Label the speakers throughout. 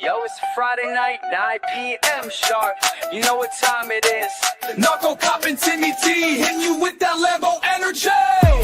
Speaker 1: Yo, it's Friday night, 9 p.m. sharp. You know what time it is.
Speaker 2: Narcocop and Timothy hitting you with that Lambo energy.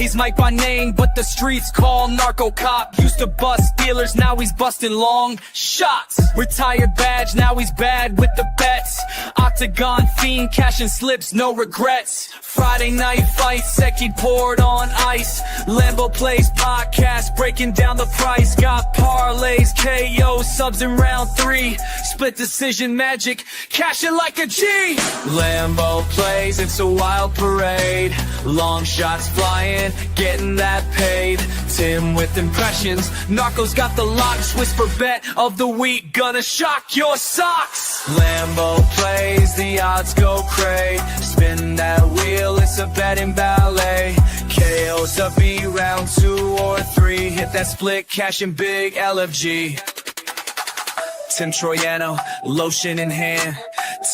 Speaker 1: He's Mike by name, but the streets call Narcocop. Used to bust dealers, now he's busting long shots. Retired badge, now he's bad with the bets. Octagon fiend, cashing slips, no regrets. Friday night fights, Seki poured on ice. Lambo plays podcast, breaking down the price. Got parlays, KO, subs in round 3. Split decision magic, cash it like a G. Lambo plays, it's a wild parade. Long shots flying, getting that paid. Tim with impressions, Narco's got the locks. Whisper bet of the week, gonna shock your socks. Lambo plays, the odds go cray. Spin that wheel, it's a betting ballet. KO's a B round 2 or 3. Hit that split, cashing big LFG. Tim Troiano, lotion in hand.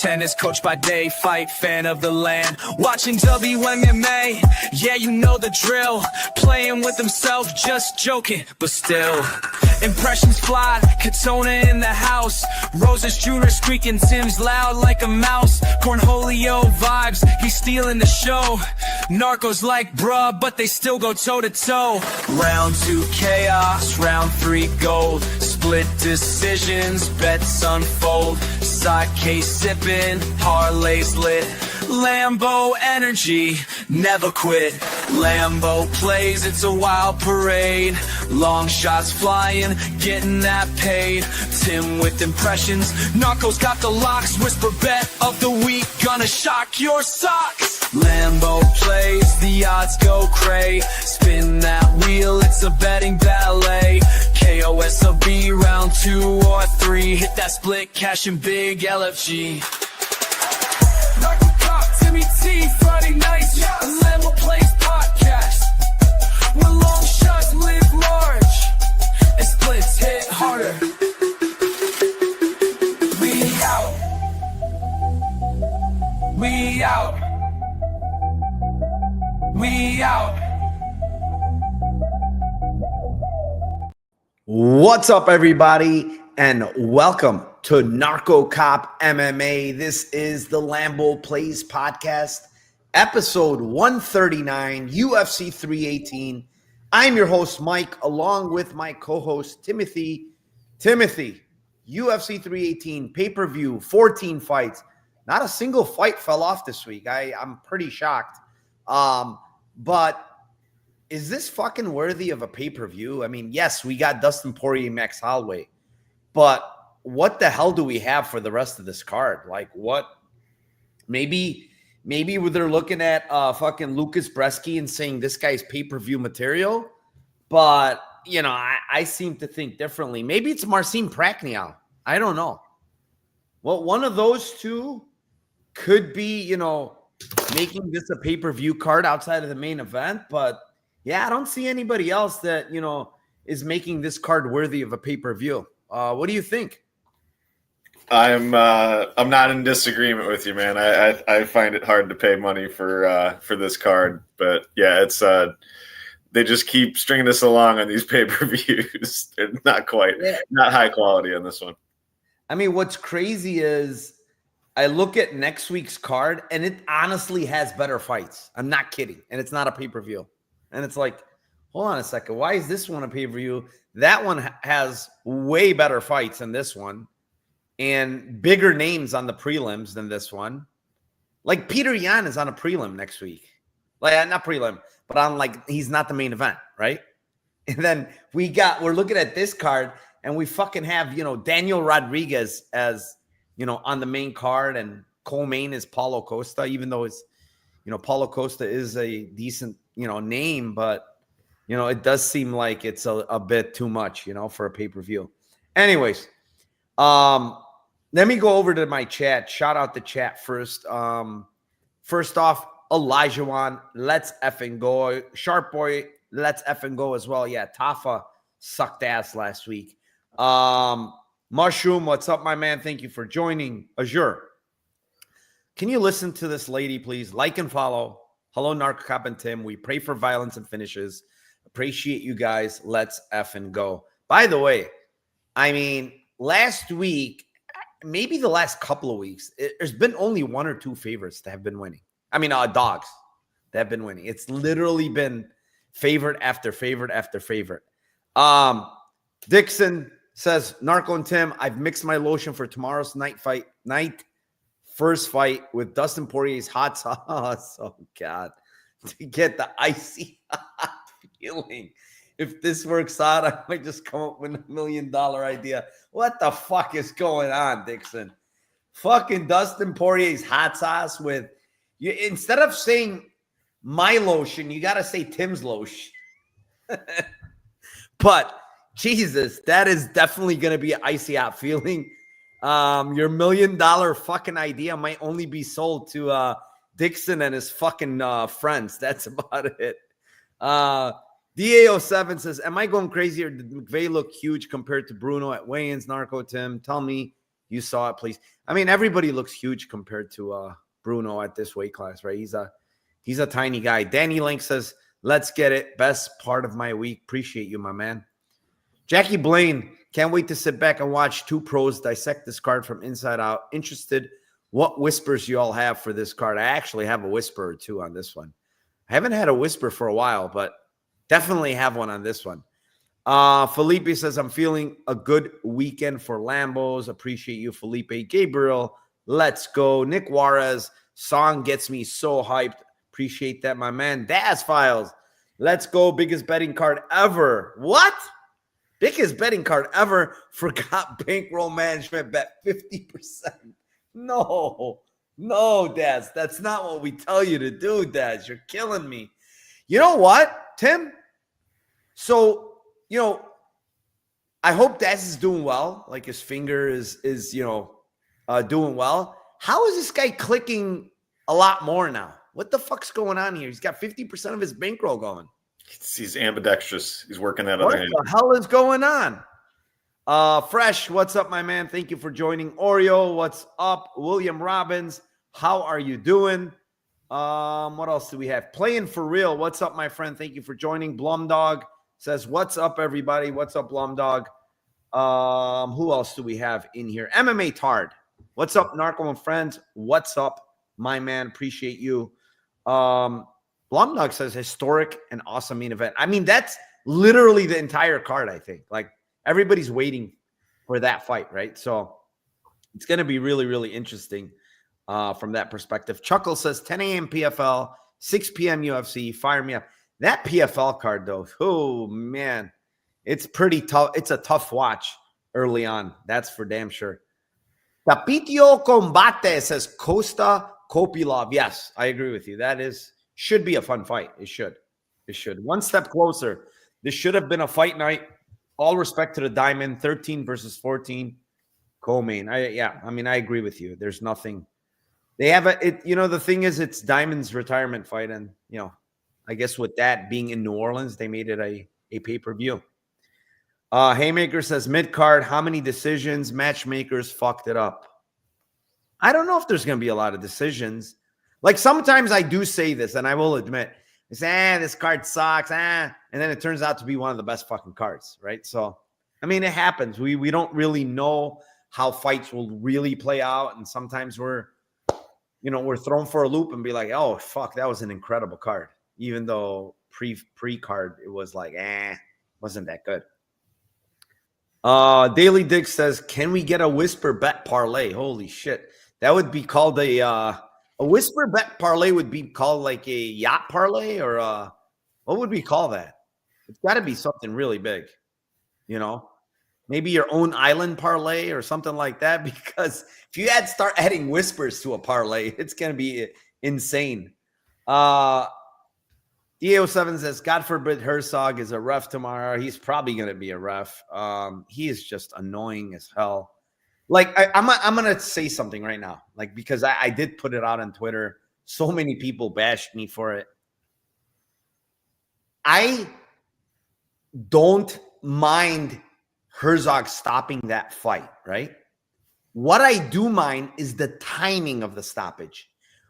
Speaker 1: Tennis coach by day, fight fan of the land. Watching WMMA, yeah, you know the drill. Playing with himself, just joking, but still. Impressions fly, Katona in the house. Roses Jr. squeaking, Tim's loud like a mouse. Cornholio vibes, he's stealing the show. Narcos like bruh, but they still go toe to toe. Round 2 chaos, round 3 gold. Split decisions, bets unfold. Side case sipping, parlays lit. Lambo energy, never quit. Lambo plays, it's a wild parade. Long shots flying, getting that paid. Tim with impressions, Narco's got the locks. Whisper bet of the week, gonna shock your socks. Lambo plays, the odds go cray. Spin that wheel, it's a betting ballet. KOSOB round 2 or 3. Hit that split, cashing big LFG.
Speaker 2: Narcocop, Timmy T, Friday nights. Yes. Lambo plays podcast. Where long shots live large and splits hit harder. We out. We out. We out.
Speaker 3: What's up, everybody, and welcome to Narcocop MMA. This is the Lambo Plays Podcast, episode 139, UFC 318. I'm your host, Mike, along with my co-host, Timothy. Timothy, UFC 318, pay-per-view, 14 fights. Not a single fight fell off this week. I'm pretty shocked. But is this fucking worthy of a pay-per-view? I mean, yes, we got Dustin Poirier, Max Holloway, but what the hell do we have for the rest of this card? Like, what? Maybe they're looking at fucking Lucas Breeski and saying this guy's pay-per-view material, but you know, I seem to think differently. Maybe it's Marcin Prochnow. I don't know. Well, one of those two could be, you know, making this a pay-per-view card outside of the main event, but yeah, I don't see anybody else that, you know, is making this card worthy of a pay-per-view. What do you think?
Speaker 4: I'm not in disagreement with you, man. I find it hard to pay money for this card, but yeah, it's they just keep stringing us along on these pay-per-views. They're not high quality on this one.
Speaker 3: I mean, what's crazy is I look at next week's card and it honestly has better fights. I'm not kidding, and it's not a pay-per-view. And it's like, hold on a second. Why is this one a pay-per-view? That one has way better fights than this one and bigger names on the prelims than this one. Like Peter Yan is on a prelim next week. Like, not prelim, but on like, he's not the main event, right? And then we're looking at this card and we fucking have, you know, Daniel Rodriguez as, you know, on the main card, and co-main is Paulo Costa, even though it's, you know, Paulo Costa is a decent, you know, name, but, you know, it does seem like it's a bit too much, you know, for a pay-per-view. Anyways, let me go over to my chat. Shout out the chat first. First off, Elijah Wan, let's effing go. Sharp Boy, let's effing go as well. Yeah, Tafa sucked ass last week. Mushroom, what's up, my man? Thank you for joining. Azure, can you listen to this lady, please? Like and follow. Hello, Narcocop and Tim. We pray for violence and finishes. Appreciate you guys. Let's effing go. By the way, I mean, last week, maybe the last couple of weeks, there's been only one or two favorites that have been winning. I mean, dogs that have been winning. It's literally been favorite after favorite after favorite. Dixon says, Narco and Tim, I've mixed my lotion for tomorrow's first fight with Dustin Poirier's hot sauce. Oh, God. To get the icy hot feeling. If this works out, I might just come up with $1 million idea. What the fuck is going on, Dixon? Fucking Dustin Poirier's hot sauce with you. Instead of saying my lotion, you got to say Tim's lotion. But Jesus, that is definitely going to be an icy hot feeling. Your $1 million fucking idea might only be sold to Dixon and his fucking friends. That's about it. DA07 says, am I going crazy or did McVey look huge compared to Bruno at weigh-ins? Narco Tim, tell me you saw it, please. I mean, everybody looks huge compared to Bruno at this weight class, right? He's a tiny guy. Danny Link says, let's get it. Best part of my week. Appreciate you, my man. Jackie Blaine, can't wait to sit back and watch two pros dissect this card from inside out. Interested what whispers you all have for this card. I actually have a whisper or two on this one. I haven't had a whisper for a while, but definitely have one on this one. Felipe says, I'm feeling a good weekend for Lambos. Appreciate you, Felipe. Gabriel, let's go. Nick Juarez, song gets me so hyped. Appreciate that, my man. Daz Files, let's go. Biggest betting card ever. What? Biggest betting card ever. Forgot bankroll management, bet 50%. No, Daz. That's not what we tell you to do, Daz. You're killing me. You know what, Tim? So, I hope Daz is doing well. Like his finger is doing well. How is this guy clicking a lot more now? What the fuck's going on here? He's got 50% of his bankroll going.
Speaker 4: He's ambidextrous. He's working that other hand.
Speaker 3: What the hell is going on? Fresh, what's up, my man? Thank you for joining. Oreo, what's up? William Robbins, how are you doing? What else do we have? Playing for real. What's up, my friend? Thank you for joining. Blumdog says, what's up, everybody? What's up, Blumdog? Who else do we have in here? MMA Tard. What's up, Narco and friends? What's up, my man? Appreciate you. Blumdog says historic and awesome main event. I mean, that's literally the entire card, I think. Like, everybody's waiting for that fight, right? So it's going to be really, really interesting from that perspective. Chuckle says 10 a.m. PFL, 6 p.m. UFC. Fire me up. That PFL card, though, oh, man, it's pretty tough. It's a tough watch early on. That's for damn sure. Capitio Combate says Costa Copilov. Yes, I agree with you. Should be a fun fight. It should. One step closer. This should have been a fight night. All respect to the Diamond, 13 versus 14 co-main. I agree with you. There's nothing. They have the thing is it's Diamond's retirement fight. And, I guess with that being in New Orleans, they made it a pay-per-view. Haymaker says mid-card, how many decisions? Matchmakers fucked it up. I don't know if there's going to be a lot of decisions. Like sometimes I do say this, and I will admit, I say, this card sucks, and then it turns out to be one of the best fucking cards, right? So, I mean, it happens. We don't really know how fights will really play out, and sometimes we're thrown for a loop and be like, oh, fuck, that was an incredible card. Even though pre-card, it was like, wasn't that good. Daily Dick says, can we get a whisper bet parlay? Holy shit. That would be called a whisper bet parlay would be called like a yacht parlay or what would we call that? It's got to be something really big, maybe your own island parlay or something like that. Because if you start adding whispers to a parlay, it's going to be insane. EO7 says, God forbid Herzog is a ref tomorrow. He's probably going to be a ref. He is just annoying as hell. Like, I'm going to say something right now, like, because I did put it out on Twitter. So many people bashed me for it. I don't mind Herzog stopping that fight, right? What I do mind is the timing of the stoppage.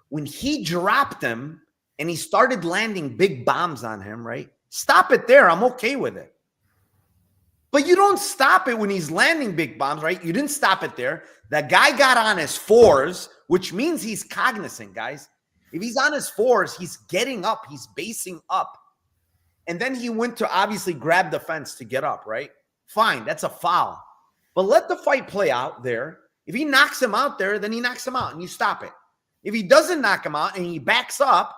Speaker 3: When he dropped him and he started landing big bombs on him, right? Stop it there. I'm okay with it. But you don't stop it when he's landing big bombs, right? You didn't stop it there. That guy got on his fours, which means he's cognizant, guys. If he's on his fours, he's getting up. He's basing up. And then he went to obviously grab the fence to get up, right? Fine, that's a foul. But let the fight play out there. If he knocks him out there, then he knocks him out and you stop it. If he doesn't knock him out and he backs up,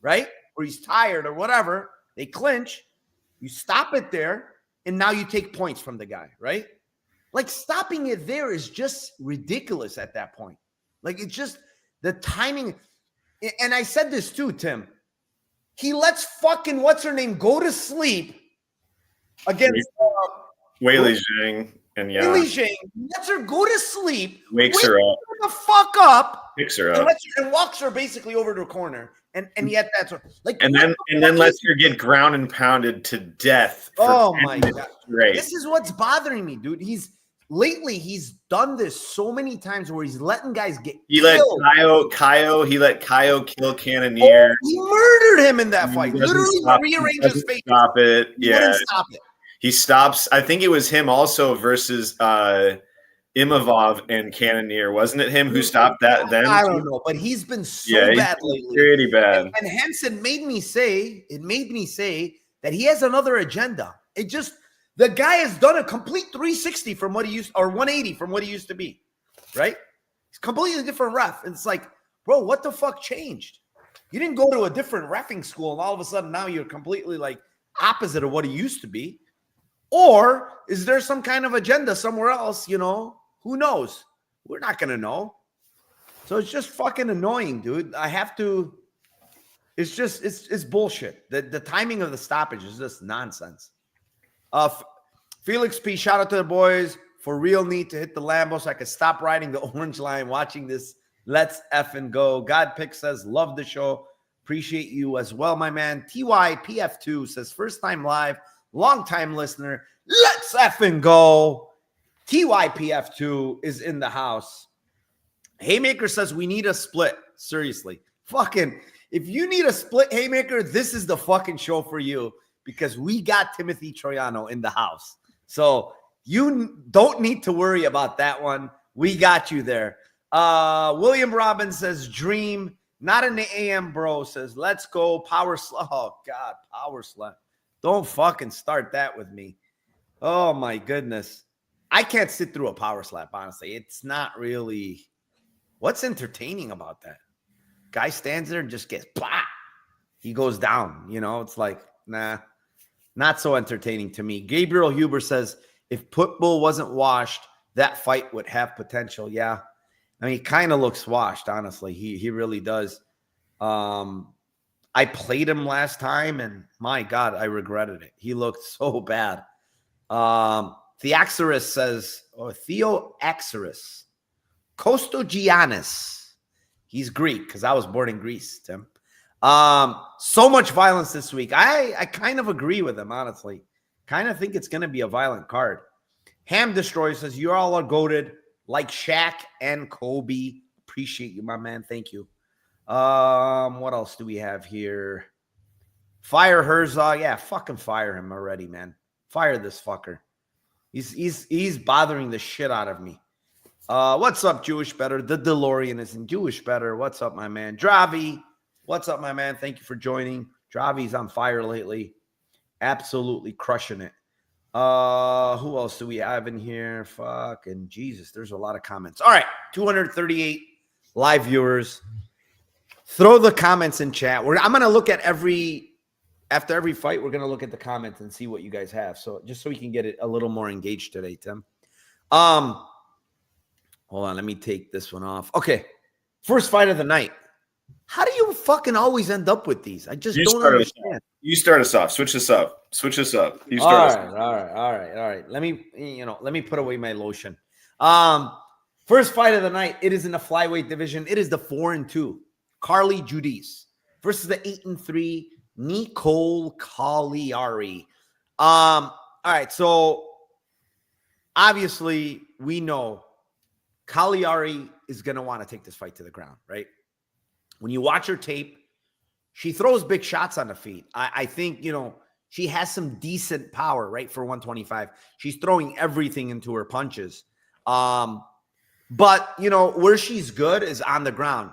Speaker 3: right, or he's tired or whatever, they clinch, you stop it there, and now you take points from the guy, right? Like, stopping it there is just ridiculous at that point. Like, it's just the timing. And I said this too, Tim. He lets fucking what's-her-name go to sleep against
Speaker 4: Weili Zhang. And yeah,
Speaker 3: Weili Zhang lets her go to sleep,
Speaker 4: wakes her up,
Speaker 3: the fuck up,
Speaker 4: picks her up,
Speaker 3: and walks her basically over to the corner. And yet that's like,
Speaker 4: and then lets her get ground and pounded to death.
Speaker 3: Oh my God!
Speaker 4: Straight.
Speaker 3: This is what's bothering me, dude. He's done this so many times where he's letting guys get.
Speaker 4: He
Speaker 3: killed.
Speaker 4: let Kaio kill Cannonier.
Speaker 3: Oh, he murdered him in that fight. Literally rearranged his face.
Speaker 4: Stop it! Yeah,
Speaker 3: stop it.
Speaker 4: He stops. I think it was him also versus Imavov and Cannonier. Wasn't it him who stopped that then?
Speaker 3: I don't know, but he's been so bad lately.
Speaker 4: Pretty bad.
Speaker 3: And Hansen made me say that he has another agenda. The guy has done a complete 360 from what he used, or 180 from what he used to be, right? He's completely different ref. And it's like, bro, what the fuck changed? You didn't go to a different reffing school and all of a sudden now you're completely like opposite of what he used to be. Or is there some kind of agenda somewhere else? You know, who knows? We're not going to know. So it's just fucking annoying, dude. It's bullshit. The timing of the stoppage is just nonsense. Felix P, shout out to the boys. For real, need to hit the Lambo so I can stop riding the orange line watching this. Let's effing go. Godpick says, love the show. Appreciate you as well, my man. TYPF2 says, first time live. Long-time listener, let's effing go. TYPF2 is in the house. Haymaker says we need a split. Seriously. Fucking, if you need a split, Haymaker, this is the fucking show for you because we got Timothy Troiano in the house. So you don't need to worry about that one. We got you there. William Robbins says, dream, not in the AM, bro. Says, let's go. Power slam. Oh, God, power slam. Don't fucking start that with me. Oh, my goodness. I can't sit through a power slap, honestly. It's not really – what's entertaining about that? Guy stands there and just gets – bah! He goes down. You know, it's like, nah, not so entertaining to me. Gabriel Huber says, if Pitbull wasn't washed, that fight would have potential. Yeah. I mean, he kind of looks washed, honestly. He really does. I played him last time, and my God, I regretted it. He looked so bad. Theoxerus says, or Theoxerus, Kostogiannis. He's Greek because I was born in Greece, Tim. So much violence this week. I kind of agree with him, honestly. Kind of think it's going to be a violent card. Ham Destroyer says, you all are goated like Shaq and Kobe. Appreciate you, my man. Thank you. What else do we have here? Fire Herzog. Yeah, fucking fire him already, man. Fire this fucker. He's bothering the shit out of me. What's up, Jewish Better? The DeLorean is in Jewish Better. What's up, my man? Dravi. What's up, my man? Thank you for joining. Dravi's on fire lately. Absolutely crushing it. Who else do we have in here? Fucking Jesus. There's a lot of comments. All right. 238 live viewers. Throw the comments in chat. I'm going to look at after every fight, we're going to look at the comments and see what you guys have. So just so we can get it a little more engaged today, Tim. Hold on. Let me take this one off. Okay. First fight of the night. How do you fucking always end up with these? I just don't understand.
Speaker 4: You start us off. Switch us up. You
Speaker 3: All
Speaker 4: start
Speaker 3: right. Let me put away my lotion. First fight of the night. It is in the flyweight division. It is the 4-2. Carly Judis versus the 8-3 Nicole Cagliari. All right, so obviously we know Cagliari is going to want to take this fight to the ground, right? When you watch her tape, she throws big shots on the feet. I think, She has some decent power, right, for 125. She's throwing everything into her punches. But, you know, where she's good is on the ground.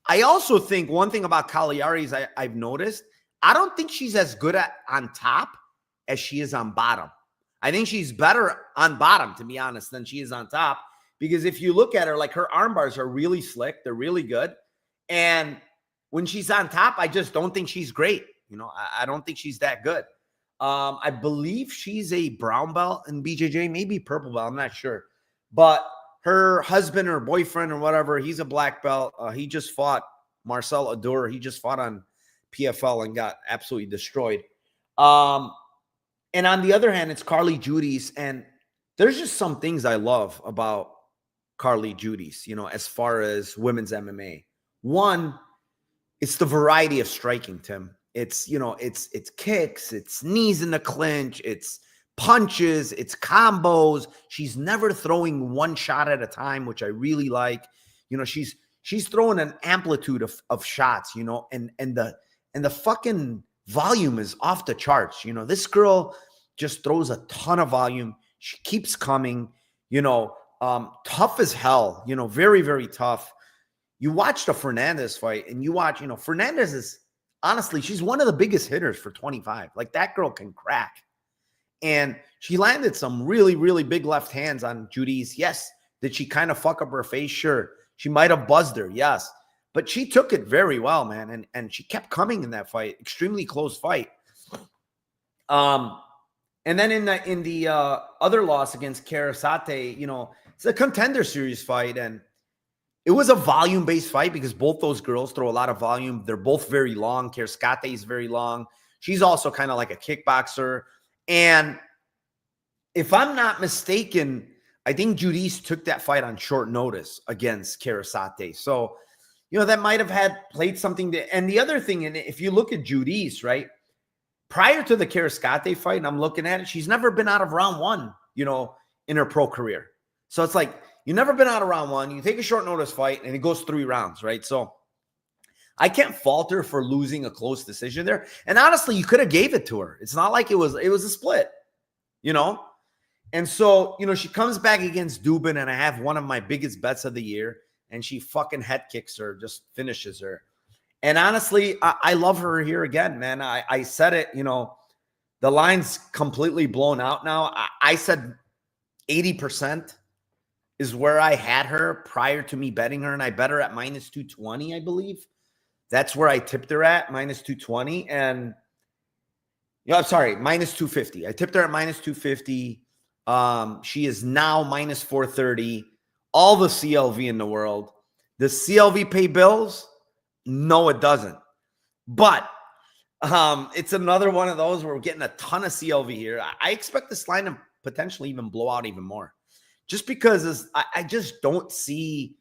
Speaker 3: I also think one thing about Cagliari is I've noticed, I don't think she's as good on top as she is on bottom. I think she's better on bottom, to be honest, than she is on top. Because if you look at her, like her arm bars are really slick. They're really good. And when she's on top, I just don't think she's great. You know, I don't think she's that good. I believe she's a brown belt in BJJ, maybe purple belt. I'm not sure. But her husband or boyfriend or whatever, he's a black belt. He just fought Marcel Ador. He just fought on PFL and got absolutely destroyed. And on the other hand, it's Carly Judis. And there's just some things I love about Carly Judis, you know, as far as women's MMA. One, it's the variety of striking, Tim. It's, you know, it's kicks, it's knees in the clinch, it's punches, it's combos. She's never throwing one shot at a time, which I really like. You know, she's throwing an amplitude of shots, you know, and the fucking volume is off the charts. You know, this girl just throws a ton of volume. She keeps coming, you know, tough as hell, you know, very, very tough. You watch the Fernandez fight and you watch, you know, Fernandez is honestly, she's one of the biggest hitters for 25. Like that girl can crack. And she landed some really, really big left hands on Judis. Yes. Did she kind of fuck up her face? Sure. She might have buzzed her. Yes. But she took it very well, man. And she kept coming in that fight. Extremely close fight. And then in the other loss against Karasate, you know, it's a contender series fight. And it was a volume-based fight because both those girls throw a lot of volume. They're both very long. Karasate is very long. She's also kind of like a kickboxer. And if I'm not mistaken, I think Judis took that fight on short notice against Karasate. So, you know, that might have played something to, and the other thing, and if you look at Judis, right, prior to the Karasate fight, and I'm looking at it, she's never been out of round one, you know, in her pro career. So it's like, you've never been out of round one. You take a short notice fight and it goes 3 rounds, right? So I can't fault her for losing a close decision there. And honestly, you could have gave it to her. It's not like it was a split, you know? And so, you know, she comes back against Dubin, and I have one of my biggest bets of the year, and she fucking head kicks her, just finishes her. And honestly, I love her here again, man. I said it, you know, the line's completely blown out now. I said 80% is where I had her prior to me betting her, and I bet her at minus 220, I believe. That's where I tipped her at, minus 220. And, you know, I'm sorry, minus 250. I tipped her at minus 250. She is now minus 430. All the CLV in the world. Does CLV pay bills? No, it doesn't. But it's another one of those where we're getting a ton of CLV here. I expect this line to potentially even blow out even more. Just because I just don't see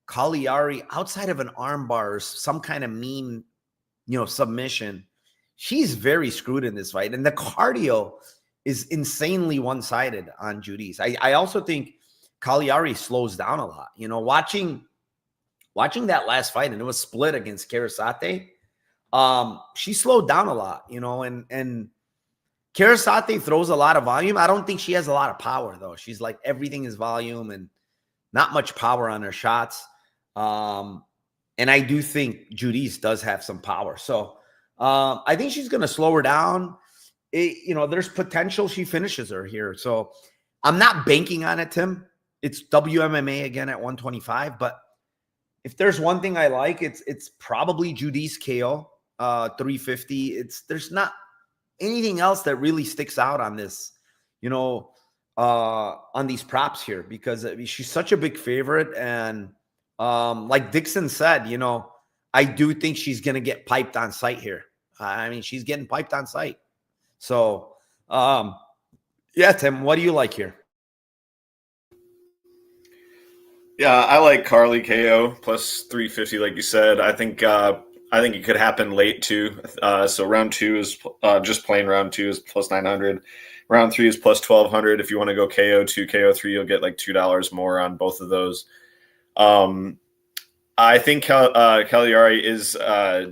Speaker 3: Cagliari outside of an armbar or some kind of mean, you know, submission. She's very screwed in this fight. And the cardio is insanely one-sided on Judis. I also think Cagliari slows down a lot. You know, watching that last fight, and it was split against Karasate, she slowed down a lot, you know, and Karasate throws a lot of volume. I don't think she has a lot of power, though. She's like, everything is volume and not much power on her shots. And I do think Judis does have some power. So I think she's going to slow her down. You know, there's potential she finishes her here. So I'm not banking on it, Tim. It's WMMA again at 125. But if there's one thing I like, it's probably Judis KO 350. There's not anything else that really sticks out on this, you know, on these props here, because she's such a big favorite. And like Dixon said, you know, I do think she's going to get piped on site here. I mean, she's getting piped on site. So, yeah, Tim, what do you like here?
Speaker 4: Yeah, I like Carly KO plus 350, like you said. I think it could happen late too. So round 2 is just plain round 2 is plus 900. Round 3 is plus 1200. If you want to go KO2, KO3, you'll get like $2 more on both of those. I think Cagliari is kind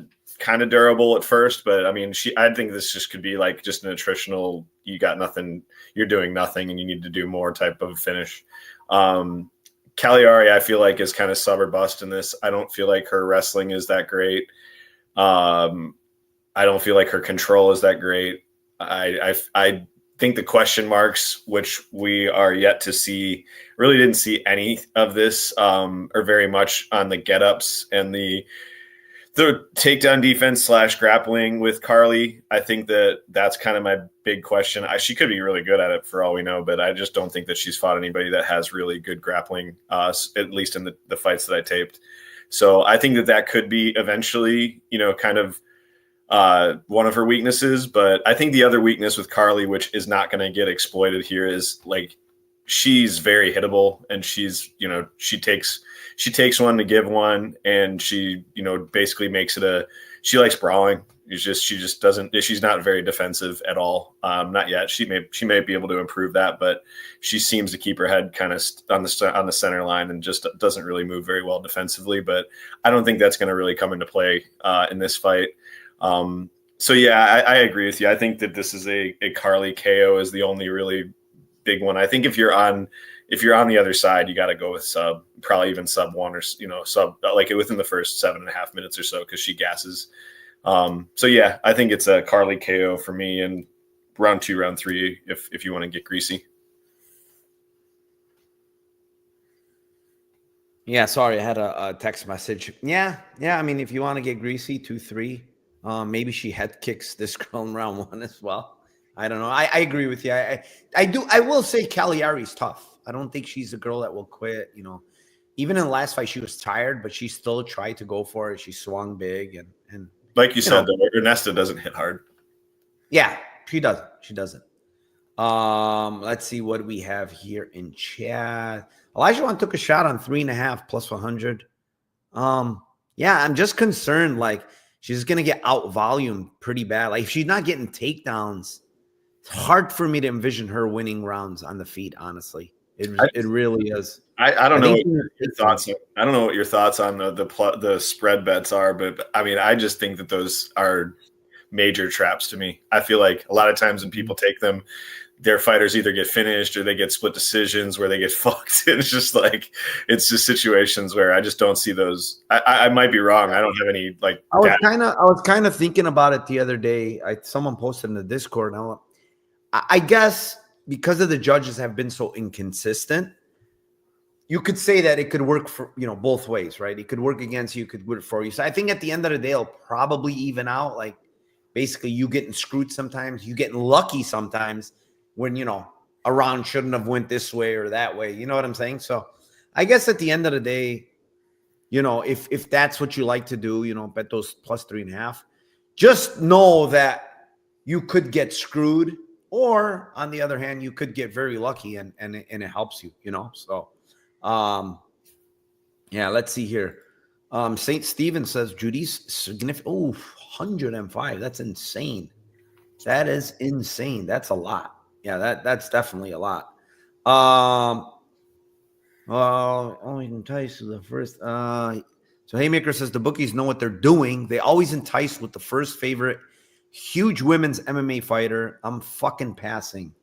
Speaker 4: kind of durable at first, but I mean, I think this just could be like just an attritional, you got nothing, you're doing nothing and you need to do more type of finish. Cagliari, I feel like, is kind of sub or bust in this. I don't feel like her wrestling is that great. I don't feel like her control is that great. I think the question marks, which we are yet to see, really didn't see any of this or very much on the get-ups and the takedown defense / grappling with Carly. I think that's kind of my big question. She could be really good at it for all we know, but I just don't think that she's fought anybody that has really good grappling, at least in the fights that I taped. So I think that could be eventually, kind of one of her weaknesses. But I think the other weakness with Carly, which is not going to get exploited here, is like she's very hittable, and she's, she takes one to give one, and she, basically makes it she likes brawling. She's not very defensive at all. Not yet. She may be able to improve that, but she seems to keep her head kind of on the center line and just doesn't really move very well defensively. But I don't think that's going to really come into play in this fight. So yeah, I agree with you. I think that this is a Carly KO is the only really big one. I think if you're on the other side, you got to go with sub, probably even sub 1 or sub like within the first 7.5 minutes or so, because she gasses. So yeah, I think it's a Carly KO for me in round 2, round 3, if you want to get greasy.
Speaker 3: Yeah, sorry, I had a text message. Yeah. I mean, if you want to get greasy, 2-3. Maybe she head kicks this girl in round 1 as well. I don't know. I agree with you. I will say Cagliari's tough. I don't think she's a girl that will quit. Even in the last fight, she was tired, but she still tried to go for it. She swung big and
Speaker 4: like you said, though, Ernesta doesn't hit hard.
Speaker 3: Yeah, she doesn't. She doesn't. Let's see what we have here in chat. Elijah took a shot on 3.5 plus 100. Yeah, I'm just concerned. Like, she's gonna get out volume pretty bad. Like, if she's not getting takedowns, it's hard for me to envision her winning rounds on the feet. Honestly, it really is.
Speaker 4: I don't know what your thoughts. I don't know what your thoughts on the spread bets are, but I mean, I just think that those are major traps to me. I feel like a lot of times when people take them, their fighters either get finished or they get split decisions where they get fucked. It's just situations where I just don't see those. I might be wrong. I don't have any like.
Speaker 3: I was kind of thinking about it the other day. Someone posted in the Discord. I guess because of the judges have been so inconsistent, you could say that it could work for both ways, right? It could work against you, could work for you. So I think at the end of the day, it'll probably even out. Like, basically, you getting screwed sometimes, you getting lucky sometimes when a round shouldn't have went this way or that way. You know what I'm saying? So I guess at the end of the day, if that's what you like to do, bet those plus 3.5. Just know that you could get screwed, or on the other hand, you could get very lucky and it helps you. So. Yeah, let's see here. St. Stephen says Judis significant. Oh, 105. That's insane. That is insane. That's a lot. Yeah, that's definitely a lot. Only entice to the first. So Haymaker says the bookies know what they're doing. They always entice with the first favorite. Huge women's MMA fighter. I'm fucking passing.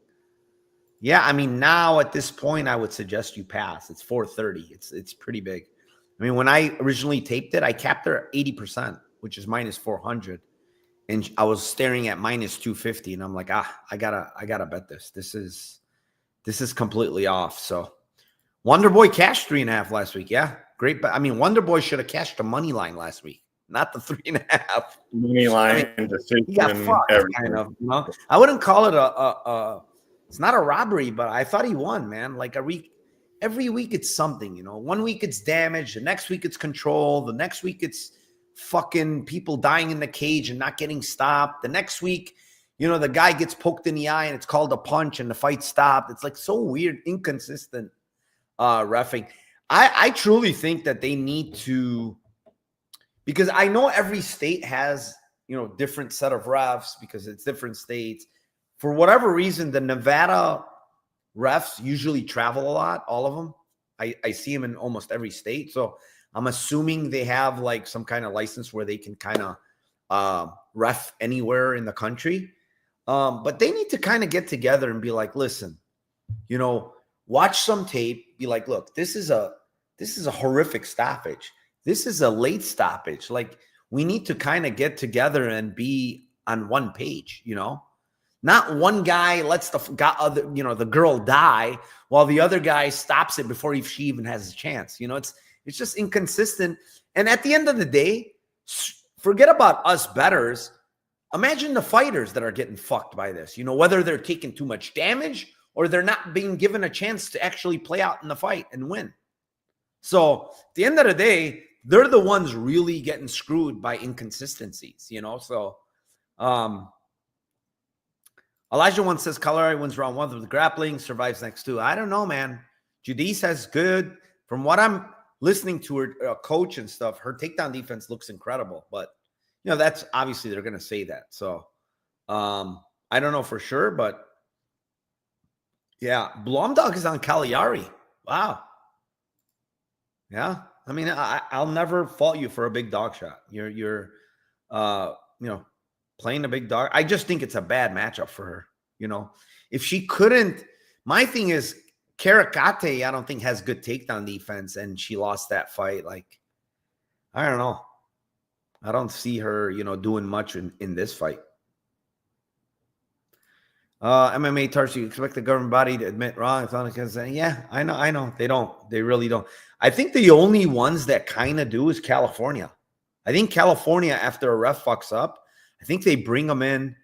Speaker 3: Yeah, I mean, now at this point, I would suggest you pass. It's 430. It's pretty big. I mean, when I originally taped it, I capped her at 80%, which is minus 400. And I was staring at minus 250. And I'm like, I gotta bet this. This is completely off. So Wonder Boy cashed 3.5 last week. Yeah, great. But I mean, Wonder Boy should have cashed the money line last week, not the 3.5.
Speaker 4: Money line, decision,
Speaker 3: he got fucked, kind of. I wouldn't call it it's not a robbery, but I thought he won, man. Like every week it's something, 1 week it's damage, the next week it's control, the next week it's fucking people dying in the cage and not getting stopped. The next week, the guy gets poked in the eye and it's called a punch and the fight stopped. It's like so weird, inconsistent reffing. I truly think that they need to, because I know every state has, different set of refs because it's different states. For whatever reason, the Nevada refs usually travel a lot, all of them. I see them in almost every state. So I'm assuming they have like some kind of license where they can kind of ref anywhere in the country. But they need to kind of get together and be like, listen, watch some tape. Be like, look, this is a horrific stoppage. This is a late stoppage. Like, we need to kind of get together and be on one page, Not one guy lets the girl die while the other guy stops it before she even has a chance. It's just inconsistent. And at the end of the day, forget about us bettors. Imagine the fighters that are getting fucked by this, whether they're taking too much damage or they're not being given a chance to actually play out in the fight and win. So at the end of the day, they're the ones really getting screwed by inconsistencies, So Elijah once says Calari wins round 1 with grappling, survives next 2. I don't know, man. Judis has good, from what I'm listening to her coach and stuff, her takedown defense looks incredible. But, that's obviously they're going to say that. So I don't know for sure, but yeah, Blomdog is on Cagliari. Wow. Yeah. I mean, I'll never fault you for a big dog shot. You're playing a big dog. I just think it's a bad matchup for her. If she couldn't, my thing is Karikate, I don't think has good takedown defense, and she lost that fight. Like, I don't know. I don't see her, doing much in this fight. MMA Tarsi, you expect the government body to admit wrong? Yeah, I know. They don't. They really don't. I think the only ones that kind of do is California. I think California, after a ref fucks up, I think they bring them in.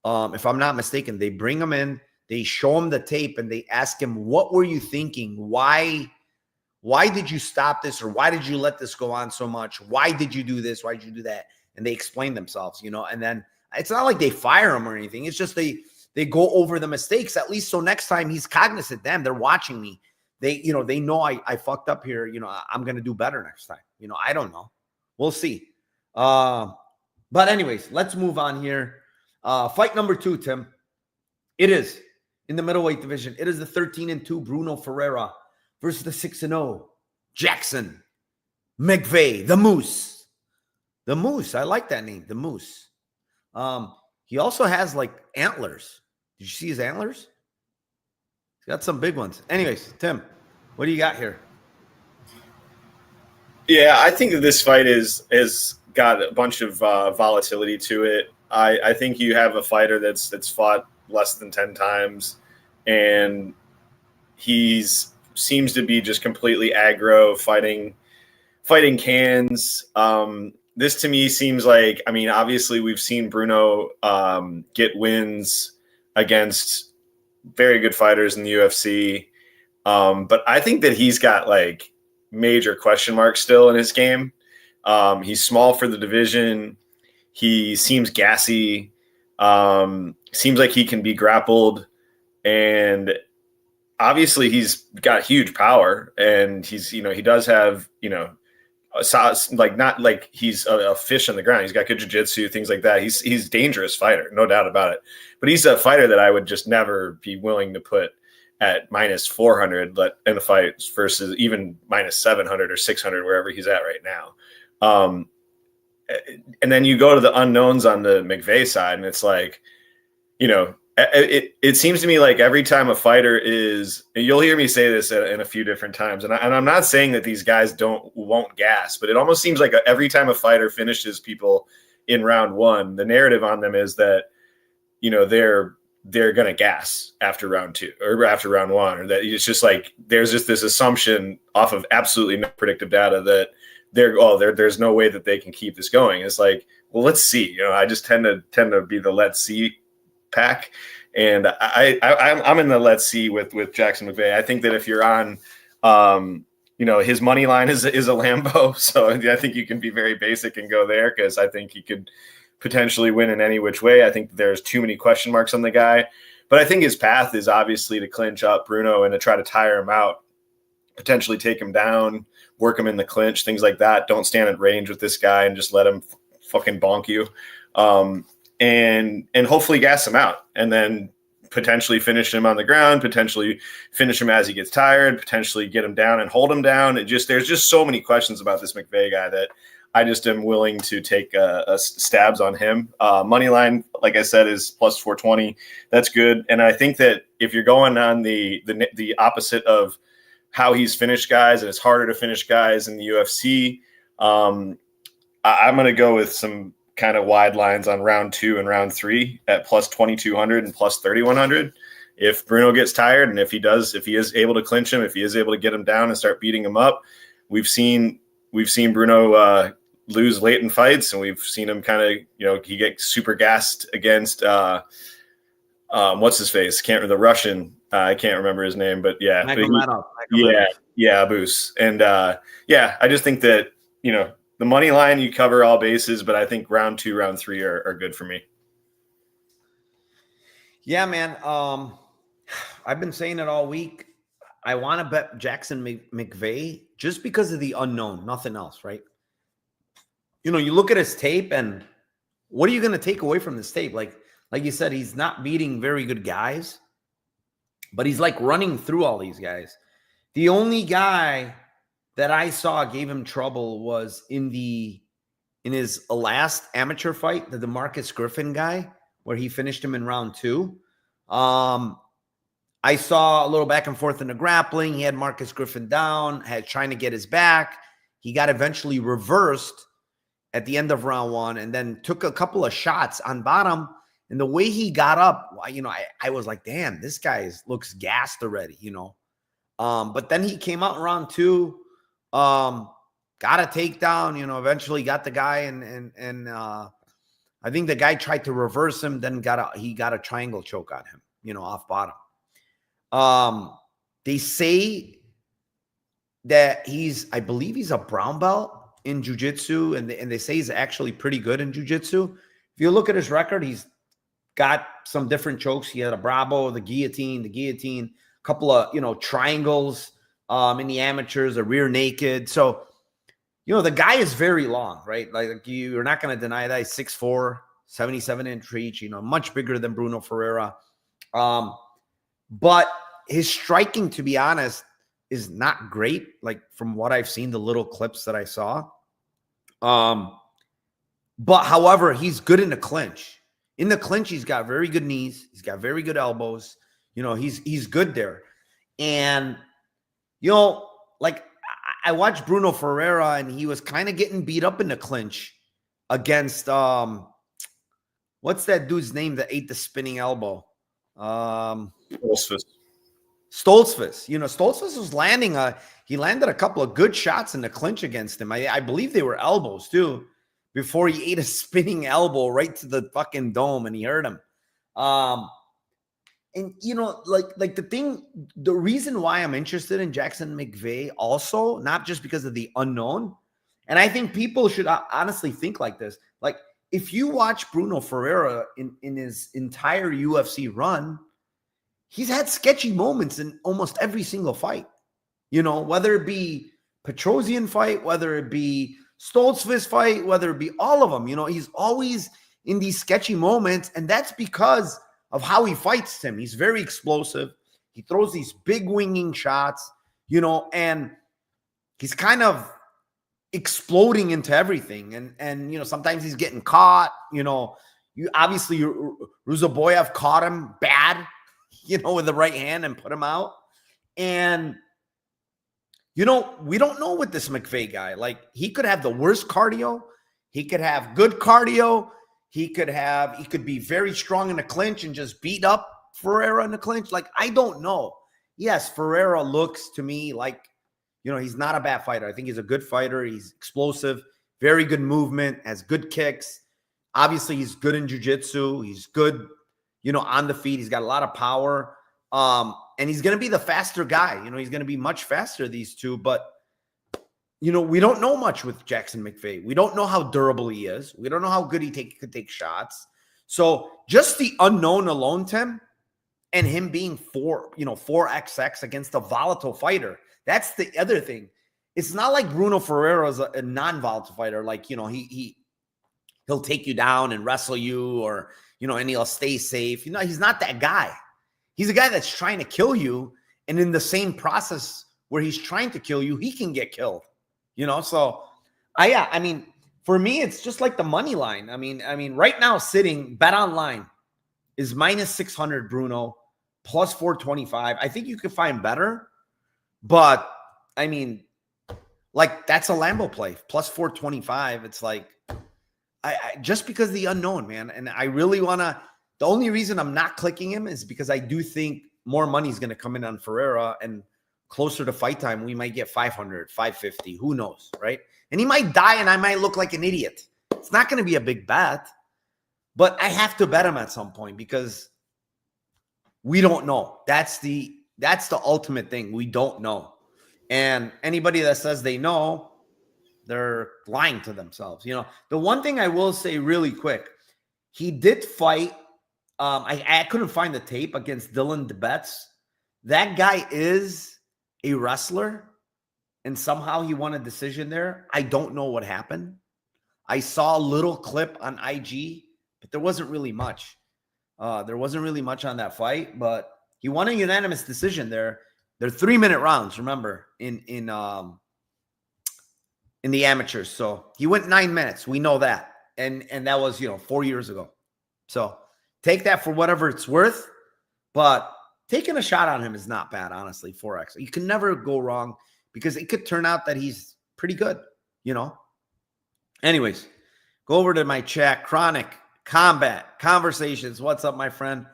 Speaker 3: If I'm not mistaken, they bring them in, they show him the tape, and they ask him, what were you thinking? Why did you stop this? Or why did you let this go on so much? Why did you do this? Why did you do that? And they explain themselves, and then it's not like they fire him or anything. It's just they go over the mistakes, at least so next time he's cognizant. Damn, they're watching me. They know I fucked up here. I'm going to do better next time. I don't know. We'll see. But anyways, let's move on here. Fight number 2, Tim. It is in the middleweight division. It is the 13-2 Bruno Ferreira versus the 6-0 Jackson McVey, the Moose. The Moose. I like that name, the Moose. He also has like antlers. Did you see his antlers? He's got some big ones. Anyways, Tim, what do you got here?
Speaker 4: Yeah, I think that this fight is got a bunch of volatility to it. I think you have a fighter that's fought less than 10 times, and seems to be just completely aggro, fighting cans. This to me seems like, obviously we've seen Bruno get wins against very good fighters in the UFC, but I think that he's got like major question marks still in his game. He's small for the division. He seems gassy. Seems like he can be grappled, and obviously he's got huge power, and he does have, like, not like he's a fish on the ground. He's got good jiu-jitsu, things like that. He's a dangerous fighter, no doubt about it. But he's a fighter that I would just never be willing to put at minus 400 in a fight versus even minus 700 or 600, wherever he's at right now. And then you go to the unknowns on the McVey side, and it's like, it seems to me like every time a fighter is, you'll hear me say this in a few different times, and I'm not saying that these guys won't gas, but it almost seems like every time a fighter finishes people in round 1, the narrative on them is that, they're going to gas after round 2 or after round 1, or that it's just like, there's just this assumption off of absolutely no predictive data that there's no way that they can keep this going. It's like, well, let's see. I just tend to be the let's see pack, and I'm in the let's see with Jackson McVey. I think that if you're on, his money line is a Lambo, so I think you can be very basic and go there, because I think he could potentially win in any which way. I think there's too many question marks on the guy, but I think his path is obviously to clinch up Bruno and to try to tire him out, potentially take him down, work him in the clinch, things like that. Don't stand at range with this guy and just let him fucking bonk you. And hopefully gas him out, and then potentially finish him on the ground, potentially finish him as he gets tired, potentially get him down and hold him down. There's just so many questions about this McVey guy that I just am willing to take stabs on him. Money line, like I said, is plus 420. That's good. And I think that if you're going on the opposite of how he's finished guys, and it's harder to finish guys in the UFC, I'm going to go with some kind of wide lines on round 2 and round 3 at plus 2,200 and plus 3,100. If Bruno gets tired, and if he is able to clinch him, if he is able to get him down and start beating him up, we've seen Bruno lose late in fights, and we've seen him kind of, he gets super gassed against what's his face? The Russian. I can't remember his name, but yeah, Abus. And I just think that the money line, you cover all bases, but I think round 2, round 3 are good for me.
Speaker 3: Yeah, man. I've been saying it all week. I want to bet Jackson McVey just because of the unknown, nothing else, right? You look at his tape, and what are you going to take away from this tape? Like you said, he's not beating very good guys, but he's like running through all these guys. The only guy that I saw gave him trouble was in his last amateur fight, the DeMarcus Griffin guy, where he finished him in round 2. I saw a little back and forth in the grappling. He had Marcus Griffin down, trying to get his back. He got eventually reversed at the end of round 1, and then took a couple of shots on bottom. And the way he got up, I was like, damn, this guy looks gassed already, But then he came out in round 2, got a takedown, eventually got the guy, and I think the guy tried to reverse him, then he got a triangle choke on him, off bottom. They say that I believe he's a brown belt in jiu-jitsu, and they say he's actually pretty good in jiu-jitsu. If you look at his record, he's got some different chokes. He had a Bravo, the guillotine, a couple of, triangles in the amateurs, a rear naked. So, the guy is very long, right? Like you're not going to deny that. He's 6'4", 77-inch reach, much bigger than Bruno Ferreira. But his striking, to be honest, is not great. Like from what I've seen, the little clips that I saw. But however, he's good in the clinch. In the clinch, he's got very good knees. He's got very good elbows. He's good there. And, like I watched Bruno Ferreira, and he was kind of getting beat up in the clinch against, what's that dude's name that ate the spinning elbow?
Speaker 4: Stoltzfus.
Speaker 3: Stoltzfus was he landed a couple of good shots in the clinch against him. I believe they were elbows too, before he ate a spinning elbow right to the fucking dome, and he hurt him. And like the reason why I'm interested in Jackson McVey also, not just because of the unknown, and I think people should honestly think like this. Like if you watch Bruno Ferreira in his entire UFC run, he's had sketchy moments in almost every single fight, whether it be Petrosian fight, whether it be Stoltzfus fight, whether it be all of them, he's always in these sketchy moments. And that's because of how he fights him. He's very explosive. He throws these big winging shots, and he's kind of exploding into everything. And sometimes he's getting caught, obviously Ruzaboyev caught him bad, with the right hand and put him out. And, we don't know with this McVey guy. Like, he could have the worst cardio. He could have good cardio. He could be very strong in the clinch and just beat up Ferreira in the clinch. Like, I don't know. Yes, Ferreira looks to me like, he's not a bad fighter. I think he's a good fighter. He's explosive, very good movement, has good kicks. Obviously, he's good in jiu-jitsu. He's good, on the feet. He's got a lot of power. And he's going to be the faster guy. He's going to be much faster, these two. But, we don't know much with Jackson McVey. We don't know how durable he is. We don't know how good he could take shots. So just the unknown alone, Tim, and him being 4XX against a volatile fighter. That's the other thing. It's not like Bruno Ferreira is a non-volatile fighter. Like, he'll take you down and wrestle you, or, and he'll stay safe. He's not that guy. He's a guy that's trying to kill you. And in the same process where he's trying to kill you, he can get killed. So, I mean, For me, it's just like the money line. I mean, right now sitting bet online is minus 600 Bruno, plus 425. I think you could find better, but I mean, like that's a Lambo play, plus 425. It's like I just because of the unknown, man. And I really want to, the only reason I'm not clicking him is because I do think more money is going to come in on Ferrer, and closer to fight time, we might get 500, 550. Who knows, right? And he might die and I might look like an idiot. It's not going to be a big bet, but I have to bet him at some point because we don't know. That's the ultimate thing. We don't know. And anybody that says they know, they're lying to themselves. You know, the one thing I will say really quick, he did fight. I couldn't find the tape against Dylan DeBetts. That guy is a wrestler, and somehow he won a decision there. I don't know what happened. I saw a little clip on IG, but there wasn't really much. There wasn't really much on that fight, but he won a unanimous decision there. They're 3-minute rounds, remember, in the amateurs. So he went 9 minutes. We know that. And that was, 4 years ago. So take that for whatever it's worth. But taking a shot on him is not bad, honestly, 4X. You can never go wrong because it could turn out that he's pretty good, Anyways, go over to my chat. Chronic Combat Conversations. What's up, my friend?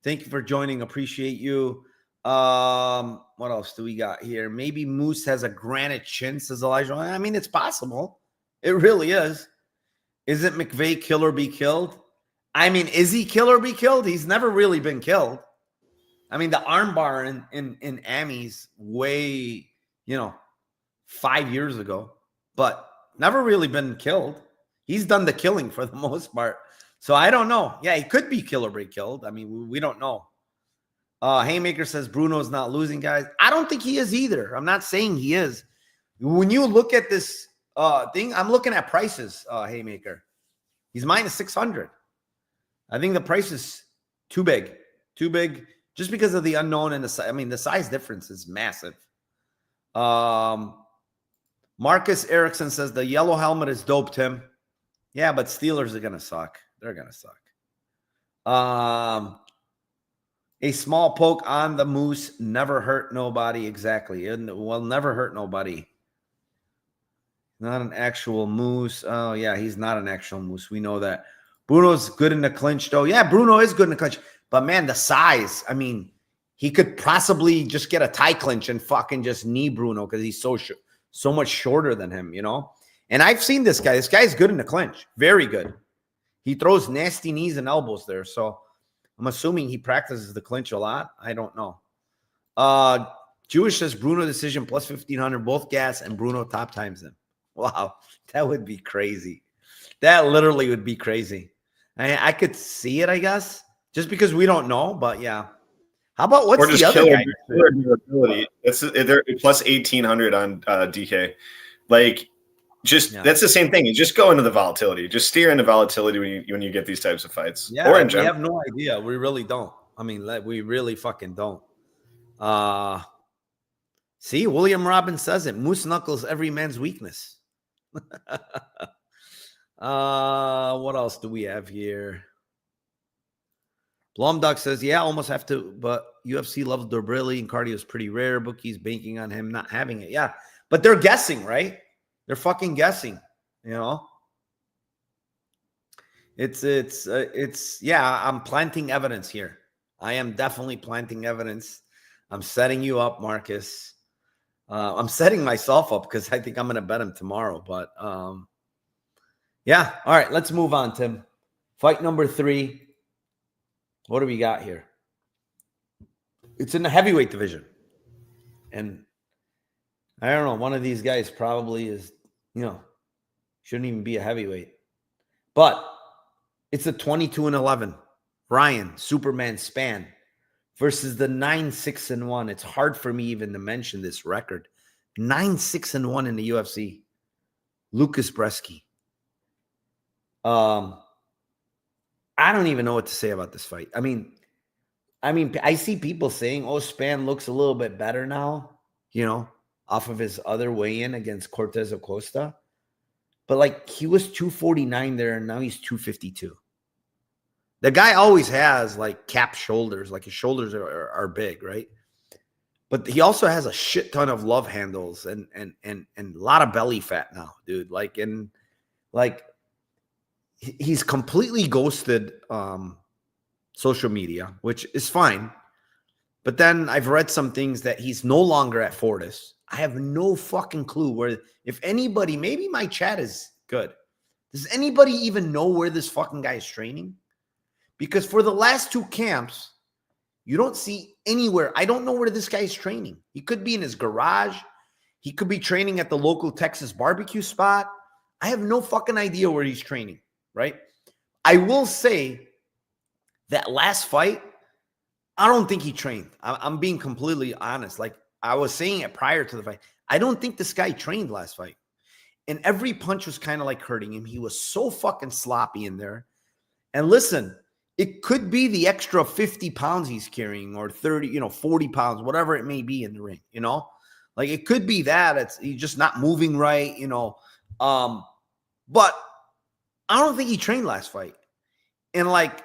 Speaker 3: Thank you for joining. Appreciate you. What else do we got here? Maybe Moose has a granite chin, says Elijah. I mean, it's possible. It really is. Isn't McVey kill or be killed? I mean, is he kill or be killed? He's never really been killed. I mean, the armbar in Ami's way, 5 years ago, but never really been killed. He's done the killing for the most part. So I don't know. Yeah, he could be kill or be killed. I mean, we don't know. Haymaker says Bruno's not losing, guys. I don't think he is either. I'm not saying he is. When you look at this thing, I'm looking at prices, Haymaker. He's minus 600. I think the price is too big. Too big just because of the unknown and the size. I mean, the size difference is massive. Marcus Erickson says the yellow helmet is dope, Tim. Yeah, but Steelers are going to suck. They're going to suck. A small poke on the Moose never hurt nobody. Exactly. It will never hurt nobody. Not an actual Moose. Oh, yeah, he's not an actual Moose. We know that. Bruno's good in the clinch, though. Yeah, Bruno is good in the clinch. But, man, the size. I mean, he could possibly just get a tie clinch and fucking just knee Bruno because he's so much shorter than him, And I've seen this guy. This guy's good in the clinch. Very good. He throws nasty knees and elbows there. So I'm assuming he practices the clinch a lot. I don't know. Jewish says Bruno decision plus 1,500, both gas and Bruno top times him. Wow, that would be crazy. That literally would be crazy. I could see it, I guess, just because we don't know. But yeah, how about what's the other guy?
Speaker 4: They're plus 1,800 on DK. Like, that's the same thing. You just go into the volatility. Just steer into volatility when you get these types of fights.
Speaker 3: Yeah, or in general. We have no idea. We really don't. I mean, we really fucking don't. See, William Robbins says it. Moose knuckles, every man's weakness. What else do we have here? Blomduck says, yeah, almost have to, but UFC loves Dobrili and cardio is pretty rare. Bookies banking on him not having it. Yeah, but they're guessing, right? They're fucking guessing, It's yeah, I'm planting evidence here. I am definitely planting evidence. I'm setting you up, Marcus. I'm setting myself up because I think I'm going to bet him tomorrow. But yeah, all right, let's move on, Tim. Fight number 3. What do we got here? It's in the heavyweight division. And I don't know, one of these guys probably is, shouldn't even be a heavyweight. But it's a 22-11. Ryan, Superman Span versus the 9-6-1. It's hard for me even to mention this record. 9-6-1 in the UFC. Lucas Breeski. I don't even know what to say about this fight. I mean, I see people saying, oh, Span looks a little bit better now, off of his other weigh-in against Cortez Acosta. But like he was 249 there, and now he's 252. The guy always has like cap shoulders, like his shoulders are big, right? But he also has a shit ton of love handles and a lot of belly fat now, dude. Like he's completely ghosted social media, which is fine. But then I've read some things that he's no longer at Fortis. I have no fucking clue where, if anybody, maybe my chat is good. Does anybody even know where this fucking guy is training? Because for the last 2 camps, you don't see anywhere. I don't know where this guy is training. He could be in his garage. He could be training at the local Texas barbecue spot. I have no fucking idea where he's training, right? I will say that last fight, I don't think he trained. I'm being completely honest. Like I was saying it prior to the fight. I don't think this guy trained last fight. And every punch was kind of like hurting him. He was so fucking sloppy in there. And listen, it could be the extra 50 pounds he's carrying or 30, 40 pounds, whatever it may be in the ring, Like it could be that he's just not moving right, But I don't think he trained last fight. And like,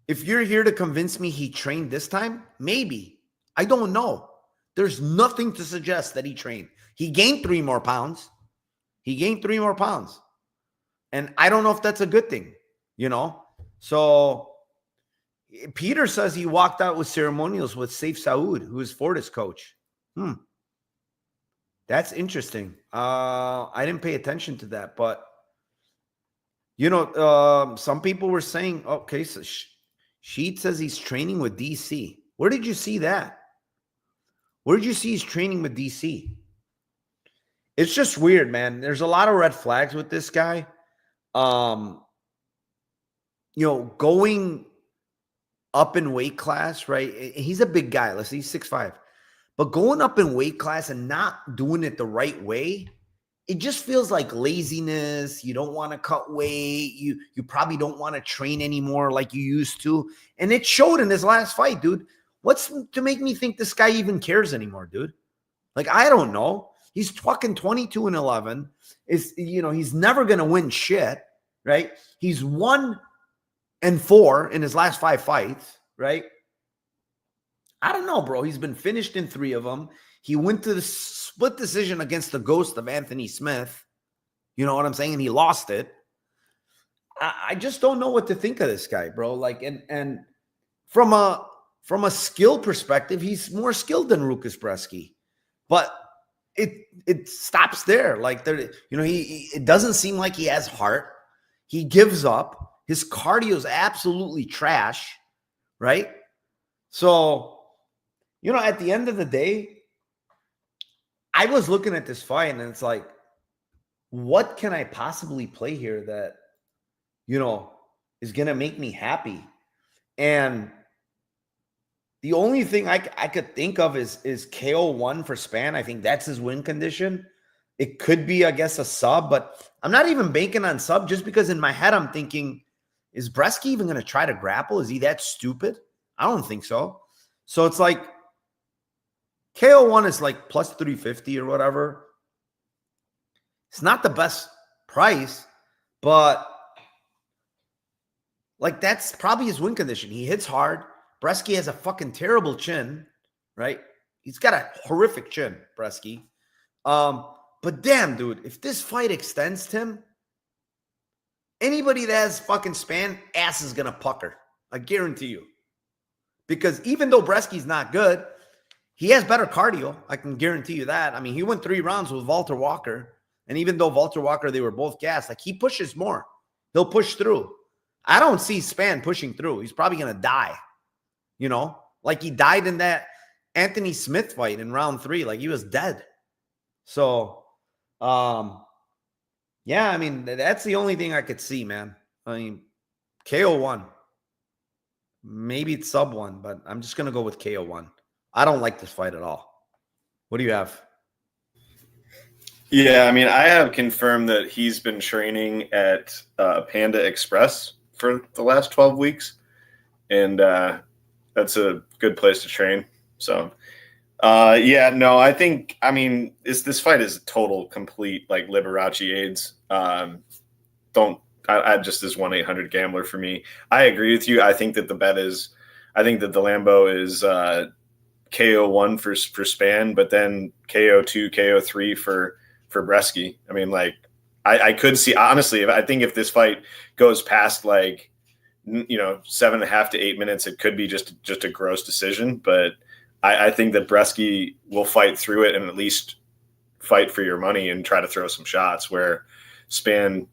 Speaker 3: if you're here to convince me he trained this time, maybe. I don't know. There's nothing to suggest that he trained. He gained 3 more pounds. And I don't know if that's a good thing, So Peter says he walked out with ceremonials with Saif Saud, who is Fortis coach. That's interesting. I didn't pay attention to that, but some people were saying, okay, so Sheet says he's training with DC. Where did you see that? Where did you see he's training with DC? It's just weird, man. There's a lot of red flags with this guy. Going up in weight class, right? He's a big guy. Let's say he's 6'5". But going up in weight class and not doing it the right way, it just feels like laziness. You don't want to cut weight. You probably don't want to train anymore like you used to. And it showed in his last fight, dude. What's to make me think this guy even cares anymore, dude? Like, I don't know. He's fucking 22-11. He's never going to win shit, right? He's 1-4 in his last 5 fights, right? I don't know, bro. He's been finished in 3 of them. He went to the split decision against the ghost of Anthony Smith. You know what I'm saying? And he lost it. I just don't know what to think of this guy, bro. Like, and from a skill perspective, he's more skilled than Rukas Breeski. But it stops there. Like, it doesn't seem like he has heart. He gives up. His cardio is absolutely trash, right? So, at the end of the day, I was looking at this fight and it's like, what can I possibly play here that, is going to make me happy? And the only thing I could think of is KO1 for Span. I think that's his win condition. It could be, I guess, a sub, but I'm not even banking on sub just because in my head I'm thinking, is Breeski even going to try to grapple? Is he that stupid? I don't think so. So it's like, KO1 is like plus 350 or whatever. It's not the best price, but like that's probably his win condition. He hits hard. Breeski has a fucking terrible chin, right? He's got a horrific chin, Breeski. But damn, dude, if this fight extends to him, anybody that has fucking Span, ass is going to pucker. I guarantee you. Because even though Breski's not good, he has better cardio. I can guarantee you that. I mean, he went 3 rounds with Walter Walker. And even though Walter Walker, they were both gassed, like he pushes more. He'll push through. I don't see Span pushing through. He's probably going to die. Like he died in that Anthony Smith fight in round 3. Like he was dead. So, yeah, I mean, that's the only thing I could see, man. I mean, KO1. Maybe it's sub 1, but I'm just going to go with KO1. I don't like this fight at all. What do you have?
Speaker 4: Yeah, I mean, I have confirmed that he's been training at Panda Express for the last 12 weeks. And that's a good place to train. So Yeah, no, I mean, this fight is total, complete, like, Liberace AIDS. Don't, I just is 1-800 gambler for me. I agree with you. I think that the Lambo is KO1 for Span, but then KO2, KO3 for Breeski. I mean, like, I could see, honestly, I think if this fight goes past, like, 7.5 to 8 minutes, it could be just a gross decision. But I think that Breeski will fight through it and at least fight for your money and try to throw some shots, where Span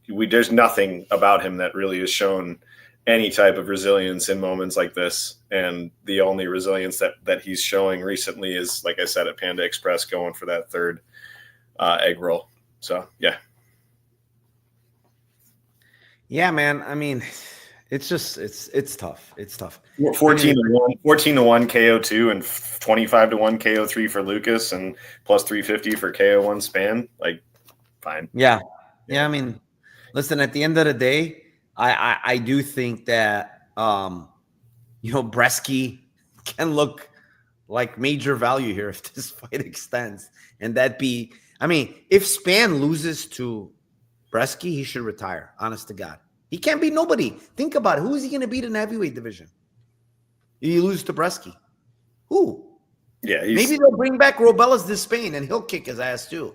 Speaker 4: there's nothing about him that really has shown any type of resilience in moments like this. And the only resilience that he's showing recently is, like I said, at Panda Express, going for that third egg roll. So, yeah.
Speaker 3: Yeah, man. I mean, it's just it's tough. It's tough.
Speaker 4: 14 to 1 KO2 and 25 to 1 KO3 for Lucas, and plus 350 for KO1 Span. Like, fine.
Speaker 3: Yeah. I mean, listen, at the end of the day, I do think that Breeski can look like major value here if this fight extends. And if Span loses to Breeski, he should retire. Honest to God. He can't beat nobody. Think about it. Who is he going to beat in the heavyweight division? You lose to Breeski. Who?
Speaker 4: Yeah,
Speaker 3: maybe they'll bring back Robelas de Spain and he'll kick his ass too.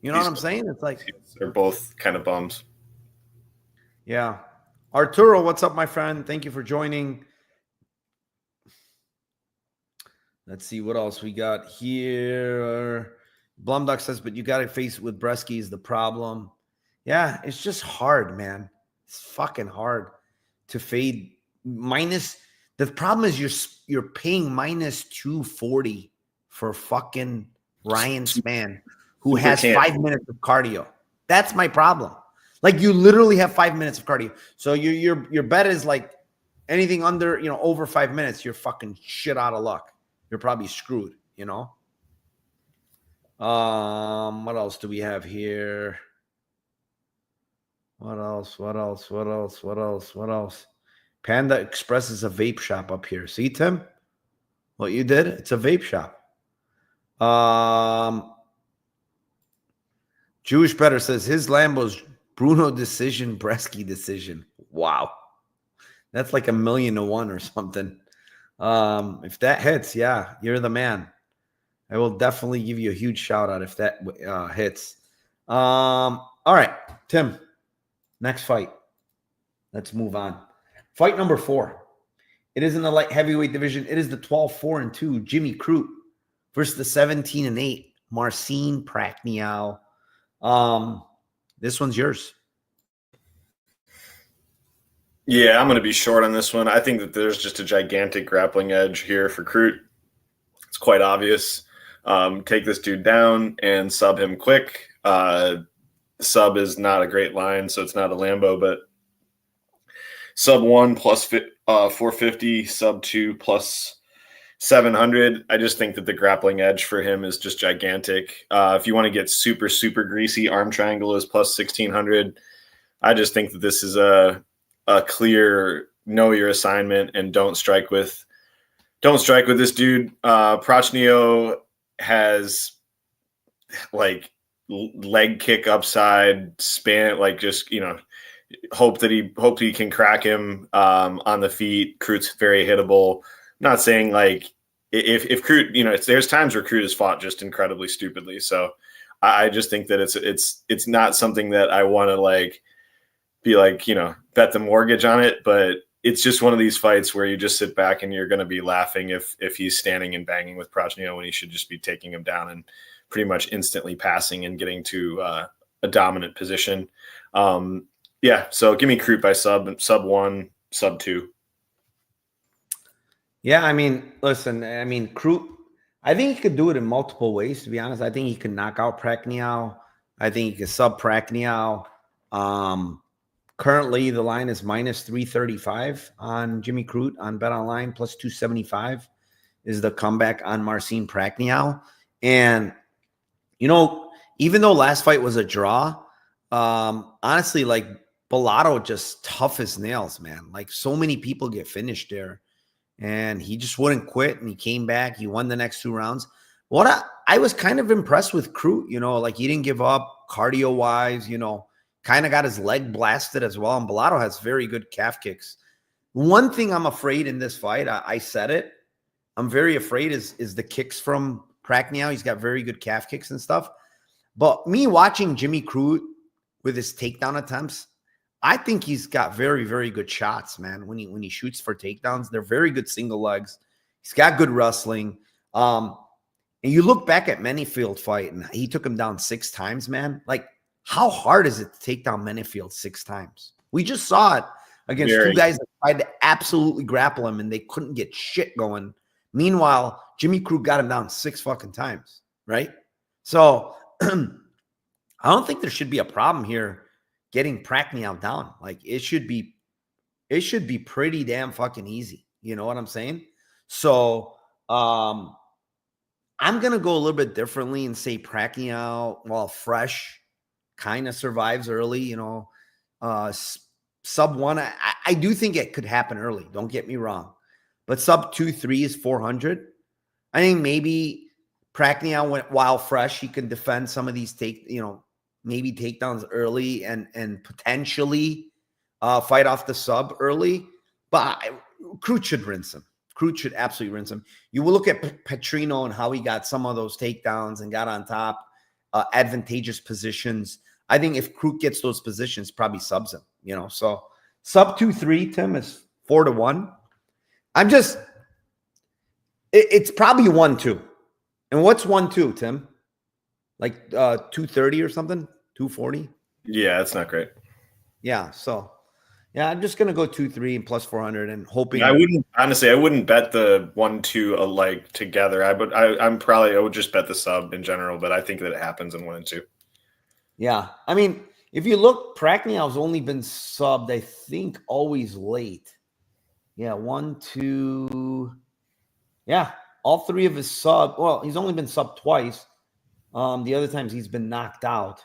Speaker 3: You know what I'm saying? It's like
Speaker 4: they're both kind of bums.
Speaker 3: Yeah. Arturo, what's up, my friend? Thank you for joining. Let's see what else we got here. Blumduck says, but you got to face it with Breeski is the problem. Yeah, it's just hard, man. It's fucking hard to fade minus. The problem is you're paying minus 240 for fucking Ryan Span, who has 5 minutes of cardio. That's my problem. Like, you literally have 5 minutes of cardio. So your bet is like anything under, over 5 minutes, you're fucking shit out of luck. You're probably screwed, What else do we have here? What else? Panda Express is a vape shop up here. See, Tim? What you did? It's a vape shop. Jewish Better says his Lambo's Bruno decision, Breeski decision. Wow. That's like 1,000,000 to 1 or something. If that hits, yeah, you're the man. I will definitely give you a huge shout out if that hits. All right, Tim. Next fight. Let's move on. Fight number 4. It is in the light heavyweight division. It is the 12-4-2 Jimmy Crute versus the 17-8 Marcin Prochnow. This one's yours.
Speaker 4: Yeah, I'm going to be short on this one. I think that there's just a gigantic grappling edge here for Crute. It's quite obvious. Take this dude down and sub him quick. Sub is not a great line, so it's not a Lambo, but sub 1 plus 450, sub 2 plus 700. I just think that the grappling edge for him is just gigantic. If you want to get super, super greasy, arm triangle is plus 1600. I just think that this is a clear know your assignment and don't strike with this dude. Prochnow has like leg kick upside, span, like just hope he can crack him on the feet. Crute's very hittable. I'm not saying like if Crute, there's times where Crute has fought just incredibly stupidly. So I just think that it's not something that I want to like be like, bet the mortgage on it, but it's just one of these fights where you just sit back and you're going to be laughing if he's standing and banging with Prochnow when he should just be taking him down and pretty much instantly passing and getting to a dominant position. Yeah, so give me Crute by sub 1, sub 2.
Speaker 3: Yeah, Crute, I think he could do it in multiple ways, to be honest. I think he could knock out Prochnow. I think he could sub Prochnow. Currently, the line is minus 335 on Jimmy Crute on BetOnline, plus 275 is the comeback on Marcin Prochnow. And, even though last fight was a draw, honestly, like Dulattov just tough as nails, man. Like so many people get finished there. and he just wouldn't quit, and he came back. He won the next 2 rounds. I was kind of impressed with Crute, like he didn't give up cardio-wise, kind of got his leg blasted as well, and Dulattov has very good calf kicks. One thing I'm afraid in this fight, I said it, I'm very afraid is the kicks from Prochnow. He's got very good calf kicks and stuff. But me watching Jimmy Crute with his takedown attempts, I think he's got very, very good shots, man. When he shoots for takedowns, they're very good single legs. He's got good wrestling. And you look back at Menifield fight, and he took him down 6 times, man. Like, how hard is it to take down Menifield 6 times? We just saw it against 2 guys that tried to absolutely grapple him, and they couldn't get shit going. Meanwhile, Jimmy Crute got him down 6 fucking times, right? So I don't think there should be a problem here getting Prochnow down. Like, it should be pretty damn fucking easy. You know what I'm saying? So I'm gonna go a little bit differently and say Prochnow, while fresh, kind of survives early. Sub 1. I do think it could happen early. Don't get me wrong. But sub 2-3 is 400. I think maybe Prochnow went while fresh. He can defend some of these maybe takedowns early and potentially fight off the sub early. But Crute should rinse him. Crute should absolutely rinse him. You will look at Petrino and how he got some of those takedowns and got on top, advantageous positions. I think if Crute gets those positions, probably subs him. So sub 2-3, Tim, is 4-1. It's probably 1-2. And what's 1-2, Tim? Like 230 or something? 240?
Speaker 4: Yeah, that's not great.
Speaker 3: Yeah, so I'm just gonna go 2-3 and plus 400 and hoping.
Speaker 4: I wouldn't bet the 1-2 alike together. I would just bet the sub in general, but I think that it happens in 1 and 2.
Speaker 3: Yeah, I mean, if you look, Prachnow's only been subbed, I think, always late. Yeah, 1, 2. Yeah, all 3 of his sub. Well, he's only been subbed twice. The other times he's been knocked out.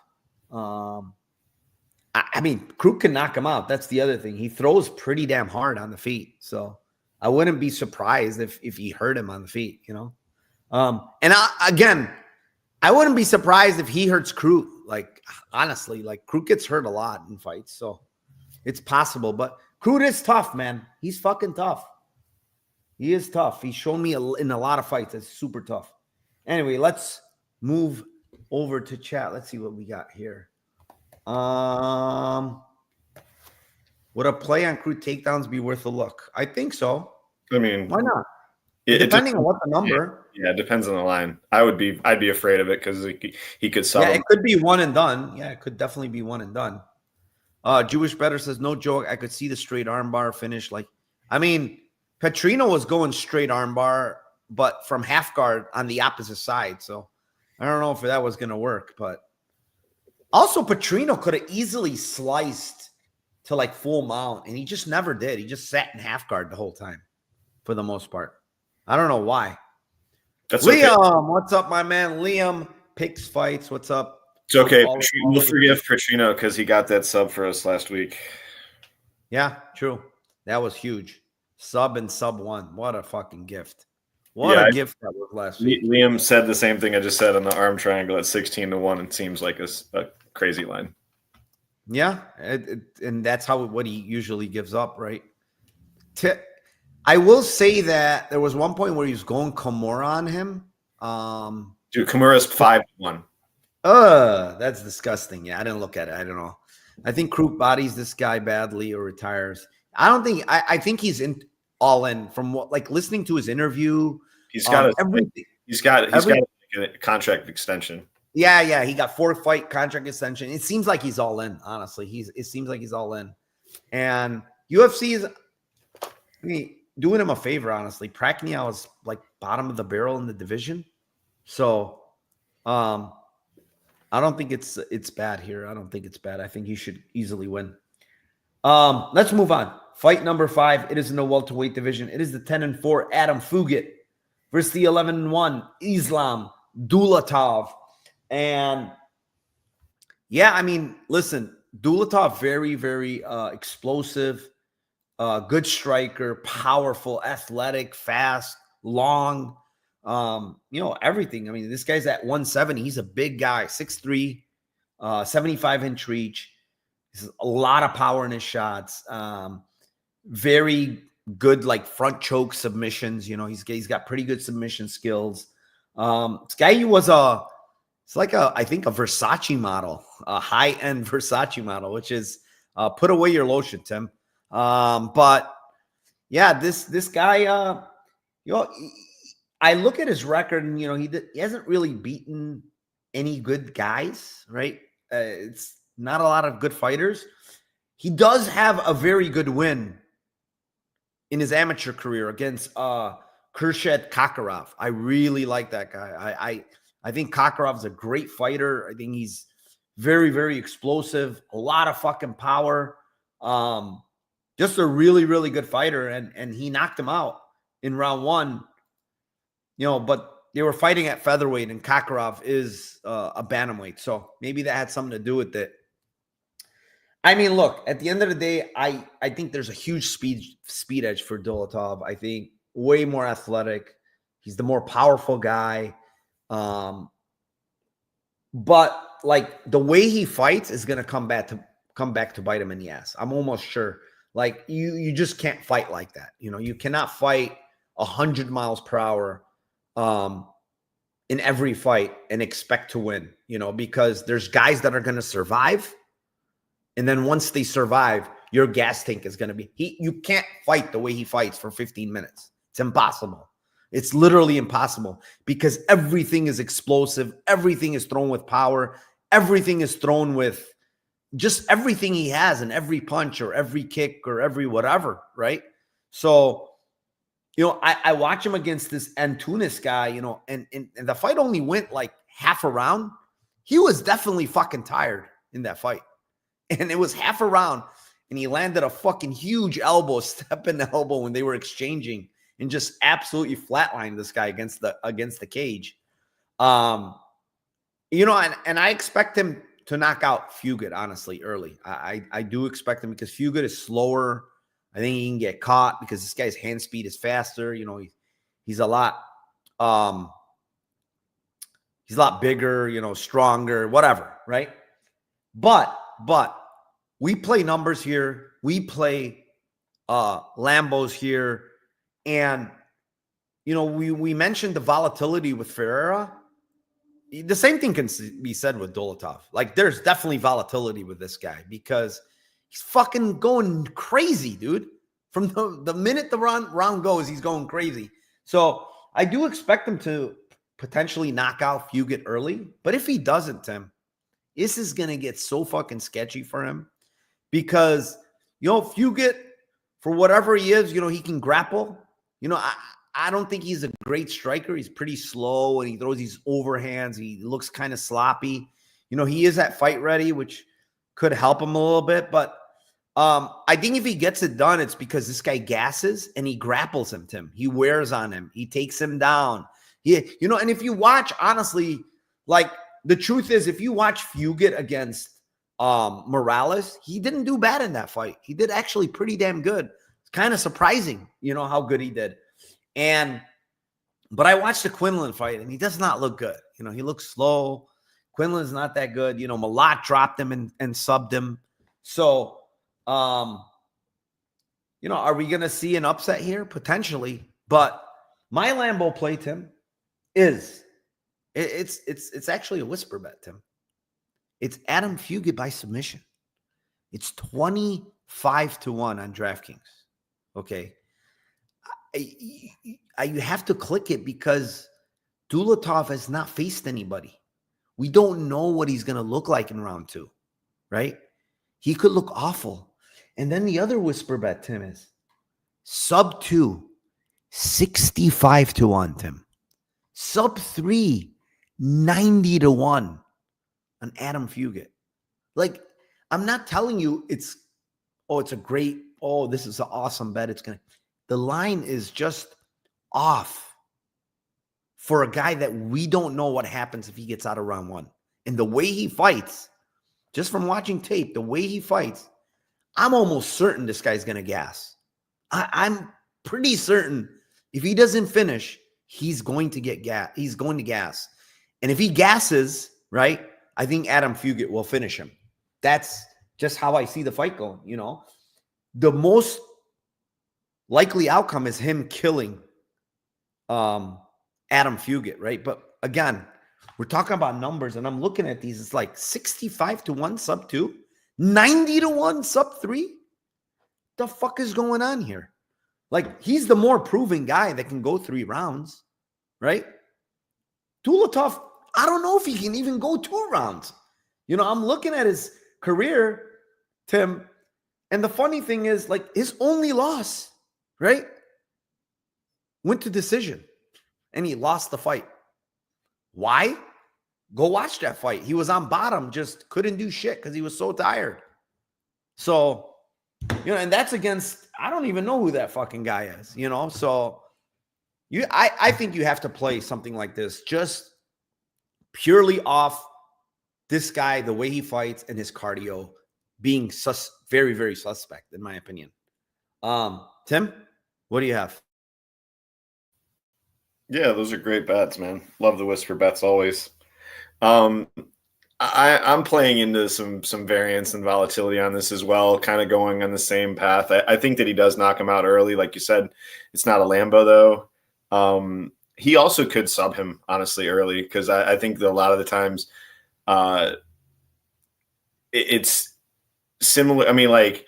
Speaker 3: I mean, Crute can knock him out. That's the other thing. He throws pretty damn hard on the feet. So I wouldn't be surprised if he hurt him on the feet, And I wouldn't be surprised if he hurts Crute. Like, honestly, Crute gets hurt a lot in fights. So it's possible. But Crute is tough, man. He's fucking tough. He is tough. He's shown me in a lot of fights. It's super tough. Anyway, let's move over to chat. Let's see what we got here. Would a play on Crute takedowns be worth a look? I think so.
Speaker 4: I mean,
Speaker 3: why not? Depending on what the number.
Speaker 4: Yeah, it depends on the line. I'd be afraid of it because he could sell.
Speaker 3: Yeah, it could be 1 and done. Yeah, it could definitely be 1 and done. Jewish Better says, no joke, I could see the straight armbar finish. Petrino was going straight armbar, but from half guard on the opposite side. So I don't know if that was going to work. But also, Petrino could have easily sliced to full mount, and he just never did. He just sat in half guard the whole time for the most part. I don't know why.
Speaker 4: That's
Speaker 3: Liam,
Speaker 4: okay.
Speaker 3: What's up, my man? Liam picks fights. What's up?
Speaker 4: It's okay. We'll forgive Petrino because he got that sub for us last week.
Speaker 3: Yeah, true. That was huge. Sub and sub 1. What a fucking gift. What a gift that was last week.
Speaker 4: Liam said the same thing I just said on the arm triangle at 16-1. It seems like a crazy line.
Speaker 3: Yeah, and that's what he usually gives up, right? I will say that there was one point where he was going Kimura on him.
Speaker 4: Dude, Kimura's 5-1.
Speaker 3: That's disgusting. Yeah, I didn't look at it. I don't know. I think Crute bodies this guy badly or retires. I think he's all in from listening to his interview.
Speaker 4: He's got
Speaker 3: everything.
Speaker 4: He's got a contract extension.
Speaker 3: Yeah. He got 4-fight contract extension. It seems like he's all in, honestly. It seems like he's all in. And UFC is doing him a favor, honestly. Prochnow is bottom of the barrel in the division. So I don't think it's bad here. I don't think it's bad. I think he should easily win. Let's move on. Fight number 5. It is in the welterweight division. It is the 10-4 Adam Fugit versus the 11-1 Islam Dulattov. And yeah, I mean, listen, Dulattov very, very explosive. good striker, powerful, athletic, fast, long, everything. I mean, this guy's at 170. He's a big guy, 6'3", 75-inch reach. He's a lot of power in his shots. Very good, like front choke submissions. He's got pretty good submission skills. This guy was I think a Versace model, a high-end Versace model, which is put away your lotion, Tim. But yeah, this guy, I look at his record and, he hasn't really beaten any good guys, right? It's not a lot of good fighters. He does have a very good win in his amateur career against Khurshid Kakarov. I really like that guy. I think Kakarov's a great fighter. I think he's very, very explosive, a lot of fucking power. Just a really, really good fighter. And he knocked him out in round 1. But they were fighting at featherweight, and Kakarov is a bantamweight. So maybe that had something to do with it. I mean, look, at the end of the day, I think there's a huge speed edge for Dulattov. I think way more athletic. He's the more powerful guy. But like the way he fights is going to come back to bite him in the ass. I'm almost sure. Like you just can't fight like that. You cannot fight 100 miles per hour in every fight and expect to win, because there's guys that are going to survive. And then once they survive, your gas tank is going to be, you can't fight the way he fights for 15 minutes. It's impossible. It's literally impossible because everything is explosive. Everything is thrown with power. Everything is thrown with just everything he has in every punch or every kick or every whatever, right? So, I watch him against this Antunes guy, and the fight only went like half a round. He was definitely fucking tired in that fight. And it was half a round, and he landed a fucking huge elbow, step in the elbow when they were exchanging, and just absolutely flatlined this guy against the cage. And I expect him to knock out Fugit, honestly, early. I do expect him because Fugit is slower. I think he can get caught because this guy's hand speed is faster. He's a lot bigger, stronger, whatever, right? But we play numbers here. We play Lambos here. And, we mentioned the volatility with Ferrer. The same thing can be said with Dulattov. Like, there's definitely volatility with this guy because he's fucking going crazy, dude. From the minute the round goes, he's going crazy. So I do expect him to potentially knock out Fugit early. But if he doesn't, Tim, this is going to get so fucking sketchy for him because, Fugit, for whatever he is, he can grapple. I don't think he's a great striker. He's pretty slow, and he throws these overhands. He looks kind of sloppy. He is at fight ready, which could help him a little bit. But I think if he gets it done, it's because this guy gasses and he grapples him, Tim. He wears on him. He takes him down. And if you watch, honestly, like the truth is, if you watch Fugit against Morales, he didn't do bad in that fight. He did actually pretty damn good. It's kind of surprising, how good he did. But I watched the Quinlan fight, and he does not look good. He looks slow. Quinlan's not that good. Malott dropped him and subbed him. So, are we going to see an upset here? Potentially. But my Lambo play, Tim, it's actually a whisper bet, Tim. It's Adam Fugit by submission. It's 25-1 on DraftKings. Okay. You have to click it because Dulattov has not faced anybody. We don't know what he's going to look like in round 2, right? He could look awful. And then the other whisper bet, Tim, is sub 2, 65-1, Tim. Sub 3, 90-1 on Adam Fugit. Like, I'm not telling you this is an awesome bet. The line is just off for a guy that we don't know what happens if he gets out of round 1. And the way he fights, just from watching tape, the way he fights, I'm almost certain this guy's going to gas. I'm pretty certain if he doesn't finish, he's going to get gas. He's going to gas. And if he gasses, right, I think Adam Fugit will finish him. That's just how I see the fight going, you know. The most likely outcome is him killing Adam Fugit, right? But again, we're talking about numbers, and I'm looking at these. It's like 65-1 sub 2, 90-1 sub 3. The fuck is going on here? Like, he's the more proven guy that can go 3 rounds, right? Dulattov, I don't know if he can even go 2 rounds. You know, I'm looking at his career, Tim, and the funny thing is, like, his only loss, right, went to decision, and he lost the fight. Why? Go watch that fight. He was on bottom, just couldn't do shit because he was so tired. So, you know, and that's against, I don't even know who that fucking guy is, you know? So I think you have to play something like this just purely off this guy, the way he fights and his cardio being very, very suspect, in my opinion. Tim, what do you have?
Speaker 4: Yeah, those are great bets, man. Love the whisper bets always. I'm playing into some variance and volatility on this as well, kind of going on the same path. I think that he does knock him out early. Like you said, it's not a Lambo, though. He also could sub him, honestly, early, because I think that a lot of the times it's similar. I mean, like,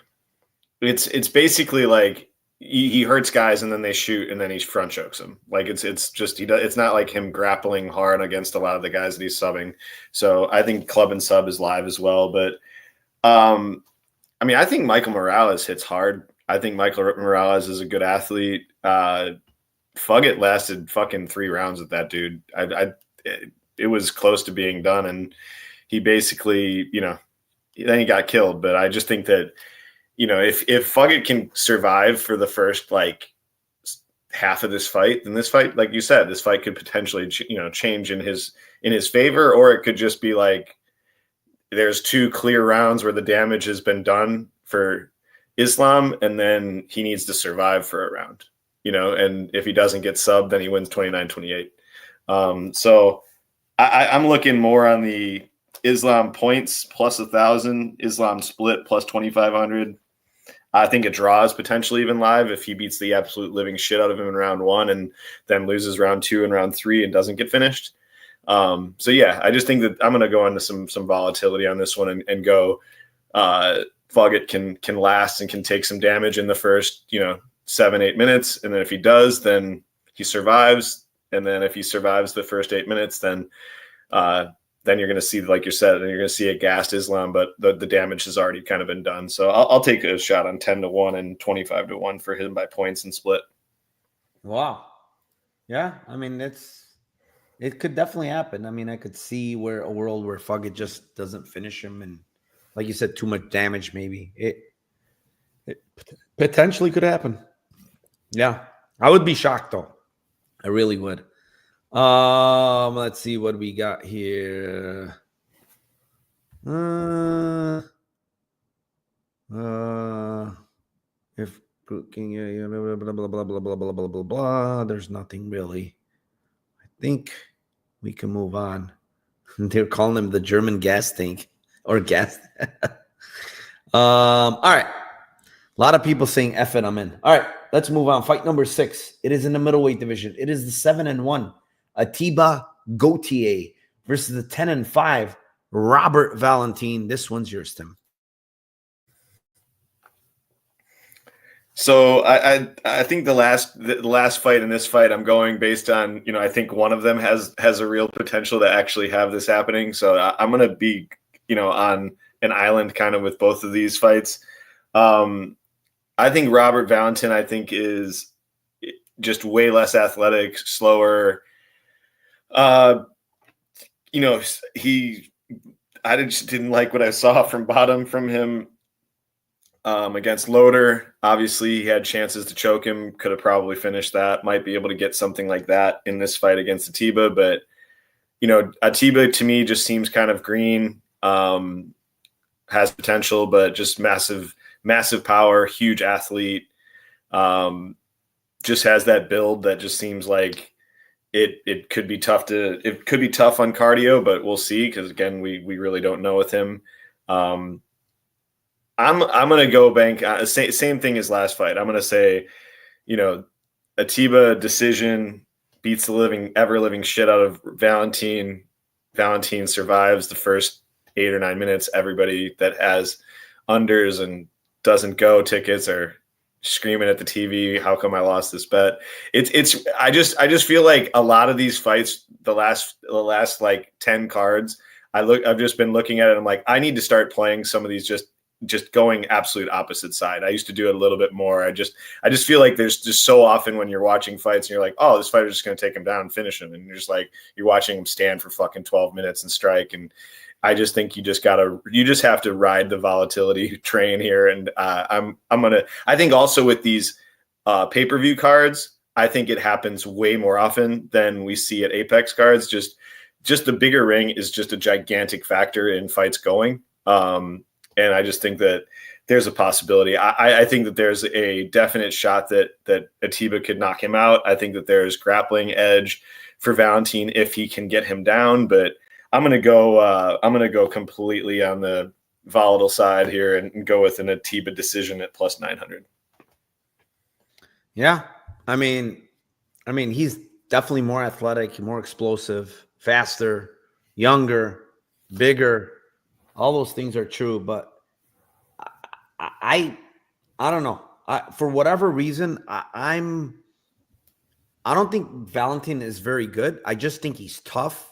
Speaker 4: it's basically like he hurts guys and then they shoot and then he front chokes them. Like, it's just it's not like him grappling hard against a lot of the guys that he's subbing. So I think club and sub is live as well. But I mean, I think Michael Morales hits hard. I think Michael Morales is a good athlete. Fugit lasted fucking 3 rounds with that dude. It was close to being done, and he basically, you know, then he got killed. But I just think that, you know, if Fugit can survive for the first, like, half of this fight, then this fight, like you said, this fight could potentially, you know, change in his favor, or it could just be like there's 2 clear rounds where the damage has been done for Islam, and then he needs to survive for a round, you know, and if he doesn't get subbed, then he wins 29-28. So I'm looking more on the Islam points plus 1,000, Islam split plus 2,500. I think a draw is potentially even live if he beats the absolute living shit out of him in round 1 and then loses round 2 and round 3 and doesn't get finished. So yeah, I just think that I'm going to go into some volatility on this one and go Fugit can last and can take some damage in the first, you know, 7-8 minutes. And then if he does, then he survives. And then if he survives the first 8 minutes, then you're going to see, like you said, and you're going to see a gassed Islam, but the damage has already kind of been done. So I'll take a shot on 10-1 and 25-1 for him by points and split.
Speaker 3: Wow. Yeah. I mean, it could definitely happen. I mean, I could see a world where Fugit just doesn't finish him. And like you said, too much damage, maybe. It potentially could happen. Yeah. I would be shocked, though. I really would. Let's see what we got here. If cooking, blah blah blah blah blah blah blah blah blah. There's nothing really. I think we can move on. They're calling him the German gas tank or gas. All right. A lot of people saying F it, I'm in. All right, let's move on. Fight number 6. It is in the middleweight division. It is the 7-1. Atiba Goautier versus the 10-5 Robert Valentin. This one's yours, Tim.
Speaker 4: So I think the last fight and this fight, I'm going based on, you know, I think one of them has a real potential to actually have this happening. So I'm going to be, you know, on an island kind of with both of these fights. I think Robert Valentin, I think, is just way less athletic, slower. You know, I just didn't like what I saw from bottom from him against Loader. Obviously, he had chances to choke him, could have probably finished that, might be able to get something like that in this fight against Atiba. But, you know, Atiba to me just seems kind of green, has potential, but just massive power, huge athlete. Just has that build that just seems like it could be tough on cardio, but we'll see, because again, we really don't know with him. I'm gonna go bank same thing as last fight. I'm gonna say, Atiba decision, beats the ever living shit out of Valentin. Valentin survives the first 8 or 9 minutes. Everybody that has unders and doesn't go tickets are screaming at the TV, how come I lost this bet? I just feel like a lot of these fights, the last like 10 cards, I've just been looking at it. I'm like, I need to start playing some of these just going absolute opposite side. I used to do it a little bit more. I just feel like there's just so often when you're watching fights and you're like, oh, this fighter's just going to take him down and finish him. And you're just like, you're watching him stand for fucking 12 minutes and strike. And I just think you just have to ride the volatility train here. And I think also with these pay-per-view cards, I think it happens way more often than we see at Apex cards. Just the bigger ring is just a gigantic factor in fights going. And I just think that there's a possibility. I think that there's a definite shot that Atiba could knock him out. I think that there's grappling edge for Valentin if he can get him down, but I'm gonna go completely on the volatile side here and go with an Atiba decision at plus 900.
Speaker 3: Yeah, I mean, he's definitely more athletic, more explosive, faster, younger, bigger. All those things are true, but I don't know. For whatever reason, I don't think Valentin is very good. I just think he's tough.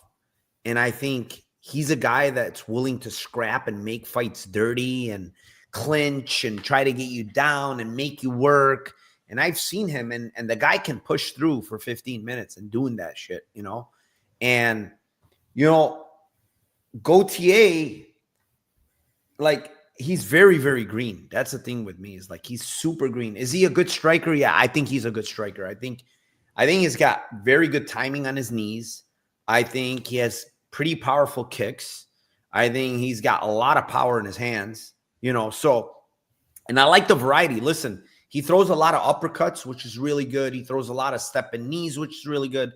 Speaker 3: And I think he's a guy that's willing to scrap and make fights dirty and clinch and try to get you down and make you work. And I've seen him, and the guy can push through for 15 minutes and doing that shit, And, Goautier, like, he's very, very green. That's the thing with me, is like, he's super green. Is he a good striker? Yeah, I think he's a good striker. I think he's got very good timing on his knees. I think he has pretty powerful kicks. I think he's got a lot of power in his hands, so, and I like the variety. Listen, he throws a lot of uppercuts, which is really good. He throws a lot of stepping knees, which is really good.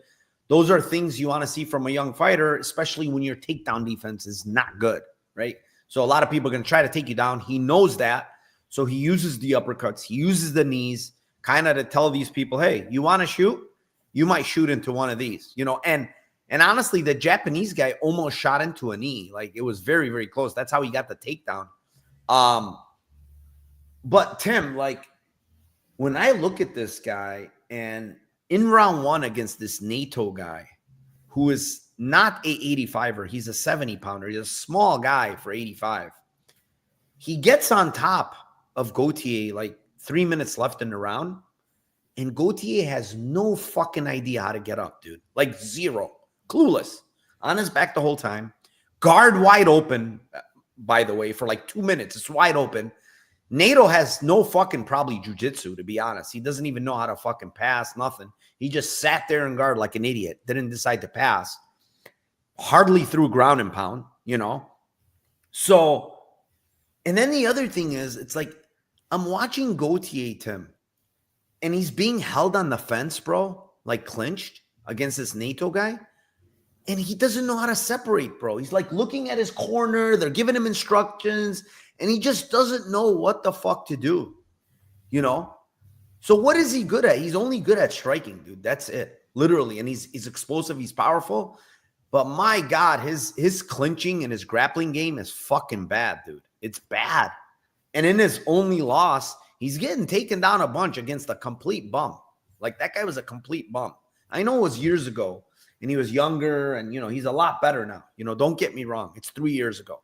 Speaker 3: Those are things you want to see from a young fighter, especially when your takedown defense is not good, right? So a lot of people are going to try to take you down. He knows that. So he uses the uppercuts. He uses the knees kind of to tell these people, hey, you want to shoot? You might shoot into one of these, And honestly, the Japanese guy almost shot into a knee. Like, it was very, very close. That's how he got the takedown. But Tim, like, when I look at this guy, and in round 1 against this NATO guy, who is not a 85er, he's a 70-pounder. He's a small guy for 85. He gets on top of Goautier like 3 minutes left in the round, and Goautier has no fucking idea how to get up, dude. Like, zero. Clueless. On his back the whole time. Guard wide open, by the way, for like 2 minutes. It's wide open. NATO has no fucking probably jiu-jitsu, to be honest. He doesn't even know how to fucking pass, nothing. He just sat there and guard like an idiot. Didn't decide to pass. Hardly threw ground and pound, So, and then the other thing is, it's like, I'm watching Goautier, Tim, and he's being held on the fence, bro, like clinched against this NATO guy. And he doesn't know how to separate, bro. He's like looking at his corner. They're giving him instructions, and he just doesn't know what the fuck to do, So what is he good at? He's only good at striking, dude. That's it, literally. And he's explosive. He's powerful. But my God, his clinching and his grappling game is fucking bad, dude. It's bad. And in his only loss, he's getting taken down a bunch against a complete bum. Like, that guy was a complete bum. I know it was years ago, and he was younger, and, he's a lot better now. Don't get me wrong. It's 3 years ago.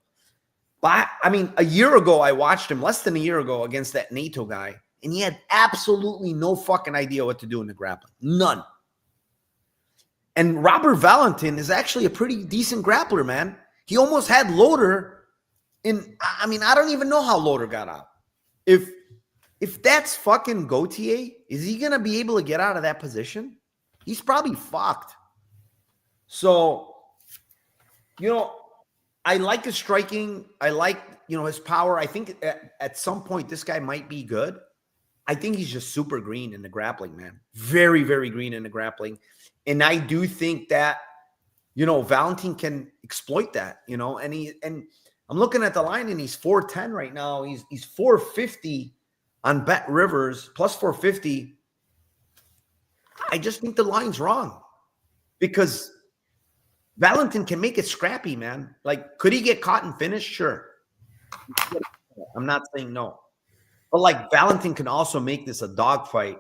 Speaker 3: But, a year ago, I watched him, less than a year ago, against that NATO guy, and he had absolutely no fucking idea what to do in the grappling. None. And Robert Valentin is actually a pretty decent grappler, man. He almost had Loader in, I don't even know how Loader got out. If that's fucking Goautier, is he going to be able to get out of that position? He's probably fucked. So, I like his striking. I like, his power. I think at some point this guy might be good. I think he's just super green in the grappling, man. Very, very green in the grappling. And I do think that, Valentin can exploit that, and I'm looking at the line and he's 410 right now. He's 450 on Bet Rivers, plus 450. I just think the line's wrong because Valentin can make it scrappy, man. Like, could he get caught and finished? Sure. I'm not saying no. But, like, Valentin can also make this a dogfight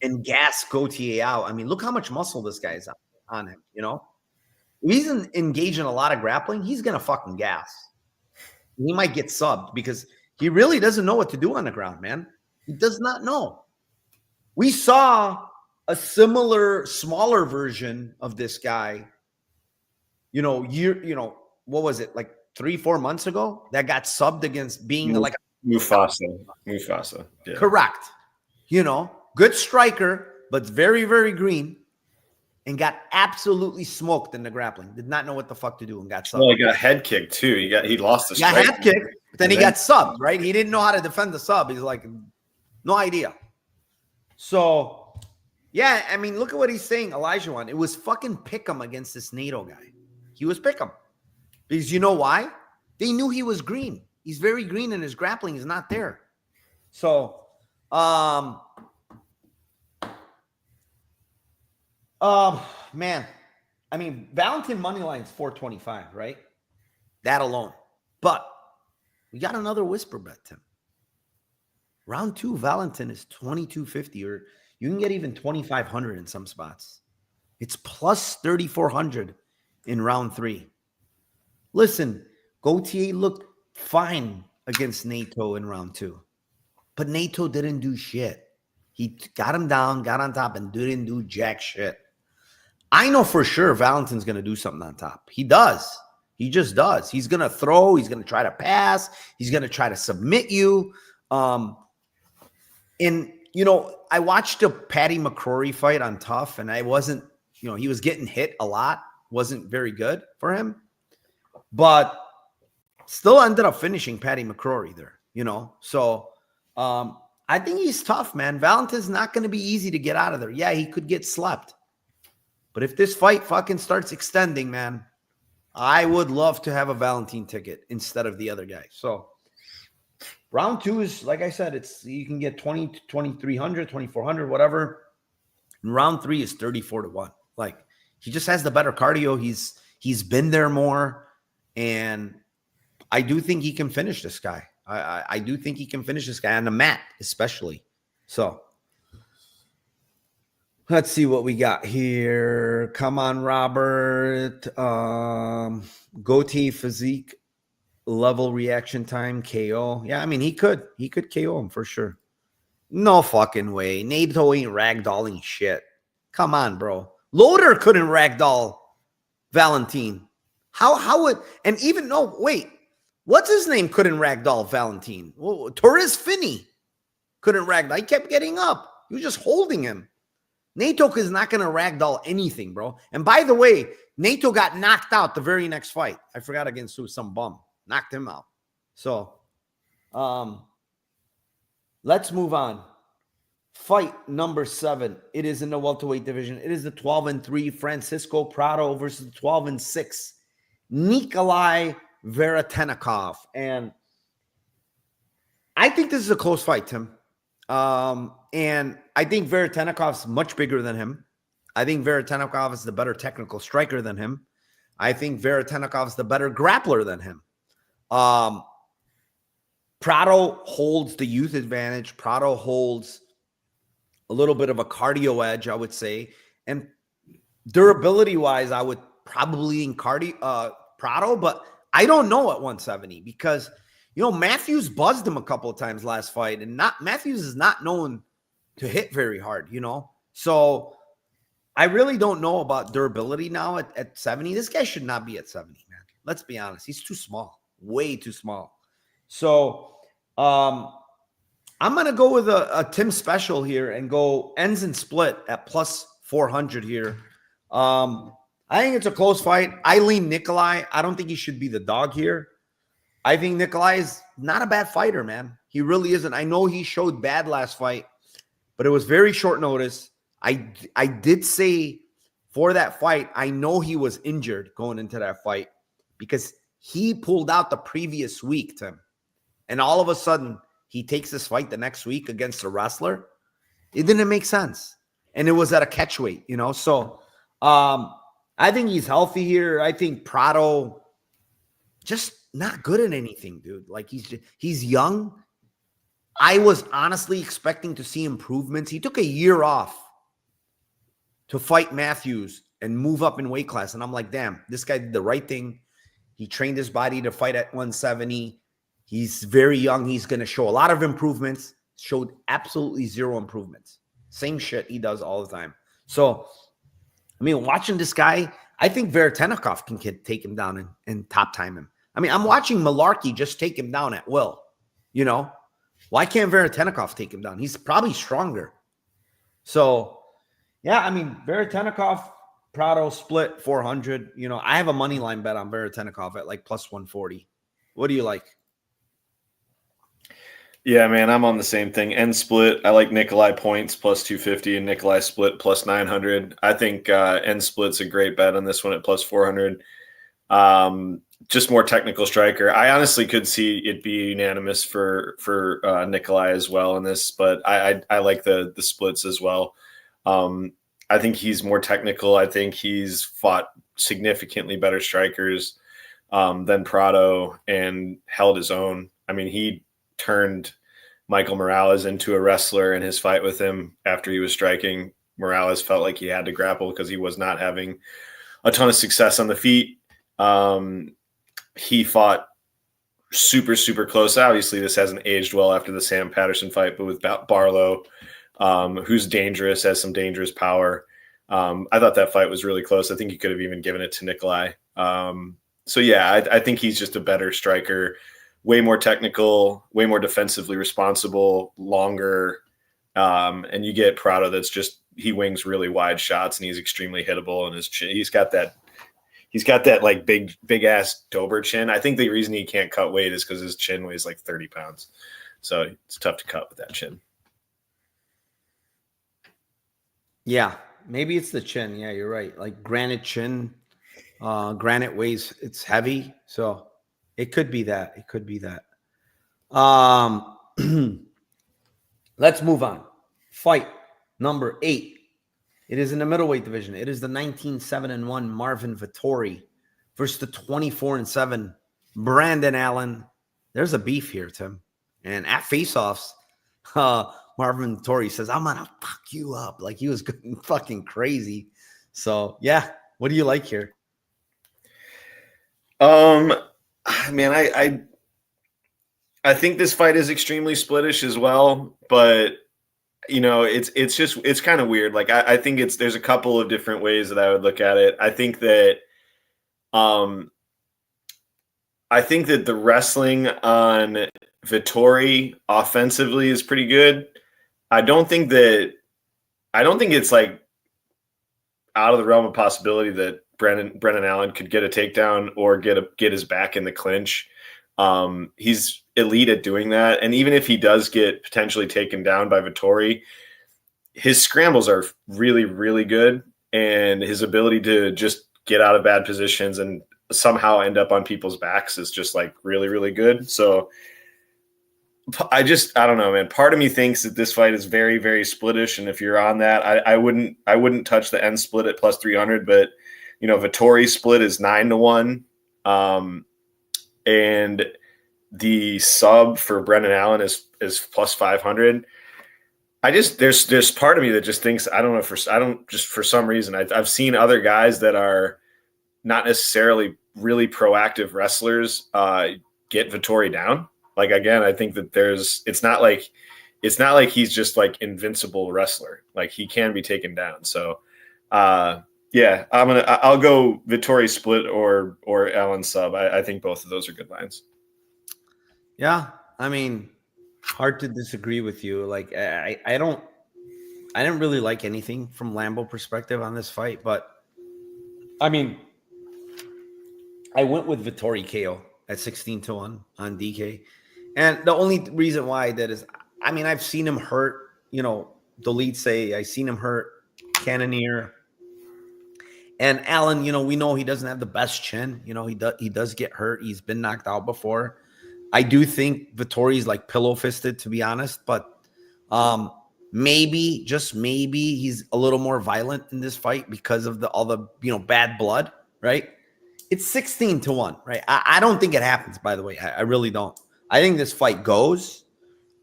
Speaker 3: and gas Goautier out. I mean, look how much muscle this guy's on him, If he's engaged in a lot of grappling, he's going to fucking gas. He might get subbed because he really doesn't know what to do on the ground, man. He does not know. We saw a similar, smaller version of this guy, what was it, like 3-4 months ago, that got subbed against being like
Speaker 4: Mufasa. Yeah.
Speaker 3: Correct. Good striker, but very, very green, and got absolutely smoked in the grappling. Did not know what the fuck to do and got subbed.
Speaker 4: Well, he got a head kick too. He lost the strike.
Speaker 3: Got head kick, but then he got subbed, right? He didn't know how to defend the sub. He's like, no idea. So, yeah, I mean, look at what he's saying, Elijah. It was fucking pick him against this NATO guy. He was pick him. Because you know why? They knew he was green. He's very green and his grappling is not there. So, man, I mean, Valentin money line is 425, right? That alone. But we got another whisper bet, Tim. Round 2, Valentin is 2250, or you can get even 2500 in some spots. It's plus 3400 in round 3. Listen, Goautier looked fine against NATO in round 2, but NATO didn't do shit. He got him down, got on top, and didn't do jack shit. I know for sure Valentin's going to do something on top. He does. He just does. He's going to throw. He's going to try to pass. He's going to try to submit you. I watched a Paddy McCrory fight on Tough, and I wasn't, he was getting hit a lot. Wasn't very good for him. But still ended up finishing Paddy McCrory there, So I think he's tough, man. Valentin's not going to be easy to get out of there. Yeah, he could get slept. But if this fight fucking starts extending, man, I would love to have a Valentin ticket instead of the other guy. So round 2 is, like I said, you can get 20 to 2,300, 2,400, whatever. And round 3 is 34-1. Like, he just has the better cardio. He's been there more. And I do think he can finish this guy. I do think he can finish this guy on the mat, especially. So let's see what we got here. Come on, Robert. Goatee physique level reaction time KO. Yeah, I mean, he could KO him for sure. No fucking way. NATO ain't ragdolling shit. Come on, bro. Loader couldn't ragdoll Valentin. How would, and even, no, wait. What's his name couldn't ragdoll Valentin? Well, Torres Finney couldn't ragdoll. He kept getting up. He was just holding him. NATO is not going to ragdoll anything, bro. And by the way, NATO got knocked out the very next fight. I forgot against who, some bum. Knocked him out. So, let's move on. Fight number 7. It is in the welterweight division. It is the 12-3 Francisco Prao versus the 12-6 Nikolai Veritenov. And I think this is a close fight, Tim. And I think Veritenokov's much bigger than him. I think Veritenov is the better technical striker than him. I think Veritenov is the better grappler than him. Prado holds the youth advantage. Prado holds a little bit of a cardio edge, I would say. And durability-wise, I would probably lean Prado, but I don't know at 170 because, Matthews buzzed him a couple of times last fight, and Matthews is not known to hit very hard, So I really don't know about durability now at 70. This guy should not be at 70, man. Let's be honest. He's too small, way too small. So I'm going to go with a Tim special here and go ends and split at plus 400 here. I think it's a close fight. I lean Nikolai. I don't think he should be the dog here. I think Nikolai is not a bad fighter, man. He really isn't. I know he showed bad last fight, but it was very short notice. I did say for that fight, I know he was injured going into that fight because he pulled out the previous week, Tim. And all of a sudden, he takes this fight the next week against a wrestler. It didn't make sense. And it was at a catch weight, you know? So I think he's healthy here. I think Prado just not good at anything, dude. Like he's young. I was honestly expecting to see improvements. He took a year off to fight Matthews and move up in weight class. And I'm like, damn, this guy did the right thing. He trained his body to fight at 170. He's very young. He's going to show a lot of improvements. Showed absolutely zero improvements. Same shit he does all the time. So, I mean, watching this guy, I think Veritenov can take him down and top time him. I mean, I'm watching Malarkey just take him down at will. You know, why can't Veritenov take him down? He's probably stronger. So, yeah, I mean, Veritenov, Prado split 400. You know, I have a money line bet on Veritenov at like plus 140. What do you like?
Speaker 4: Yeah, man, I'm on the same thing. And split, I like Nikolai points plus 250 and Nikolai split plus 900. I think N split's a great bet on this one at plus 400. Just more technical striker. I honestly could see it be unanimous for Nikolai as well in this, but I like the splits as well. I think he's more technical. I think he's fought significantly better strikers than Prado and held his own. I mean, he turned Michael Morales into a wrestler in his fight with him after he was striking. Morales felt like he had to grapple because he was not having a ton of success on the feet. He fought super, super close. Obviously, this hasn't aged well after the Sam Patterson fight, but with Barlow, who's dangerous, has some dangerous power. I thought that fight was really close. I think he could have even given it to Nikolai. So, yeah, I think he's just a better striker. Way more technical, way more defensively responsible, longer. And you get Prado that's just, he wings really wide shots and he's extremely hittable. And he's got that like big ass Dober chin. I think the reason he can't cut weight is because his chin weighs like 30 pounds. So it's tough to cut with that chin.
Speaker 3: Yeah, maybe it's the chin. Yeah, you're right. Like granite chin, granite weighs, it's heavy. So it could be that. It could be that. Let's move on. Fight number 8. It is in the middleweight division. It is the 19-7-1 Marvin Vtori versus the 24-7 Brandon Allen. There's a beef here, Tim. And at faceoffs, Marvin Vtori says, "I'm gonna fuck you up." Like he was going fucking crazy. So yeah, what do you like here?
Speaker 4: Man, I think this fight is extremely splittish as well, but you know, it's kind of weird. Like I think there's a couple of different ways that I would look at it. I think that the wrestling on Vtori offensively is pretty good. I don't think it's like out of the realm of possibility that Brennan Allen could get a takedown or get his back in the clinch. He's elite at doing that. And even if he does get potentially taken down by Vtori, his scrambles are really, really good. And his ability to just get out of bad positions and somehow end up on people's backs is just like really, really good. So I don't know, man. Part of me thinks that this fight is very, very splittish. And if you're on that, I wouldn't touch the end split at plus 300, but you know, Vittori split is 9-1. And the sub for Brendan Allen is plus 500. There's part of me that just thinks, for some reason, I've seen other guys that are not necessarily really proactive wrestlers get Vittori down. Like, again, I think that it's not like he's just like invincible wrestler. Like he can be taken down. So, yeah, I'll go Vittori split or Allen sub. I think both of those are good lines.
Speaker 3: Yeah, I mean, hard to disagree with you. Like I didn't really like anything from Lambo perspective on this fight, but I mean, I went with Vittori KO at 16-1 on DK. And the only reason why that is, I mean, I've seen him hurt, the lead say, I seen him hurt Cannonier. And Allen, we know he doesn't have the best chin. He does get hurt. He's been knocked out before. I do think Vtori's like pillow fisted, to be honest, but maybe, just maybe, he's a little more violent in this fight because of all the bad blood, right? It's 16-1, right? I don't think it happens, by the way. I really don't. I think this fight goes.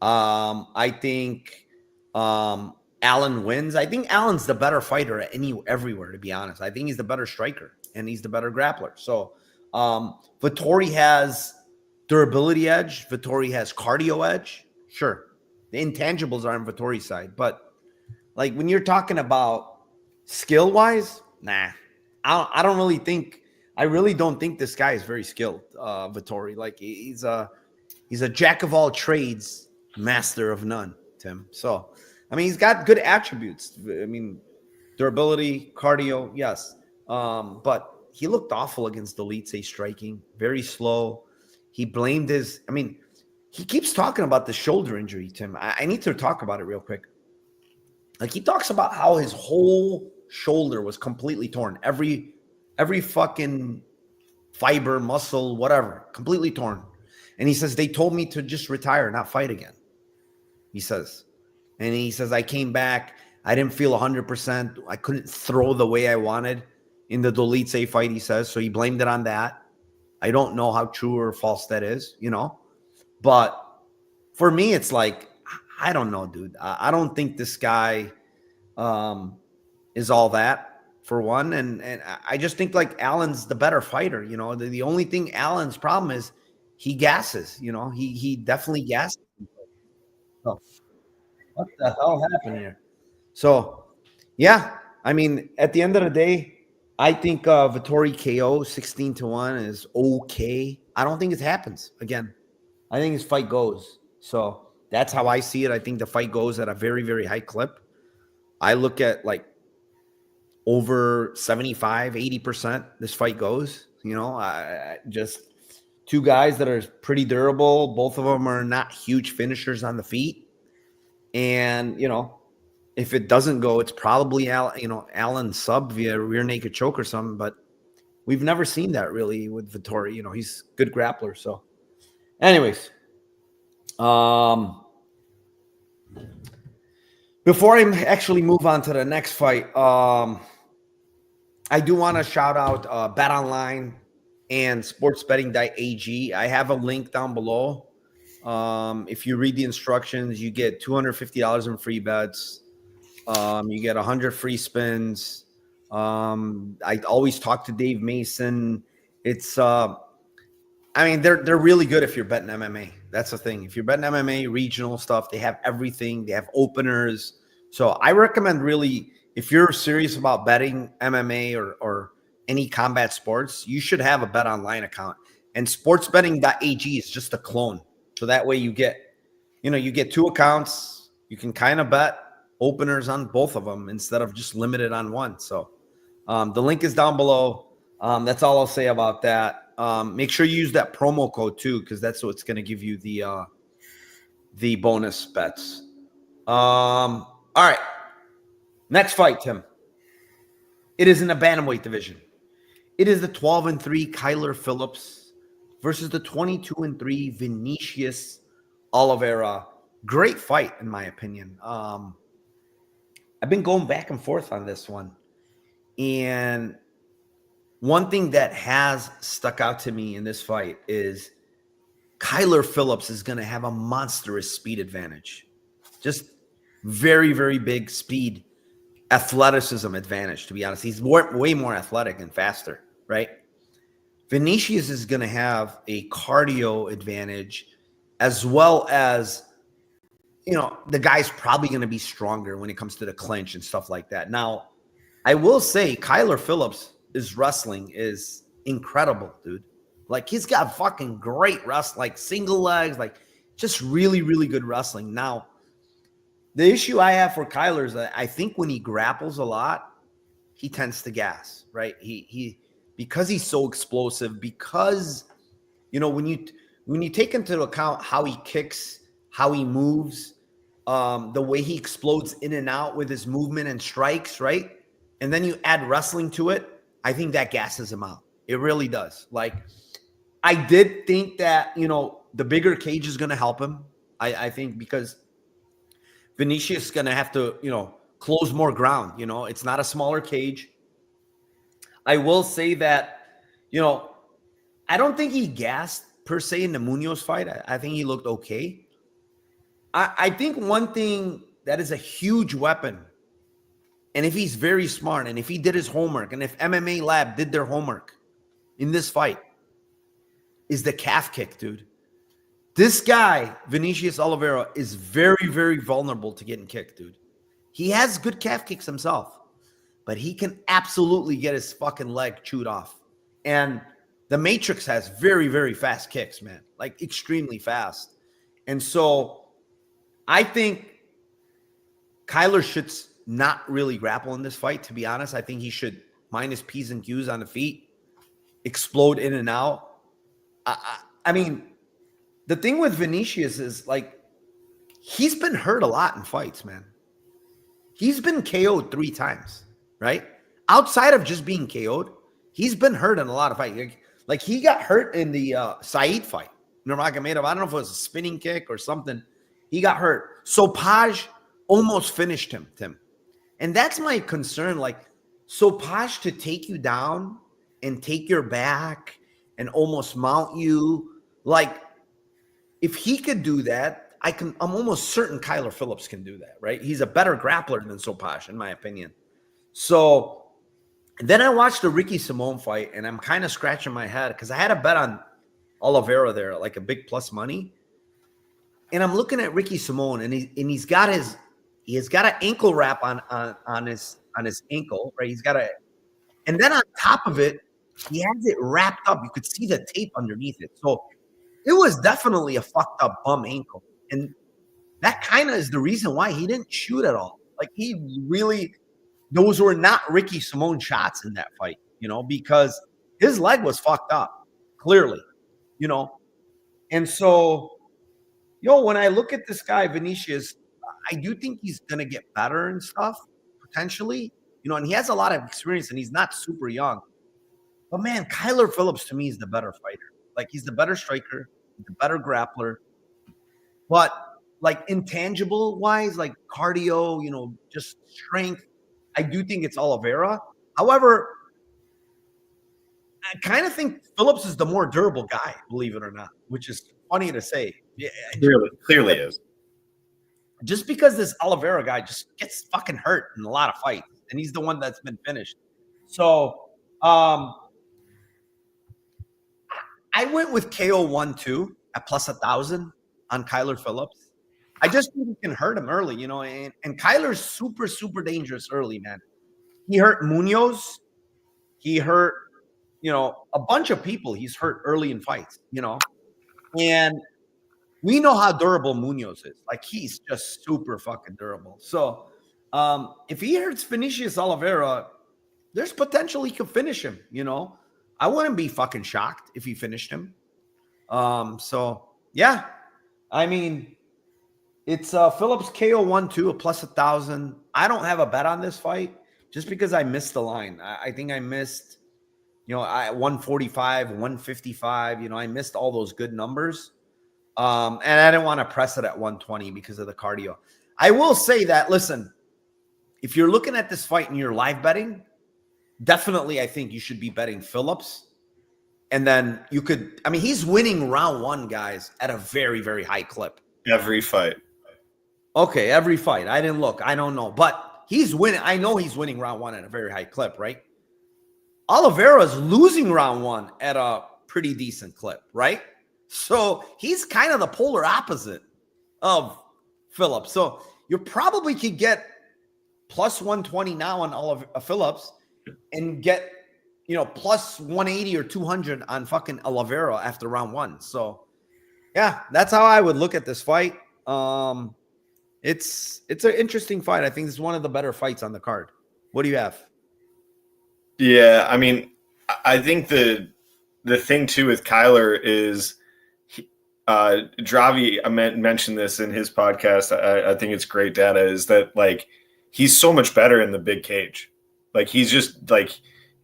Speaker 3: I think Allen wins. I think Allen's the better fighter everywhere, to be honest. I think he's the better striker and he's the better grappler. So Vtori has durability edge. Vtori has cardio edge. Sure. The intangibles are on Vtori's side. But like when you're talking about skill-wise, nah. I really don't think this guy is very skilled, Vtori. Like he's a jack of all trades, master of none, Tim. So, I mean, he's got good attributes. I mean, durability, cardio, yes. But he looked awful against Dulattov striking, very slow. He blamed he keeps talking about the shoulder injury, Tim. I need to talk about it real quick. Like he talks about how his whole shoulder was completely torn. Every fucking fiber, muscle, whatever, completely torn. And he says, they told me to just retire, not fight again. He says. And he says, I came back. I didn't feel 100%. I couldn't throw the way I wanted in the Dulattov fight, he says. So he blamed it on that. I don't know how true or false that is, But for me, it's like, I don't know, dude. I don't think this guy is all that, for one. And I just think, like, Allen's the better fighter, The only thing Allen's problem is he gasses, He definitely gasses. Oh, what the hell happened here? So, yeah. I mean, at the end of the day, I think Vtori KO 16-1 is okay. I don't think it happens again. I think his fight goes. So that's how I see it. I think the fight goes at a very, very high clip. I look at like over 75, 80% this fight goes. I just two guys that are pretty durable. Both of them are not huge finishers on the feet. And, if it doesn't go, it's probably Allen sub via rear naked choke or something. But we've never seen that really with Vtori. He's a good grappler. So, anyways, before I actually move on to the next fight, I do want to shout out Bet Online and sportsbetting.ag. I have a link down below. If you read the instructions, you get $250 in free bets. You get 100 free spins. I always talk to Dave Mason. It's, they're really good if you're betting MMA. That's the thing. If you're betting MMA, regional stuff, they have everything. They have openers. So I recommend really, if you're serious about betting MMA or any combat sports, you should have a Bet Online account. And sportsbetting.ag is just a clone. So that way you get two accounts. You can kind of bet openers on both of them instead of just limited on one. So the link is down below. That's all I'll say about that. Make sure you use that promo code too, because that's what's going to give you the bonus bets. All right. Next fight, Tim. It is in the bantamweight division. It is the 12-3 Kyler Phillips versus the 22-3 Vinicius Olivea. Great fight, in my opinion. I've been going back and forth on this one. And one thing that has stuck out to me in this fight is Kyler Phillips is going to have a monstrous speed advantage. Just very, very big speed, athleticism advantage, to be honest. He's way more athletic and faster, right? Vinicius is going to have a cardio advantage as well as, the guy's probably going to be stronger when it comes to the clinch and stuff like that. Now, I will say Kyler Phillips' wrestling is incredible, dude. Like, he's got fucking great wrestling, like single legs, like just really, really good wrestling. Now, the issue I have for Kyler is that I think when he grapples a lot, he tends to gas, right? He because he's so explosive, because, when when you take into account how he kicks, how he moves, the way he explodes in and out with his movement and strikes, right? And then you add wrestling to it, I think that gasses him out. It really does. Like, I did think that, the bigger cage is going to help him. I think because Vinicius is going to have to, close more ground. It's not a smaller cage. I will say that, I don't think he gassed per se in the Munoz fight. I think he looked okay. I think one thing that is a huge weapon, and if he's very smart, and if he did his homework, and if MMA Lab did their homework in this fight, is the calf kick, dude. This guy, Vinicius Oliveira, is very, very vulnerable to getting kicked, dude. He has good calf kicks himself, but he can absolutely get his fucking leg chewed off. And the Matrix has very, very fast kicks, man, like extremely fast. And so I think Kyler should not really grapple in this fight, to be honest. I think he should mind his P's and Q's on the feet, explode in and out. I mean, the thing with Vinicius is, like, he's been hurt a lot in fights, man. He's been KO'd 3 times, right? Outside of just being KO'd, he's been hurt in a lot of fights. Like he got hurt in the Said fight. Nurmagomedov, I don't know if it was a spinning kick or something. He got hurt. Sopaj almost finished him, Tim. And that's my concern. Like, Sopaj to take you down and take your back and almost mount you. Like, if he could do that, I'm almost certain Kyler Phillips can do that, right? He's a better grappler than Sopaj, in my opinion. So then I watched the Ricky Simon fight, and I'm kind of scratching my head because I had a bet on Oliveira there, like a big plus money. And I'm looking at Ricky Simon, and he's got an ankle wrap on his ankle, right? And then on top of it, he has it wrapped up. You could see the tape underneath it. So it was definitely a fucked up bum ankle. And that kind of is the reason why he didn't shoot at all. Like, those were not Ricky Simon shots in that fight, because his leg was fucked up, clearly, And so, when I look at this guy, Vinicius, I do think he's going to get better and stuff, potentially, and he has a lot of experience and he's not super young. But man, Kyler Phillips to me is the better fighter. Like, he's the better striker, the better grappler. But like intangible wise, like cardio, just strength, I do think it's Oliveira. However, I kind of think Phillips is the more durable guy, believe it or not, which is funny to say. Yeah,
Speaker 4: clearly is.
Speaker 3: Just because this Oliveira guy just gets fucking hurt in a lot of fights, and he's the one that's been finished. So I went with KO 1-2 at plus 1,000 on Kyler Phillips. I just think he can hurt him early, and Kyler's super, super dangerous early, man. He hurt Munoz. He hurt, a bunch of people he's hurt early in fights, and we know how durable Munoz is. Like, he's just super fucking durable. So if he hurts Vinicius Oliveira, there's potential he could finish him, I wouldn't be fucking shocked if he finished him. So yeah, I mean, it's Phillips KO 1-2 a plus 1,000. I don't have a bet on this fight just because I missed the line. I think I missed, 145, 155. I missed all those good numbers. And I didn't want to press it at 120 because of the cardio. I will say that, listen, if you're looking at this fight and you're live betting, definitely I think you should be betting Phillips. And then he's winning round 1, guys, at a very, very high clip.
Speaker 4: Every fight.
Speaker 3: Okay, every fight. I didn't look. I don't know. But he's winning. I know he's winning round 1 at a very high clip, right? Oliveira's losing round 1 at a pretty decent clip, right? So he's kind of the polar opposite of Phillips. So you probably could get plus 120 now on Phillips and get, plus 180 or 200 on fucking Oliveira after round 1. So yeah, that's how I would look at this fight. It's an interesting fight. I think it's one of the better fights on the card. What do you have? Yeah,
Speaker 4: I think the thing too with Kyler is Dravi mentioned this in his podcast. I think it's great data is that like he's so much better in the big cage. Like he's just like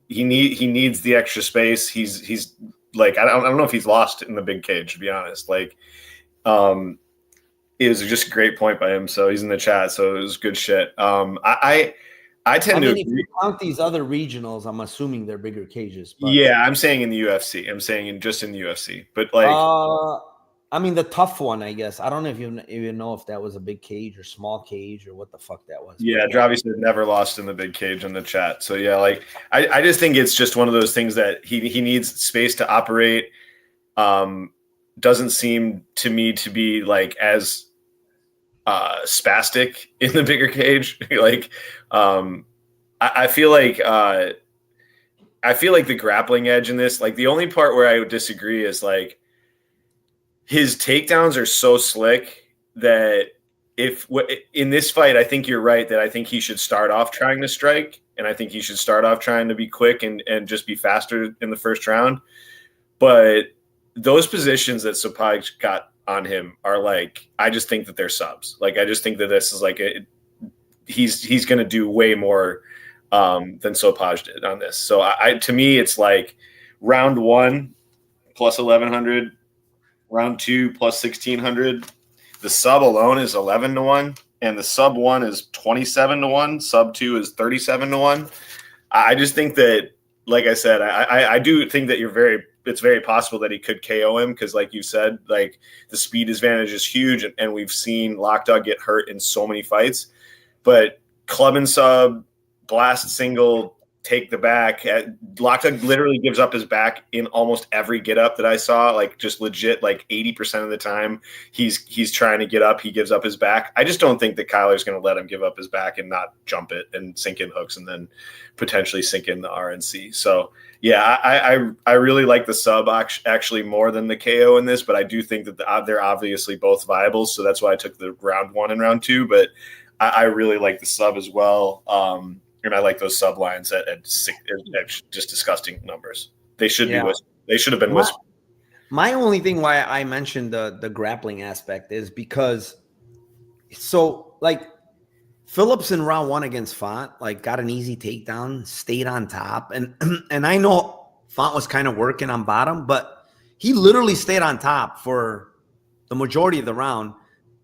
Speaker 4: he needs the extra space. He's like I don't know if he's lost in the big cage, to be honest. Like it was just a great point by him. So he's in the chat. So it was good shit. I tend to
Speaker 5: if you count these other regionals, I'm assuming they're bigger cages. But,
Speaker 4: yeah, I'm saying in the UFC. I'm saying just in the UFC. But like
Speaker 5: I mean the tough one, I guess. I don't know if you even know if that was a big cage or small cage or what the fuck that was.
Speaker 4: yeah, Dravi said never lost in the big cage in the chat. So yeah, like I just think it's just one of those things that he needs space to operate. Doesn't seem to me to be like as spastic in the bigger cage. Like I feel like the grappling edge in this, like the only part where I would disagree is like his takedowns are so slick that if in this fight, I think you're right that I think he should start off trying to strike, and I think he should start off trying to be quick and just be faster in the first round. But those positions that Sopaj got on him are like, I just think that they're subs. Like, I just think that this is like he's going to do way more than Sopaj did on this. So to me, it's like round 1 plus 1100, round 2 plus 1600. The sub alone is 11-1, and the sub 1 is 27-1. Sub 2 is 37-1. I just think that, like I said, I do think that it's very possible that he could KO him because, like you said, like the speed advantage is huge, and we've seen Lockdog get hurt in so many fights. But club and sub, blast single, take the back. Lockdog literally gives up his back in almost every get up that I saw. Like just legit, like 80% of the time he's trying to get up, he gives up his back. I just don't think that Kyler's going to let him give up his back and not jump it and sink in hooks and then potentially sink in the RNC. So yeah, I really like the sub actually more than the KO in this, but I do think that they're obviously both viable. So that's why I took the round 1 and round 2, but I really like the sub as well. And I like those sub lines at just disgusting numbers. They should be. They should have been whispered.
Speaker 5: My only thing why I mentioned the grappling aspect is because, so like Phillips in round 1 against Font, like got an easy takedown, stayed on top, and I know Font was kind of working on bottom, but he literally stayed on top for the majority of the round.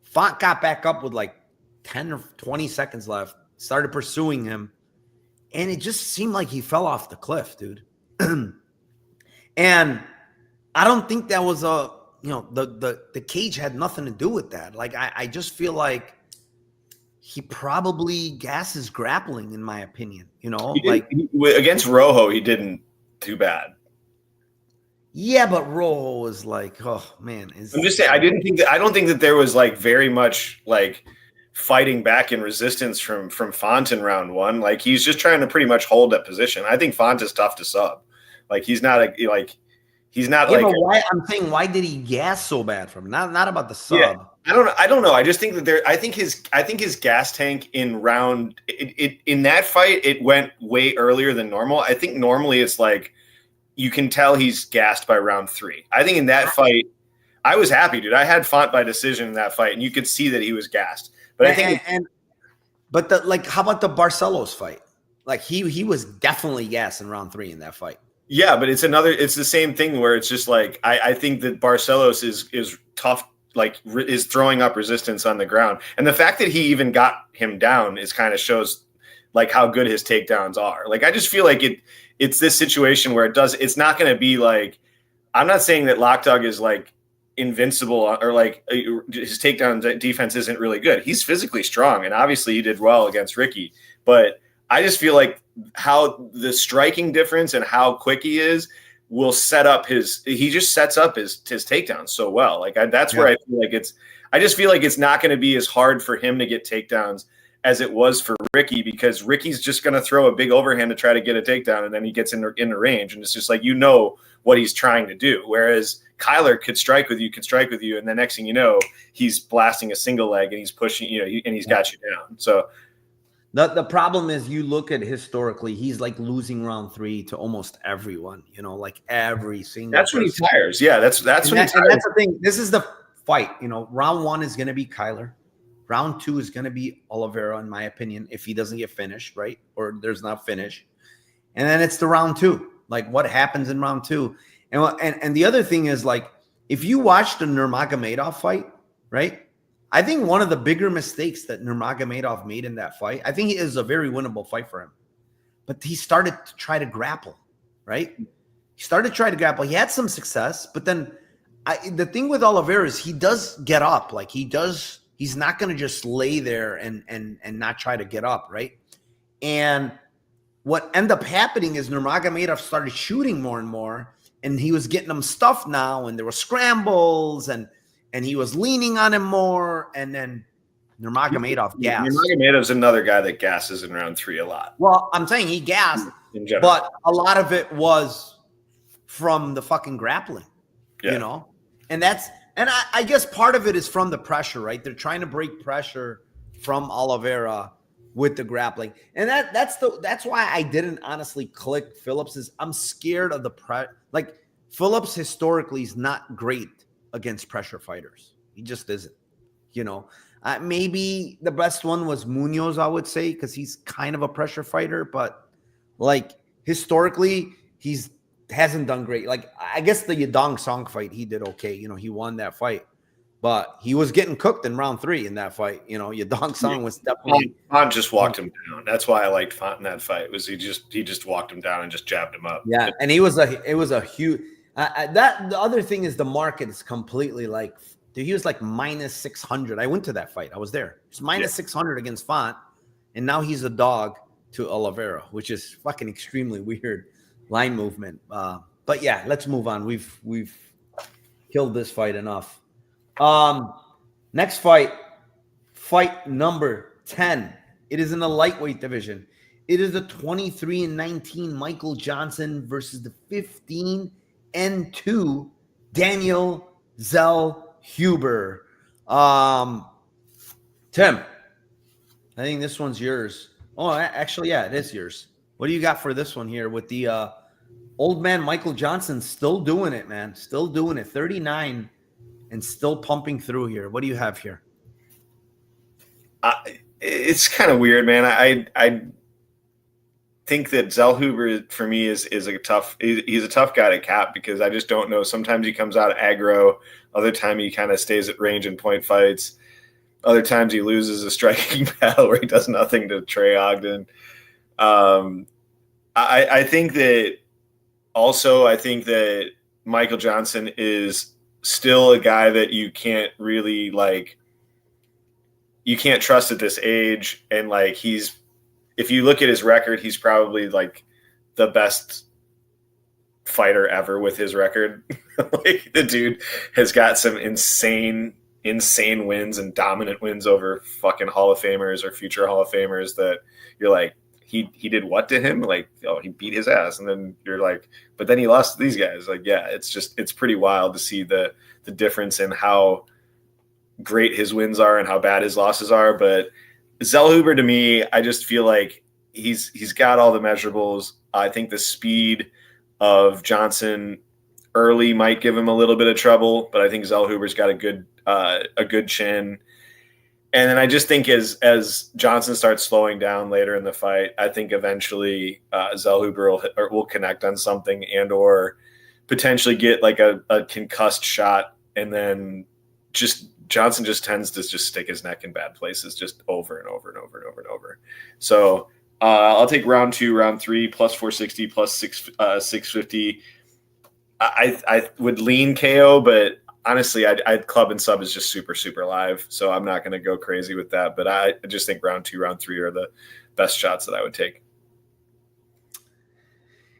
Speaker 5: Font got back up with like 10 or 20 seconds left, started pursuing him. And it just seemed like he fell off the cliff, dude. And I don't think that was the cage had nothing to do with that. Like, I just feel like he probably gasses grappling, in my opinion.
Speaker 4: Against Rojo, he didn't do bad.
Speaker 5: Yeah, but Rojo was like, oh man.
Speaker 4: I'm just saying, I don't think that there was like very much like fighting back in resistance from Font in round 1. Like he's just trying to pretty much hold that position. I think Font is tough to sub. Like he's not
Speaker 5: why did he gas so bad from him? Not about the sub.
Speaker 4: Yeah, I don't know. I just think that I think his gas tank in round in that fight, it went way earlier than normal. I think normally it's like you can tell he's gassed by round 3. I think in that fight, I was happy, dude. I had Font by decision in that fight, and you could see that he was gassed. But I think,
Speaker 5: how about the Barcelos fight? Like he was definitely gas in round 3 in that fight.
Speaker 4: Yeah, but it's the same thing where it's just like I think that Barcelos is tough, like is throwing up resistance on the ground, and the fact that he even got him down is kind of shows like how good his takedowns are. Like I just feel like it's this situation where it's not going to be like, I'm not saying that Lockdog is like invincible or like his takedown defense isn't really good. He's physically strong, and obviously he did well against Ricky, but I just feel like how the striking difference and how quick he is will set up he just sets up his takedowns so well. Like that's where I feel like I just feel like it's not going to be as hard for him to get takedowns as it was for Ricky, because Ricky's just going to throw a big overhand to try to get a takedown, and then he gets in the range, and it's just like, what he's trying to do. Whereas Kyler could strike with you, and the next thing you know, he's blasting a single leg and he's pushing, and he's got you down. So
Speaker 5: The problem is you look at historically, he's like losing round 3 to almost everyone, like every single
Speaker 4: That's when he
Speaker 5: person.
Speaker 4: tires. Yeah, that's when he tires.
Speaker 5: And that's the thing. This is the fight. Round 1 is going to be Kyler. Round 2 is going to be Olivea, in my opinion, if he doesn't get finished, right? Or there's not finish. And then it's the round 2. Like, what happens in round 2? And the other thing is, like, if you watch the Nurmagomedov fight, right? I think one of the bigger mistakes that Nurmagomedov made in that fight, I think it is a very winnable fight for him. But he started to try to grapple, right? He started to try to grapple. He had some success, but then the thing with Olivea is he does get up. Like, he's not going to just lay there and not try to get up, right? And what ended up happening is Nurmagomedov started shooting more and more, and he was getting them stuffed now, and there were scrambles, and he was leaning on him more, and then Nurmagomedov gassed.
Speaker 4: Nurmagomedov's another guy that gasses in round 3 a lot.
Speaker 5: Well, I'm saying he gassed, but a lot of it was from the fucking grappling, And I guess part of it is from the pressure, right? They're trying to break pressure from Olivea with the grappling. And that's why I didn't honestly click Phillips. Is I'm scared of the like Phillips historically is not great against pressure fighters. He just isn't. Maybe the best one was Munoz, I would say, because he's kind of a pressure fighter, but like historically, hasn't done great. Like, I guess the Yadong Song fight, he did okay. He won that fight, but he was getting cooked in round 3 in that fight. Yadong Song was definitely.
Speaker 4: Font just walked him down. That's why I liked Font in that fight. Was he just walked him down and just jabbed him up.
Speaker 5: Yeah, and it was a huge. The other thing is the market is completely like. Dude, he was like minus 600. I went to that fight. I was there. He's minus 600 against Font, and now he's a dog to Olivea, which is fucking extremely weird line movement. But yeah, let's move on. We've killed this fight enough. Next fight number 10. It is in the lightweight division. It is the 23-19 Michael Johnson versus the 15-2 Daniel Zel Huber. Tim, I think this one's yours. Oh, actually, yeah, it is yours. What do you got for this one here with the old man Michael Johnson still doing it, man? Still doing it. 39 and still pumping through here. What do you have here?
Speaker 4: It's kind of weird, man. I think that Zel Huber for me is he's a tough guy to cap because I just don't know. Sometimes he comes out aggro. Other time he kind of stays at range and point fights. Other times he loses a striking battle where he does nothing to Trey Ogden. I think that Michael Johnson is still a guy that you can't really you can't trust at this age. And if you look at his record, he's probably like the best fighter ever with his record. Like, the dude has got some insane wins and dominant wins over fucking Hall of Famers or future Hall of Famers that you're like, he did what to him? Like, oh, he beat his ass. And then you're like, but then he lost to these guys. Like, yeah, it's pretty wild to see the difference in how great his wins are and how bad his losses are. But Zel Huber, to me, I just feel like he's got all the measurables. I think the speed of Johnson early might give him a little bit of trouble, but I think Zel Huber's got a good chin. And then I just think as Johnson starts slowing down later in the fight, I think eventually Zel Huber will connect on something and or potentially get like a concussed shot, and then Johnson just tends to just stick his neck in bad places just over and over and over and over and over. So I'll take round 2, round 3, plus 460, plus 650. I would lean KO, but honestly, I'd club and sub is just super, super live. So I'm not going to go crazy with that. But I just think round 2, round 3 are the best shots that I would take.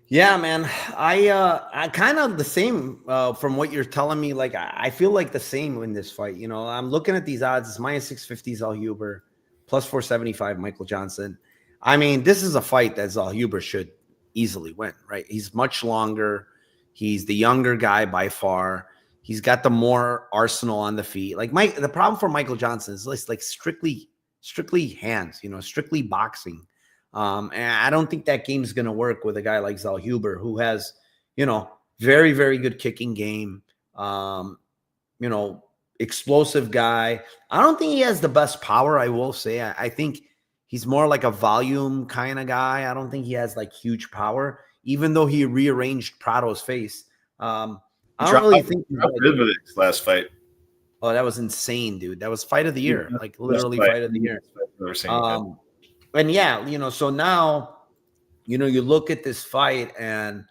Speaker 5: Yeah, man. I kind of the same from what you're telling me. Like, I feel like the same in this fight. I'm looking at these odds. It's minus 650 Zel Huber, plus 475 Michael Johnson. I mean, this is a fight that Zel Huber should easily win, right? He's much longer. He's the younger guy by far. He's got the more arsenal on the feet. Like the problem for Michael Johnson is like strictly strictly hands, strictly boxing. And I don't think that game's going to work with a guy like Zel Huber, who has, very, very good kicking game. Explosive guy. I don't think he has the best power, I will say. I think he's more like a volume kind of guy. I don't think he has like huge power, even though he rearranged Prado's face. I don't really think
Speaker 4: Rivic's last fight.
Speaker 5: Oh, that was insane, dude. That was fight of the year. Like literally fight of the year. And yeah, so now, you look at this fight and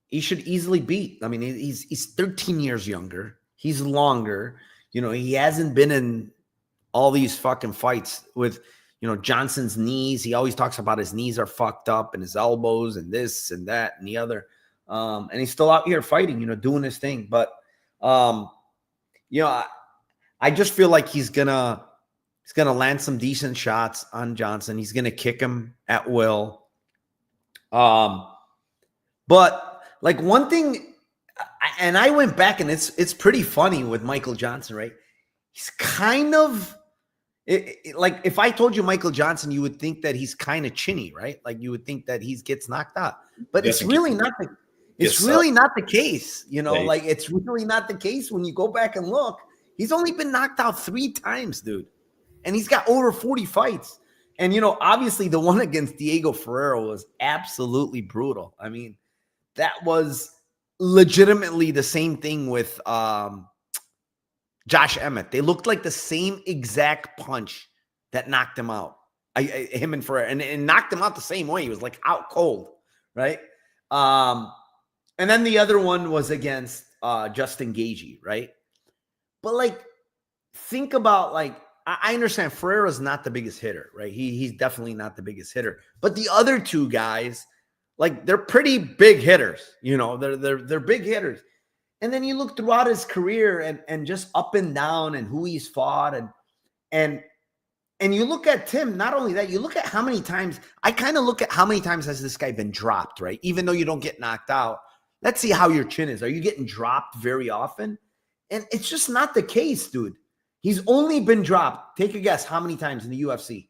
Speaker 5: he should easily beat. I mean, he's 13 years younger. He's longer. He hasn't been in all these fucking fights with, Johnson's knees. He always talks about his knees are fucked up and his elbows and this and that and the other. And he's still out here fighting, doing his thing. But, I just feel like he's gonna land some decent shots on Johnson. He's gonna kick him at will. But like one thing, and I went back and it's pretty funny with Michael Johnson, right? He's kind of like, if I told you Michael Johnson, you would think that he's kind of chinny, right? Like you would think that he gets knocked out, but it's really not the case. Like it's really not the case when you go back and look. He's only been knocked out 3 times, dude. And he's got over 40 fights. And, obviously the one against Diego Ferrer was absolutely brutal. I mean, that was legitimately the same thing with Josh Emmett. They looked like the same exact punch that knocked him out. Him and Ferrer. And knocked him out the same way. He was like out cold, right? And then the other one was against Justin Gaethje, right? But like, think about like, I understand Ferreira's not the biggest hitter, right? He's definitely not the biggest hitter. But the other 2 guys, like they're pretty big hitters, they're big hitters. And then you look throughout his career and just up and down and who he's fought and you look at Tim, not only that, you look at how many times, I kind of look at how many times has this guy been dropped, right? Even though you don't get knocked out. Let's see how your chin is. Are you getting dropped very often? And it's just not the case, dude. He's only been dropped. Take a guess how many times in the UFC?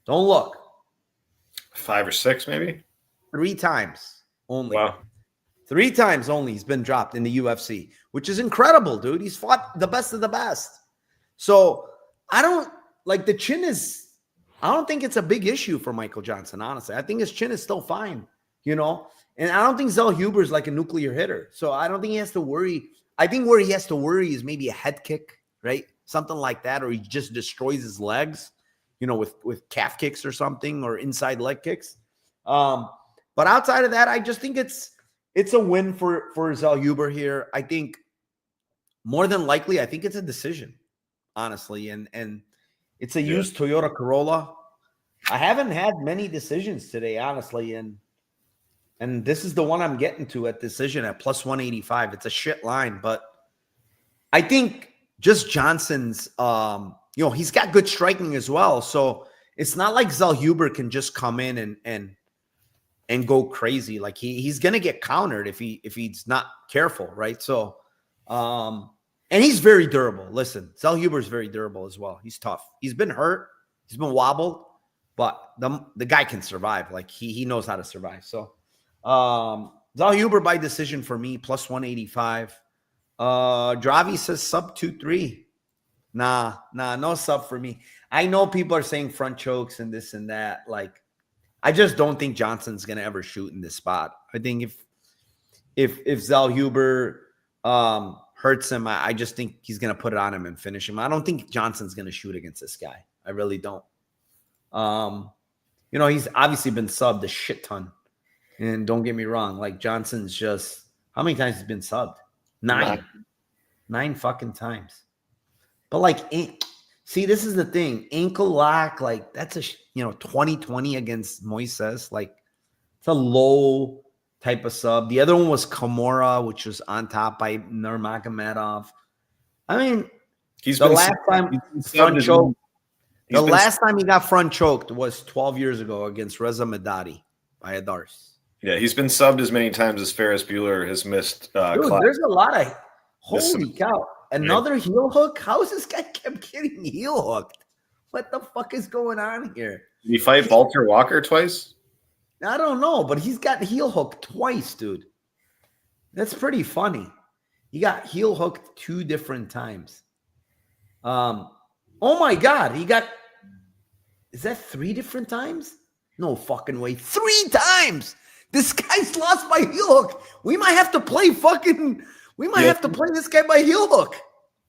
Speaker 5: Don't look.
Speaker 4: 5 or 6, maybe?
Speaker 5: 3 times only.
Speaker 4: Wow.
Speaker 5: 3 times only he's been dropped in the UFC, which is incredible, dude. He's fought the best of the best. So I don't like the chin is, I don't think it's a big issue for Michael Johnson, honestly. I think his chin is still fine, and I don't think Zel Huber is like a nuclear hitter. So I don't think he has to worry. I think where he has to worry is maybe a head kick, right? Something like that, or he just destroys his legs, with calf kicks or something, or inside leg kicks. But outside of that, I just think it's a win for Zel Huber here. I think more than likely, I think it's a decision, honestly. And it's a used Toyota Corolla. I haven't had many decisions today, honestly. And this is the one I'm getting to at decision at plus 185. It's a shit line, but I think just Johnson's, he's got good striking as well. So it's not like Zel Huber can just come in and go crazy. Like he's going to get countered if he's not careful. Right. So, and he's very durable. Listen, Zel Huber is very durable as well. He's tough. He's been hurt. He's been wobbled, but the guy can survive. Like he knows how to survive. So, Zel Huber by decision for me, plus 185. Dravi says sub 2-3. Nah, no sub for me. I know people are saying front chokes and this and that. Like, I just don't think Johnson's gonna ever shoot in this spot. I think if Zel Huber hurts him, I just think he's gonna put it on him and finish him. I don't think Johnson's gonna shoot against this guy. I really don't. He's obviously been subbed a shit ton. And don't get me wrong, like Johnson's just, how many times has been subbed? 9. 9 fucking times. But like, see, this is the thing. Ankle lock, like that's a 20-20 against Moises. Like it's a low type of sub. The other one was Kimura, which was on top by Nurmagomedov. I mean, the last time he got front choked was 12 years ago against Reza Medadi by Adars.
Speaker 4: Yeah, he's been subbed as many times as Ferris Bueller has missed.
Speaker 5: Dude, there's a lot of holy cow. Another heel hook? How is this guy kept getting heel hooked? What the fuck is going on here?
Speaker 4: Did he fight Walter Walker twice?
Speaker 5: I don't know, but he's got heel hooked twice, dude. That's pretty funny. He got heel hooked 2 different times. Oh my God. Is that 3 different times? No fucking way. 3 times. This guy's lost by heel hook. We might have to play this guy by heel hook.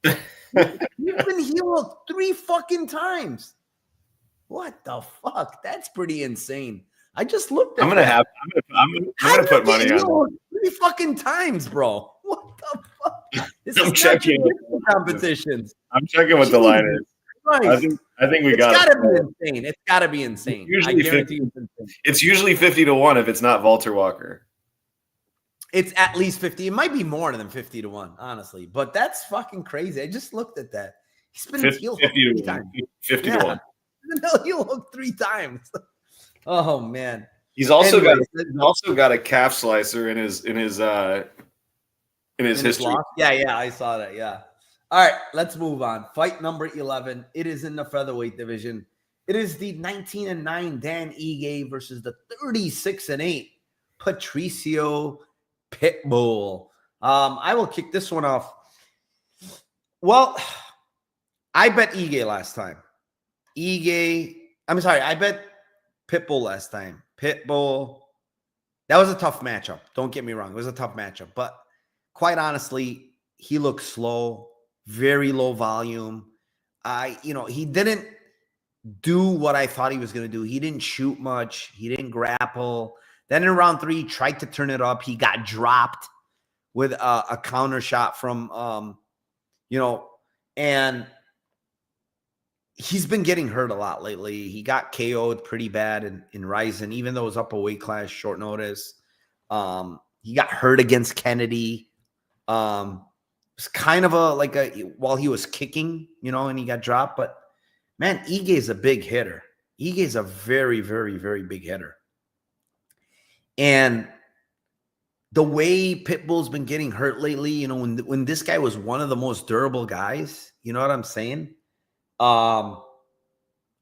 Speaker 5: He's been heel hooked 3 fucking times. What the fuck? That's pretty insane. I just looked at
Speaker 4: I'm gonna put money on it.
Speaker 5: 3 fucking times, bro. What the fuck? This
Speaker 4: I'm
Speaker 5: is
Speaker 4: checking
Speaker 5: competitions.
Speaker 4: I'm checking what the line is.
Speaker 5: Christ.
Speaker 4: I think we
Speaker 5: It's
Speaker 4: got
Speaker 5: gotta be insane. It's gotta be insane.
Speaker 4: Usually
Speaker 5: I guarantee you it's insane.
Speaker 4: It's usually 50-1 if it's not Walter Walker.
Speaker 5: It's at least 50. It might be more than 50-1, honestly. But that's fucking crazy. I just looked at that. He's been
Speaker 4: 50
Speaker 5: heel hooked 3 times.
Speaker 4: 50-1.
Speaker 5: No, heel hooked 3 times. Oh man.
Speaker 4: He's also
Speaker 5: Anyways,
Speaker 4: got a calf slicer in his history.
Speaker 5: loss? Yeah, I saw that. Yeah. All right, let's move on. Fight number 11. It is in the featherweight division. It is the 19-9 Dan Ige versus the 36-8 Patricio Pitbull. I will kick this one off. Well, I bet Ige last time. I bet Pitbull last time. Pitbull. That was a tough matchup. Don't get me wrong. It was a tough matchup. But quite honestly, he looked slow, very low volume. He didn't do what I thought he was going to do. He didn't shoot much. He didn't grapple. Then in round 3, he tried to turn it up. He got dropped with a counter shot from, and he's been getting hurt a lot lately. He got KO'd pretty bad in Ryzen, even though it was up a weight class, short notice. He got hurt against Kennedy. It's kind of while he was kicking, and he got dropped. But man, Ige is a big hitter. Ige is a very, very, very big hitter. And the way Pitbull's been getting hurt lately, when this guy was one of the most durable guys, you know what I'm saying? I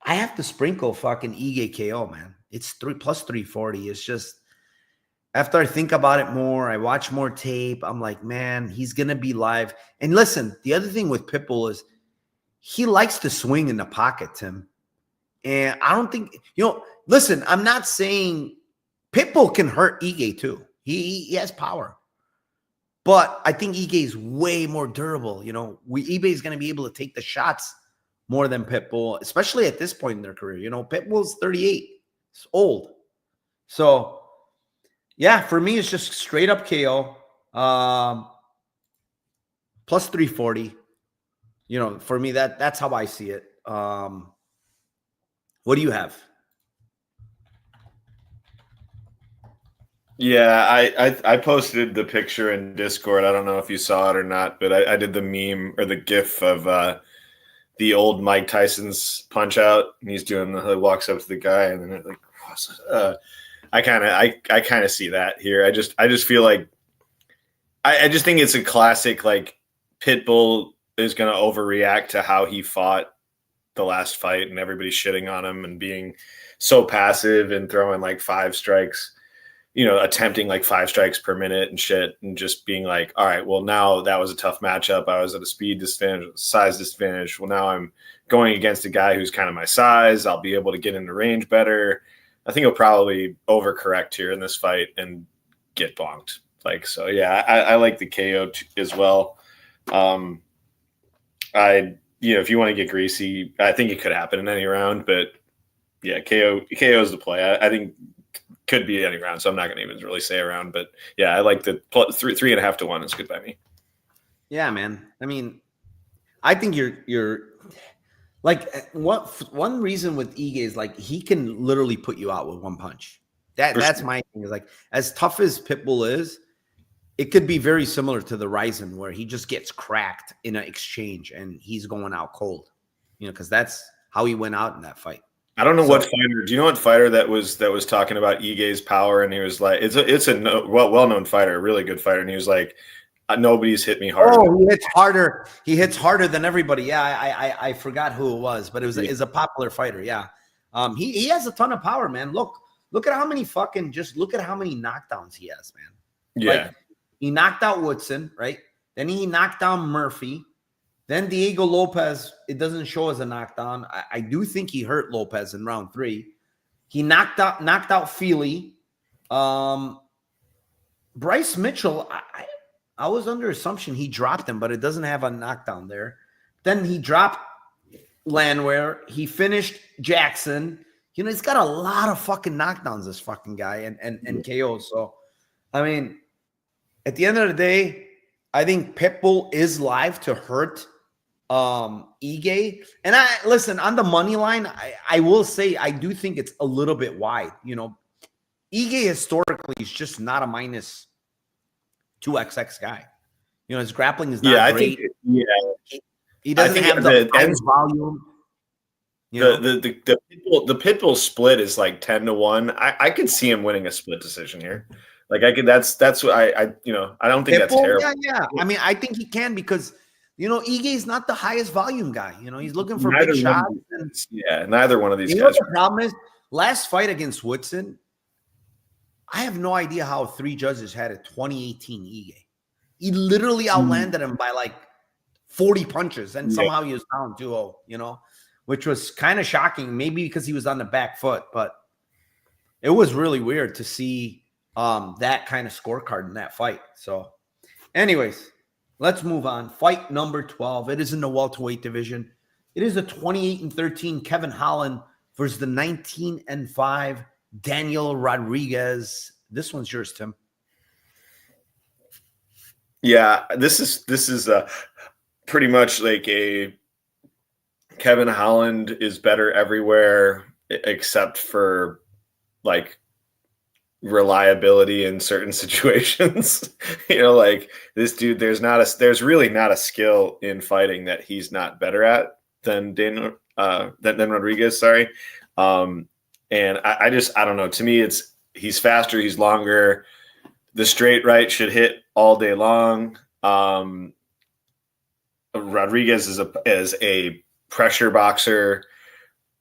Speaker 5: have to sprinkle fucking Ige KO, man. It's 340. It's just, after I think about it more, I watch more tape, I'm like, man, he's going to be live. And listen, the other thing with Pitbull is he likes to swing in the pocket, Tim. And I don't think, listen, I'm not saying Pitbull can hurt Ige too. He has power. But I think Ige is way more durable. Ige is going to be able to take the shots more than Pitbull, especially at this point in their career. Pitbull's 38. It's old. So, yeah, for me, it's just straight up KO. Plus 340. For me, that's how I see it. What do you have?
Speaker 4: Yeah, I posted the picture in Discord. I don't know if you saw it or not, but I did the meme or the GIF of the old Mike Tyson's Punch Out, and he's doing he walks up to the guy, and then I kind of see that here. I just feel like I just think it's a classic. Like Pitbull is going to overreact to how he fought the last fight, and everybody's shitting on him and being so passive and throwing like 5 strikes. Attempting like 5 strikes per minute and shit, and just being like, all right, well, now that was a tough matchup. I was at a speed disadvantage, size disadvantage. Well, now I'm going against a guy who's kind of my size. I'll be able to get into range better. I think he'll probably overcorrect here in this fight and get bonked. Yeah, I like the KO as well. If you want to get greasy, I think it could happen in any round, but yeah, KO is the play. I think could be any round, so I'm not going to even really say a round, but yeah, I like the 3.5 to 1 is good by me.
Speaker 5: Yeah, man. I mean, I think you're like one reason with Ige is like he can literally put you out with one punch. That's my thing. Is like as tough as Pitbull is, it could be very similar to the Ryzen where he just gets cracked in an exchange and he's going out cold. Because that's how he went out in that fight.
Speaker 4: I don't know what fighter. Do you know what fighter that was talking about Ige's power? And he was like, it's a well-known fighter, a really good fighter. And he was like, nobody's hit me harder.
Speaker 5: Oh, he hits harder. He hits harder than everybody. Yeah, I forgot who it was, but it was a popular fighter. Yeah, he has a ton of power, man. Look at how many look at how many knockdowns he has, man.
Speaker 4: Yeah,
Speaker 5: like, he knocked out Woodson, right? Then he knocked down Murphy. Then Diego Lopez. It doesn't show as a knockdown. I do think he hurt Lopez in round 3. He knocked out Feely. Bryce Mitchell. I was under assumption he dropped him, but it doesn't have a knockdown there. Then he dropped Landwehr. He finished Jackson. You know, he's got a lot of fucking knockdowns, this fucking guy, and KOs. So, I mean, at the end of the day, I think Pitbull is live to hurt Ige. And listen, on the money line, I will say I do think it's a little bit wide. You know, Ige historically is just not a minus 2XX guy. You know, his grappling is not great. He doesn't have the highest volume. You know?
Speaker 4: The Pitbull split is like 10-1. I could see him winning a split decision here. Like I could. That's what I you know. I don't think
Speaker 5: Pitbull,
Speaker 4: that's terrible.
Speaker 5: Yeah. I mean, I think he can because you know Ige is not the highest volume guy. You know, he's looking for big shots.
Speaker 4: Neither one of these guys.
Speaker 5: Know what the problem is? Last fight against Woodson, I have no idea how 3 judges had a 2018 Ige. He literally outlanded him by like 40 punches, and somehow he was down 2-0, you know, which was kind of shocking, maybe because he was on the back foot, but it was really weird to see that kind of scorecard in that fight. So anyways, let's move on. Fight number 12. It is in the welterweight division. It is a 28-13 Kevin Holland versus the 19-5 Daniel Rodriguez. This one's yours, Tim.
Speaker 4: Yeah, this is pretty much like a Kevin Holland is better everywhere except for like reliability in certain situations. You know, like this dude, there's really not a skill in fighting that he's not better at than Rodriguez. Sorry. And I don't know. To me, he's faster, he's longer. The straight right should hit all day long. Rodriguez is a pressure boxer,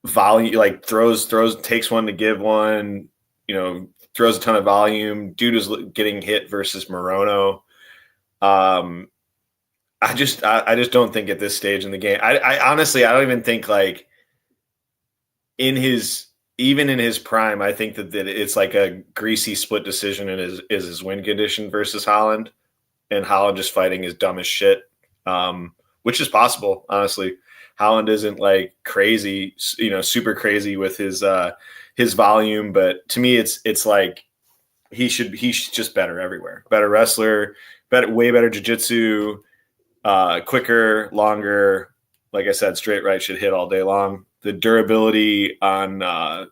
Speaker 4: volume, like throws, takes one to give one, you know, throws a ton of volume. Dude is getting hit versus Morono. I just don't think at this stage in the game, I honestly, I don't even think like even in his prime, I think that it's like a greasy split decision in his win condition versus Holland, and Holland just fighting is dumb as shit, which is possible. Honestly, Holland isn't like crazy, you know, super crazy with his volume, but to me, it's like he's just better everywhere. Better wrestler, way better jiu-jitsu, quicker, longer. Like I said, straight right should hit all day long. The durability on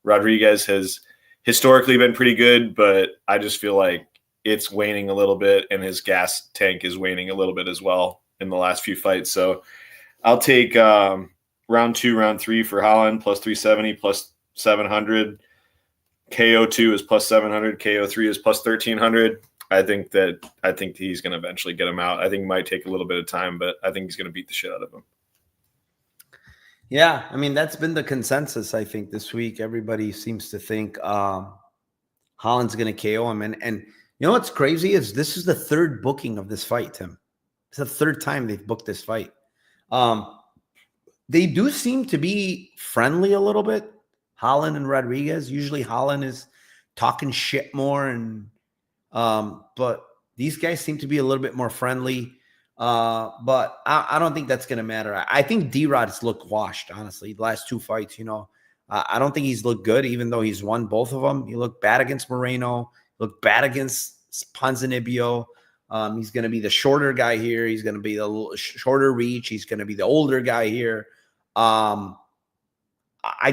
Speaker 4: Rodriguez has historically been pretty good, but I just feel like it's waning a little bit, and his gas tank is waning a little bit as well in the last few fights. So I'll take round 2, round 3 for Holland, plus 370, plus 700. KO2 is plus 700. KO3 is plus 1300. I think he's going to eventually get him out. I think it might take a little bit of time, but I think he's going to beat the shit out of him.
Speaker 5: Yeah, I mean, that's been the consensus, I think, this week. Everybody seems to think Holland's going to KO him. And you know what's crazy is this is the 3rd booking of this fight, Tim. It's the 3rd time they've booked this fight. They do seem to be friendly a little bit, Holland and Rodriguez. Usually Holland is talking shit more, and but these guys seem to be a little bit more friendly. But I don't think that's going to matter. I think D-Rod's looked washed, honestly, the last 2 fights. You know, I don't think he's looked good, even though he's won both of them. He looked bad against Moreno, looked bad against Ponzinibbio. He's going to be the shorter guy here. He's going to be the little shorter reach. He's going to be the older guy here. I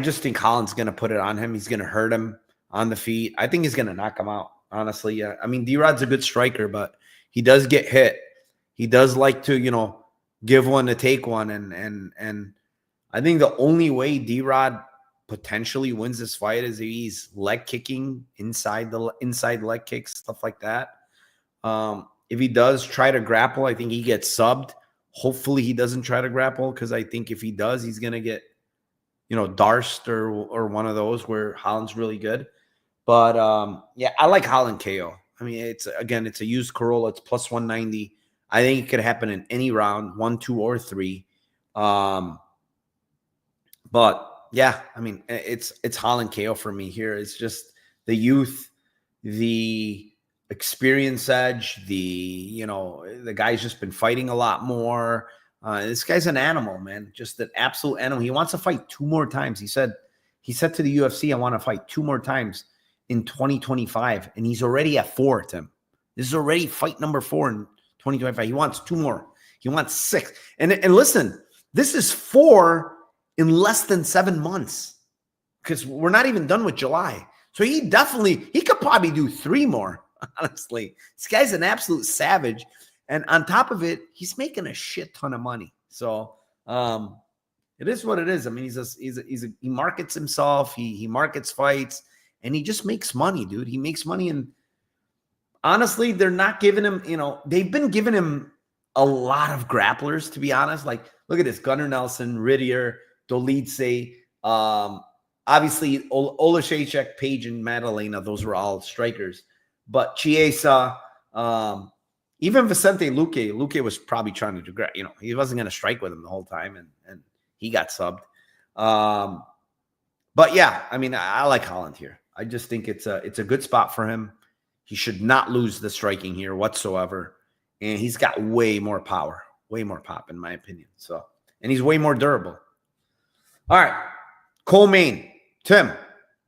Speaker 5: just think Holland's going to put it on him. He's going to hurt him on the feet. I think he's going to knock him out, honestly. I mean, D-Rod's a good striker, but he does get hit. He does like to, you know, give one to take one. And I think the only way D-Rod potentially wins this fight is if he's leg kicking inside leg kicks, stuff like that. If he does try to grapple, I think he gets subbed. Hopefully he doesn't try to grapple, because I think if he does, he's going to get, Darst or one of those where Holland's really good. But yeah, I like Holland KO. I mean, it's a used Corolla. It's plus 190. I think it could happen in any round, 1, 2, or 3. But yeah, I mean, it's Holland KO for me here. It's just the youth, the experience edge, the guy's just been fighting a lot more. This guy's an animal, man. Just an absolute animal. He wants to fight 2 more times. He said to the UFC, I want to fight 2 more times in 2025. And he's already at 4, Tim. This is already fight number 4 in 2025. He wants 2 more. He wants 6. And listen, this is 4 in less than 7 months, because we're not even done with July. So he could probably do 3 more, honestly. This guy's an absolute savage. And on top of it, he's making a shit ton of money. So it is what it is. I mean, he markets himself. He markets fights, and he just makes money, dude. He makes money. And honestly, they're not giving him, they've been giving him a lot of grapplers, to be honest. Like, look at this: Gunnar Nelson, Rittier, Dolidze, obviously Olashechek, Page, and Madalena. Those were all strikers. But Chiesa, even Vicente Luque was probably trying to do, he wasn't going to strike with him the whole time, and he got subbed. But yeah, I mean, I like Holland here. I just think it's a good spot for him. He should not lose the striking here whatsoever, and he's got way more power, way more pop, in my opinion. So, and he's way more durable. All right, co-main, Tim,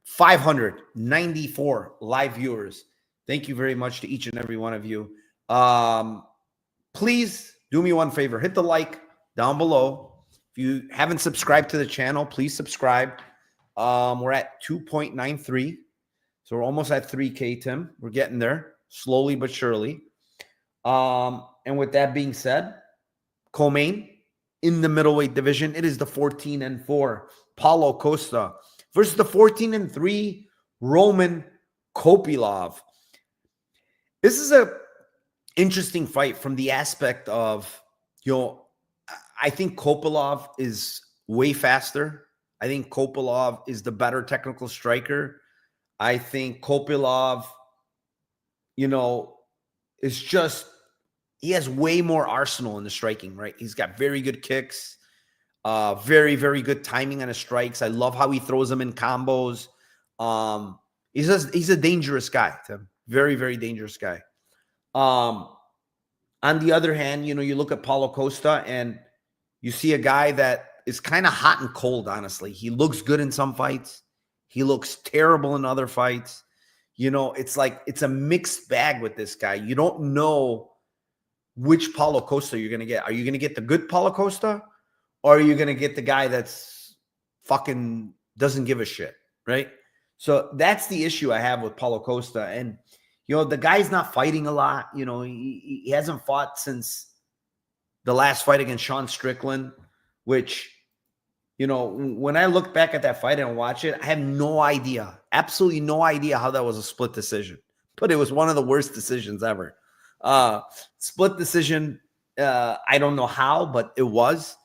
Speaker 5: 594 live viewers. Thank you very much to each and every one of you. Please do me one favor. Hit the like down below. If you haven't subscribed to the channel, please subscribe. We're at 2.93. So we're almost at 3K, Tim. We're getting there slowly but surely. And with that being said, co-main in the middleweight division, it is the 14-4 Paulo Costa versus the 14-3 Roman Copilov. This is a interesting fight from the aspect of, I think Copilov is way faster. I think Copilov is the better technical striker. I think Copilov, is just, he has way more arsenal in the striking, right? He's got very good kicks, very, very good timing on his strikes. I love how he throws them in combos. He's a dangerous guy, Tim. Very, very dangerous guy. On the other hand, you look at Paulo Costa and you see a guy that is kind of hot and cold, honestly. He looks good in some fights. He looks terrible in other fights. It's like it's a mixed bag with this guy. You don't know which Paulo Costa you're going to get. Are you going to get the good Paulo Costa, or are you going to get the guy that's fucking doesn't give a shit, right? So that's the issue I have with Paulo Costa. And the guy's not fighting a lot. He hasn't fought since the last fight against Sean Strickland, which, when I look back at that fight and watch it, I have no idea, absolutely no idea how that was a split decision. But it was one of the worst decisions ever. Split decision, I don't know how, but it was.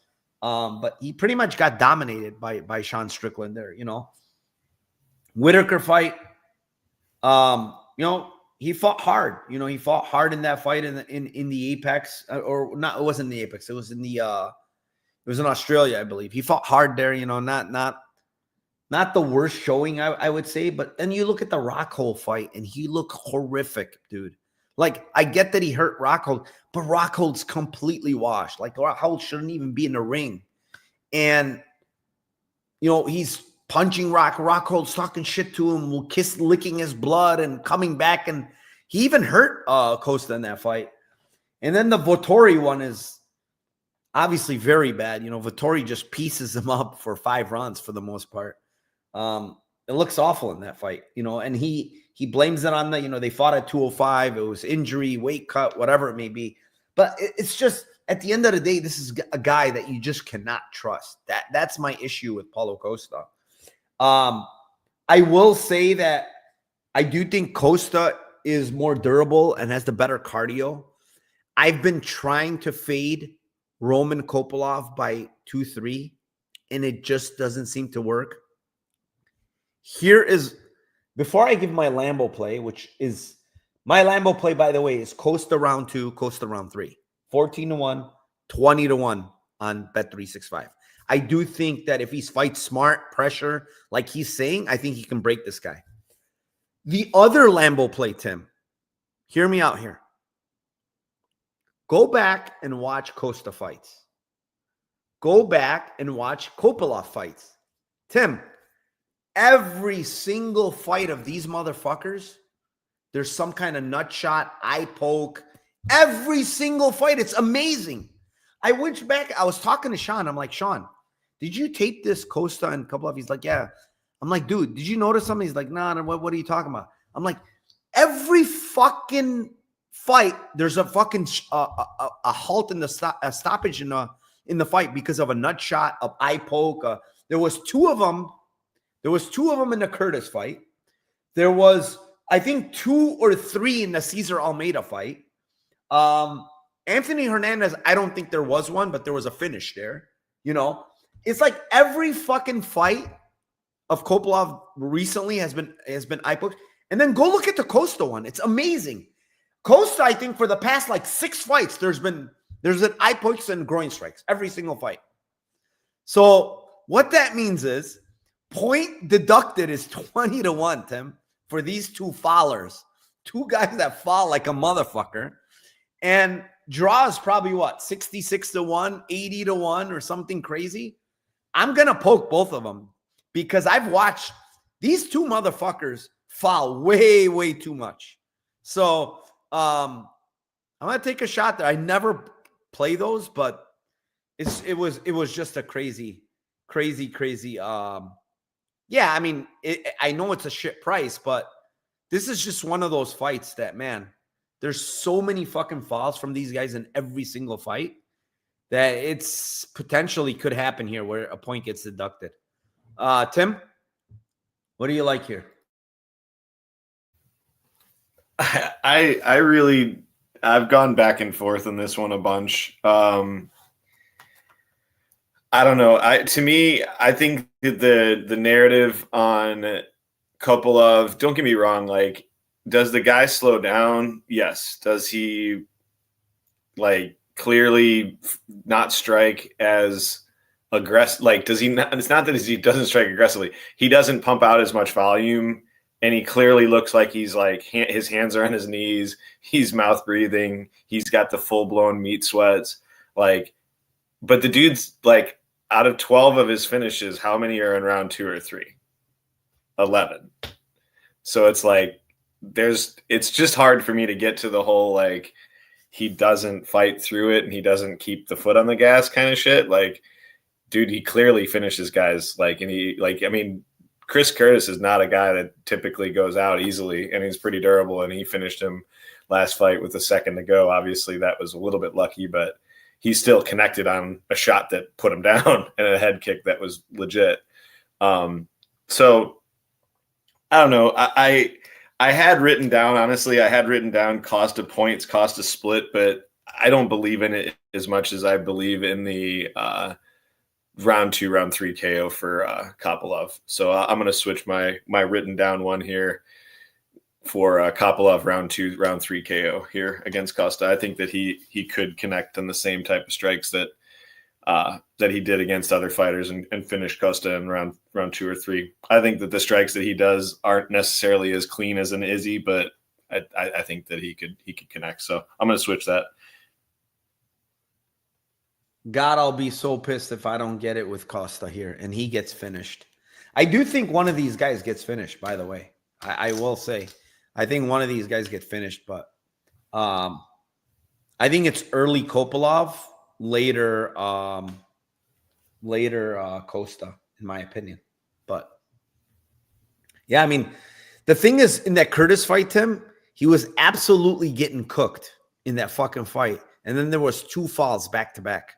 Speaker 5: But he pretty much got dominated by Sean Strickland there, Whitaker fight, he fought hard. He fought hard in that fight in the Apex, or not. It wasn't the Apex. It was in the. It was in Australia, I believe. He fought hard there. Not the worst showing, I would say. But then you look at the Rockhold fight, and he looked horrific, dude. Like, I get that he hurt Rockhold, but Rockhold's completely washed. Like, Rockhold shouldn't even be in the ring, and he's punching Rockhold's talking shit to him, licking his blood and coming back. And he even hurt Costa in that fight. And then the Vtori one is obviously very bad. Vtori just pieces him up for 5 rounds for the most part. It looks awful in that fight, and he blames it on they fought at 205. It was injury, weight cut, whatever it may be. But it's just, at the end of the day, this is a guy that you just cannot trust. That's my issue with Paulo Costa. I will say that I do think Costa is more durable and has the better cardio. I've been trying to fade Roman Copilov by 2-3, and it just doesn't seem to work. Here is, before I give my Lambo play, which is, my Lambo play, by the way, is Costa round 2, Costa round 3. 14-1, 20-1 on Bet365. I do think that if he's fight smart, pressure, like he's saying, I think he can break this guy. The other Lambo play, Tim, hear me out here. Go back and watch Costa fights. Go back and watch Copilov fights. Tim, every single fight of these motherfuckers, there's some kind of nut shot, eye poke. Every single fight. It's amazing. I went back. I was talking to Sean. I'm like, Sean, did you tape this Costa and Copilov? He's like, yeah. I'm like, dude, did you notice something? He's like, nah, what are you talking about? I'm like, every fucking fight, there's a fucking a halt in the stoppage in the fight because of a nut shot, of eye poke. There was two of them. There was 2 of them in the Curtis fight. There was, I think, 2 or 3 in the Cesar Almeida fight. Anthony Hernandez, I don't think there was one, but there was a finish there. You know, it's like every fucking fight of Copilov recently has been eye poked. And then go look at the Costa one. It's amazing. Costa, I think, for the past like 6 fights, there's an eye pokes and groin strikes every single fight. So what that means is point deducted is 20-1, Tim, for these 2 foulers, 2 guys that fall like a motherfucker. And draw is probably what, 66-1, 80-1, or something crazy. I'm going to poke both of them because I've watched these 2 motherfuckers foul way, way too much. So I'm going to take a shot there. I never play those, but it was just a crazy. Yeah, I mean, I know it's a shit price, but this is just one of those fights that, man, there's so many fucking fouls from these guys in every single fight that it's potentially could happen here where a point gets deducted. Tim, what do you like here?
Speaker 4: I've gone back and forth on this one a bunch. I don't know. To me, I think the narrative on Copilov, don't get me wrong, like, does the guy slow down? Yes. Does he like clearly not strike as aggressive? Like, does he not? It's not that he doesn't strike aggressively. He doesn't pump out as much volume, and he clearly looks like he's like his hands are on his knees. He's mouth breathing. He's got the full blown meat sweats. Like, but the dude's like, out of 12 of his finishes, how many are in round 2 or 3? 11. So it's like, it's just hard for me to get to the whole, like, he doesn't fight through it and he doesn't keep the foot on the gas kind of shit. Like, dude, he clearly finishes guys. Like, and he, like, I mean, Chris Curtis is not a guy that typically goes out easily, and he's pretty durable, and he finished him last fight with a second to go. Obviously that was a little bit lucky, but he still connected on a shot that put him down and a head kick that was legit. So I don't know. I had written down, honestly, Costa points, Costa split, but I don't believe in it as much as I believe in the round 2, round 3 KO for Copilov. So I'm going to switch my written down one here for Copilov round 2, round 3 KO here against Costa. I think that he could connect on the same type of strikes that he did against other fighters and finish Costa in round 2 or 3. I think that the strikes that he does aren't necessarily as clean as an Izzy, but I think that he could connect. So I'm going to switch that.
Speaker 5: God, I'll be so pissed if I don't get it with Costa here and he gets finished. I do think one of these guys gets finished, by the way. I will say, I think one of these guys get finished, but I think it's early Copilov, later Costa, in my opinion. But yeah, I mean, the thing is, in that Curtis fight, Tim, he was absolutely getting cooked in that fucking fight. And then there was 2 falls back to back.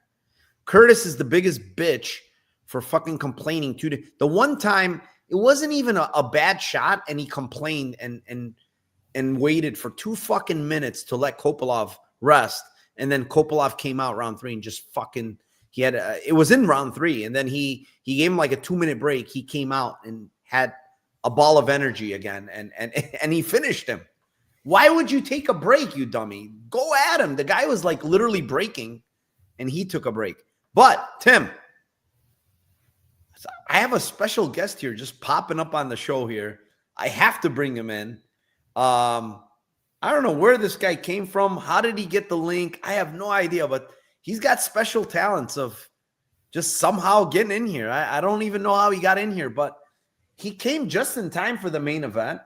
Speaker 5: Curtis is the biggest bitch for fucking complaining. The one time, it wasn't even a bad shot, and he complained and waited for 2 fucking minutes to let Copilov rest. And then Copilov came out round 3 and just fucking, he had, it was in round 3. And then he gave him like a 2-minute break. He came out and had a ball of energy again. And he finished him. Why would you take a break, you dummy? Go at him. The guy was like literally breaking and he took a break. But Tim, I have a special guest here just popping up on the show here. I have to bring him in. I don't know where this guy came from. How did he get the link? I have no idea, but he's got special talents of just somehow getting in here. I don't even know how he got in here, but he came just in time for the main event.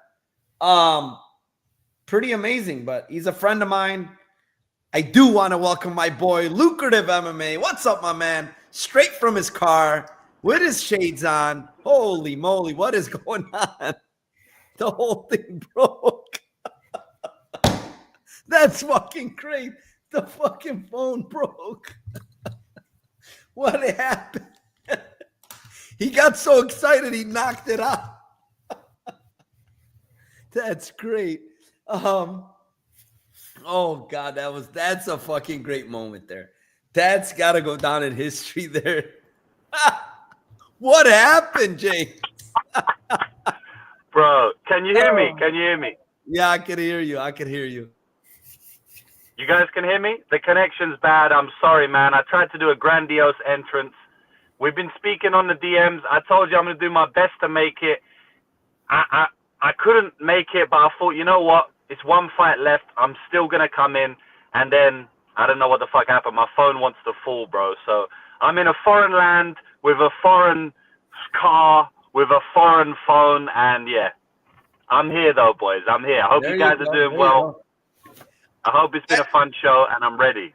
Speaker 5: Pretty amazing, but he's a friend of mine. I do want to welcome my boy, Lucrative MMA. What's up, my man? Straight from his car with his shades on. Holy moly, what is going on? The whole thing broke. That's fucking great. The fucking phone broke. What happened? He got so excited he knocked it out. That's great. Oh God, that's a fucking great moment there. That's got to go down in history there. What happened, Jay?
Speaker 6: Bro, can you hear me? Can you hear me?
Speaker 5: Yeah, I can hear you. I can hear you.
Speaker 6: You guys can hear me? The connection's bad. I'm sorry, man. I tried to do a grandiose entrance. We've been speaking on the DMs. I told you I'm going to do my best to make it. I couldn't make it, but I thought, you know what? It's one fight left. I'm still going to come in. And then, I don't know what the fuck happened. My phone wants to fall, bro. So I'm in a foreign land with a foreign car, with a foreign phone. And yeah, I'm here though, boys. I'm here. I hope you guys are doing well. I hope it's been a fun show and I'm ready.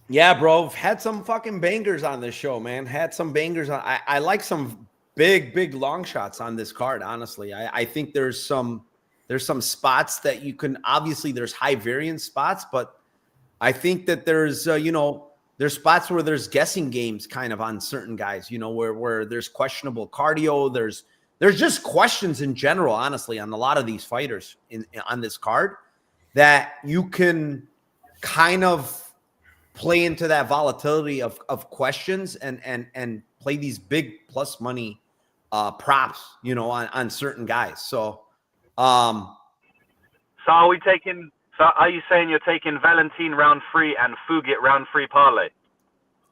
Speaker 5: Yeah, bro. Had some fucking bangers on this show, man. Had some bangers. I like some big long shots on this card, honestly. I think there's some spots that you can, obviously there's high variance spots, but I think that there's, there's spots where there's guessing games kind of on certain guys, where there's questionable cardio. There's just questions in general, honestly, on a lot of these fighters on this card that you can kind of play into that volatility of questions and play these big plus money props, on certain guys. So,
Speaker 6: So are you saying you're taking Valentin round 3 and Fugit round 3 parlay?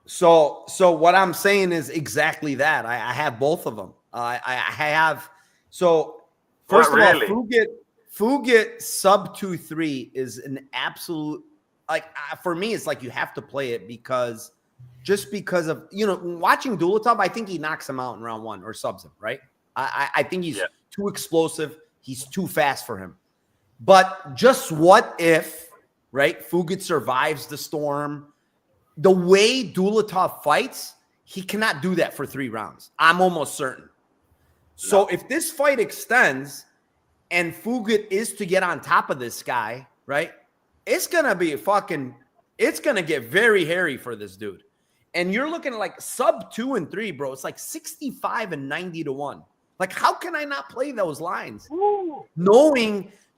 Speaker 5: So what I'm saying is exactly that. I have both of them. I have. So first of all, Fugit sub 2-3 is an absolute, for me, it's like you have to play it because of, watching Dulattov, I think he knocks him out in round 1 or subs him, right? I think he's too explosive. He's too fast for him. But just what if, right, Fugit survives the storm? The way Dulattov fights, he cannot do that for 3 rounds. I'm almost certain. So if this fight extends and Fugit is to get on top of this guy, right, it's going to get very hairy for this dude. And you're looking at like sub 2 and 3, bro. It's like 65 and 90 to 1. Like, how can I not play those lines? Ooh.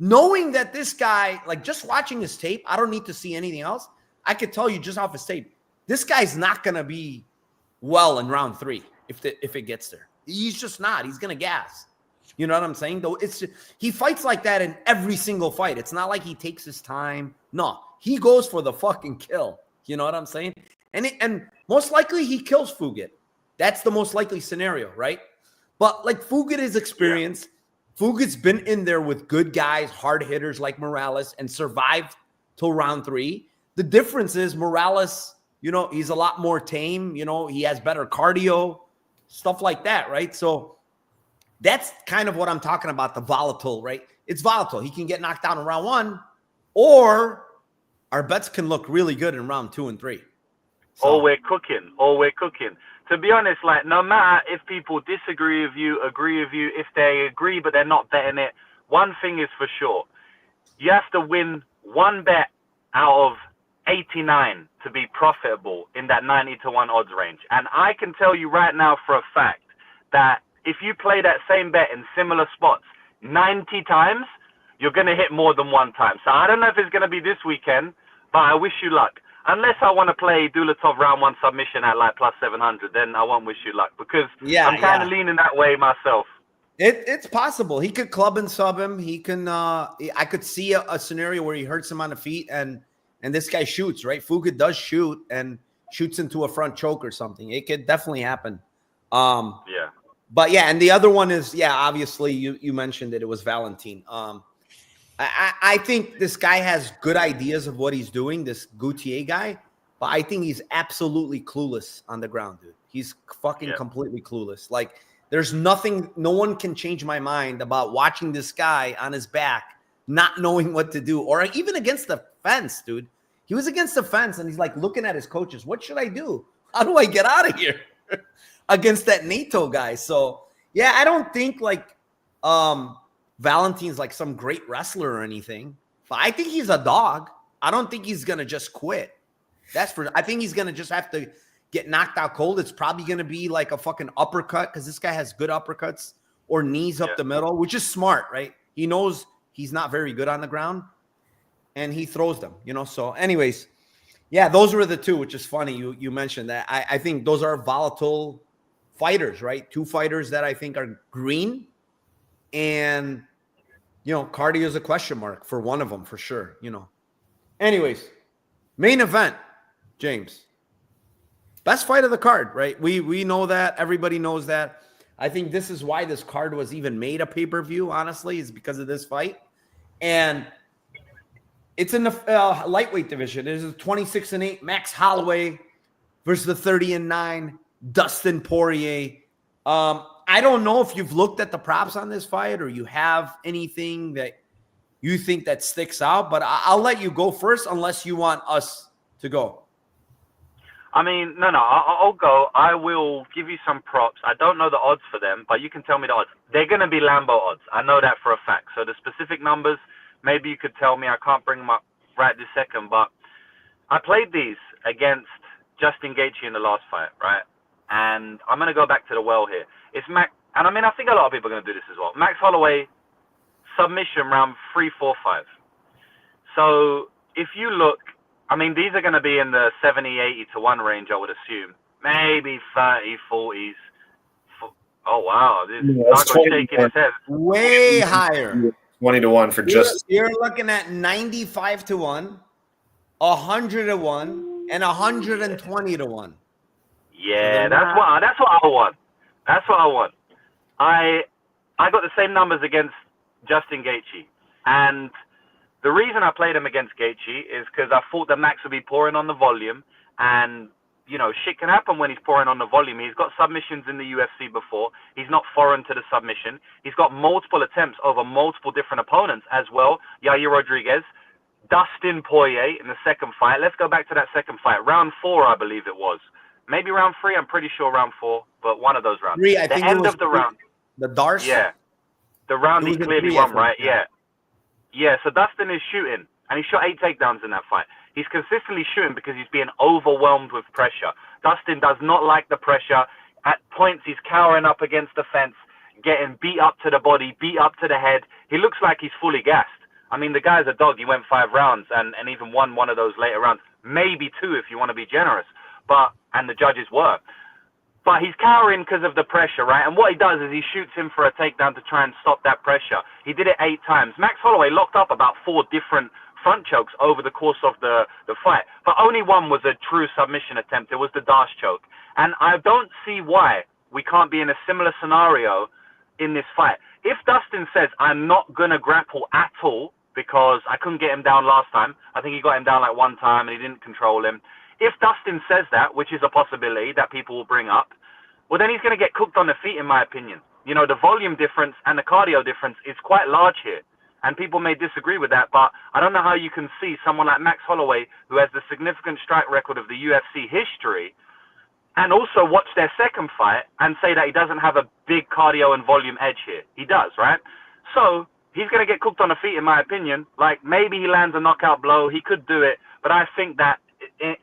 Speaker 5: Knowing that this guy, like just watching his tape, I don't need to see anything else. I could tell you just off his tape, this guy's not going to be well in round 3 if it gets there. He's just not. He's going to gas. You know what I'm saying? Though he fights like that in every single fight. It's not like he takes his time. No, he goes for the fucking kill. You know what I'm saying? And most likely he kills Fugit. That's the most likely scenario, right? But like Fugit is experienced. Yeah. Fugit's been in there with good guys, hard hitters like Morales, and survived till round 3. The difference is Morales, he's a lot more tame. He has better cardio, stuff like that, right? So that's kind of what I'm talking about, the volatile, right? It's volatile. He can get knocked out in round 1, or our bets can look really good in round 2 and 3. So,
Speaker 6: we're cooking. To be honest, like, no matter if people disagree with you, agree with you, if they agree but they're not betting it, one thing is for sure. You have to win one bet out of 89 to be profitable in that 90 to 1 odds range. And I can tell you right now for a fact that if you play that same bet in similar spots 90 times, you're going to hit more than one time. So I don't know if it's going to be this weekend, but I wish you luck. unless I want to play Dulattov round 1 submission at like plus 700, then I won't wish you luck because I'm kind of leaning that way myself.
Speaker 5: It's possible. He could club and sub him. He can. I could see a scenario where he hurts him on the feet and this guy shoots, right? Fugit does shoot and shoots into a front choke or something. It could definitely happen.
Speaker 6: Yeah.
Speaker 5: But yeah, and the other one is, obviously you mentioned it. It was Valentin. I think this guy has good ideas of what he's doing, this Goautier guy, but I think he's absolutely clueless on the ground, dude. He's fucking completely clueless. Like, there's nothing, no one can change my mind about watching this guy on his back, not knowing what to do, or even against the fence, dude. He was against the fence and he's like looking at his coaches. What should I do? How do I get out of here against that NATO guy? So, yeah, I don't think like Valentin's like some great wrestler or anything, but I think he's a dog. I don't think he's going to just quit. I think he's going to just have to get knocked out cold. It's probably going to be like a fucking uppercut because this guy has good uppercuts or knees up the middle, which is smart, right? He knows he's not very good on the ground and he throws them, So anyways, yeah, those were the two, which is funny. You mentioned that. I think those are volatile fighters, right? Two fighters that I think are green and, cardio is a question mark for one of them for sure, Anyways, main event, James. Best fight of the card, right? We know that. Everybody knows that. I think this is why this card was even made a pay-per-view, honestly, is because of this fight. And it's in the lightweight division. It is a 26-8 Max Holloway versus the 30-9 Dustin Poirier. I don't know if you've looked at the props on this fight or you have anything that you think that sticks out, but I'll let you go first unless you want us to go.
Speaker 6: I mean, no, I'll go. I will give you some props. I don't know the odds for them, but you can tell me the odds. They're going to be Lambo odds. I know that for a fact. So the specific numbers, maybe you could tell me. I can't bring them up right this second, but I played these against Justin Gaethje in the last fight, right? And I'm going to go back to the well here. It's Max, and I mean, I think a lot of people are going to do this as well. Max Holloway, submission round 3, 4, 5. So if you look, I mean, these are going to be in the 70, 80 to 1 range, I would assume. Maybe 30, 40s. Oh, wow. This is not shaking his head.
Speaker 5: Way higher.
Speaker 4: 20 to 1 for just.
Speaker 5: You're looking at 95 to 1, 100 to 1, and 120 to 1.
Speaker 6: Yeah, that's what I want. That's what I want. I got the same numbers against Justin Gaethje. And the reason I played him against Gaethje is because I thought that Max would be pouring on the volume, and shit can happen when he's pouring on the volume. He's got submissions in the UFC before. He's not foreign to the submission. He's got multiple attempts over multiple different opponents as well. Yair Rodriguez, Dustin Poirier in the second fight. Let's go back to that second fight. Round 4, I believe it was. Maybe round 3. I'm pretty sure round 4, but one of those rounds.
Speaker 5: 3, I think
Speaker 6: the end of the round.
Speaker 5: The Darce?
Speaker 6: Yeah. The round he clearly won, right? Yeah. Yeah, so Dustin is shooting, and he shot 8 takedowns in that fight. He's consistently shooting because he's being overwhelmed with pressure. Dustin does not like the pressure. At points, he's cowering up against the fence, getting beat up to the body, beat up to the head. He looks like he's fully gassed. I mean, the guy's a dog. He went 5 rounds and even won one of those later rounds. Maybe 2 if you want to be generous. And the judges were. But he's cowering because of the pressure, right? And what he does is he shoots him for a takedown to try and stop that pressure. He did it 8 times. Max Holloway locked up about 4 different front chokes over the course of the fight. But only one was a true submission attempt. It was the Darce choke. And I don't see why we can't be in a similar scenario in this fight. If Dustin says, I'm not going to grapple at all because I couldn't get him down last time. I think he got him down like 1 time and he didn't control him. If Dustin says that, which is a possibility that people will bring up, well, then he's going to get cooked on the feet, in my opinion. The volume difference and the cardio difference is quite large here. And people may disagree with that, but I don't know how you can see someone like Max Holloway, who has the significant strike record of the UFC history, and also watch their second fight and say that he doesn't have a big cardio and volume edge here. He does, right? So he's going to get cooked on the feet, in my opinion. Like, maybe he lands a knockout blow. He could do it. But I think that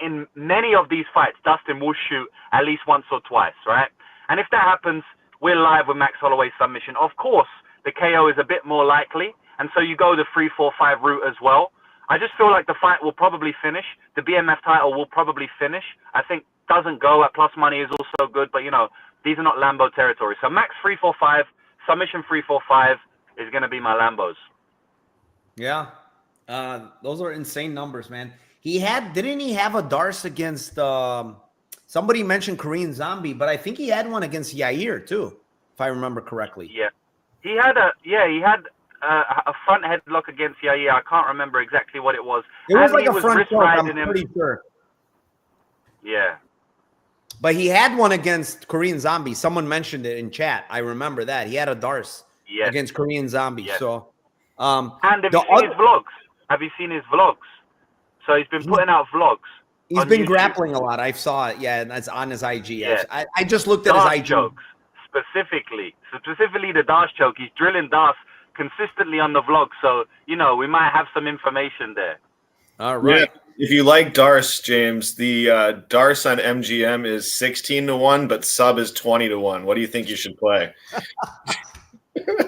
Speaker 6: in many of these fights, Dustin will shoot at least once or twice, right? And if that happens, we're live with Max Holloway's submission. Of course, the KO is a bit more likely, and so you go the 3, 4, 5 route as well. I just feel like the fight will probably finish. The BMF title will probably finish. I think doesn't go at plus money is also good, but, you know, these are not Lambo territory. So max 345, submission 345 is going to be my Lambos.
Speaker 5: Yeah. Those are insane numbers, man. Didn't he have a Darce against, somebody mentioned Korean Zombie, but I think he had one against Yair too, if I remember correctly.
Speaker 6: Yeah. He had a front headlock against Yair. I can't remember exactly what it was.
Speaker 5: It was
Speaker 6: and
Speaker 5: like a front choke, I'm
Speaker 6: him.
Speaker 5: pretty sure.
Speaker 6: Yeah.
Speaker 5: But he had one against Korean Zombie. Someone mentioned it in chat. I remember that. He had a Darce against Korean Zombie.
Speaker 6: Yes.
Speaker 5: So,
Speaker 6: and have you seen his vlogs? Have you seen his vlogs? So he's been putting out vlogs.
Speaker 5: He's been grappling a lot. I saw it. Yeah, that's on his IG. Yeah. I just looked at his IG.
Speaker 6: Jokes, specifically the Darce choke. He's drilling Darce consistently on the vlog. So, you know, we might have some information there.
Speaker 5: All right.
Speaker 4: Yeah. If you like Darce, James, the Darce on MGM is 16-1, but sub is 20-1. What do you think you should play?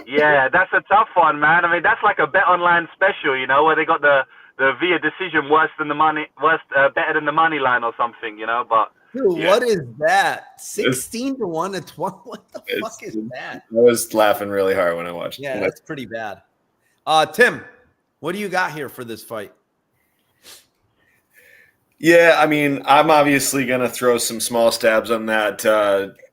Speaker 6: Yeah, that's a tough one, man. I mean, that's like a bet online special, you know, where they got the via decision better than the money line or something, you know. But
Speaker 5: dude, what is that? 16-1 to 20. What the fuck is that?
Speaker 4: I was laughing really hard when I watched it.
Speaker 5: Yeah, that's pretty bad. Tim, what do you got here for this fight?
Speaker 4: Yeah, I mean, I'm obviously gonna throw some small stabs on that.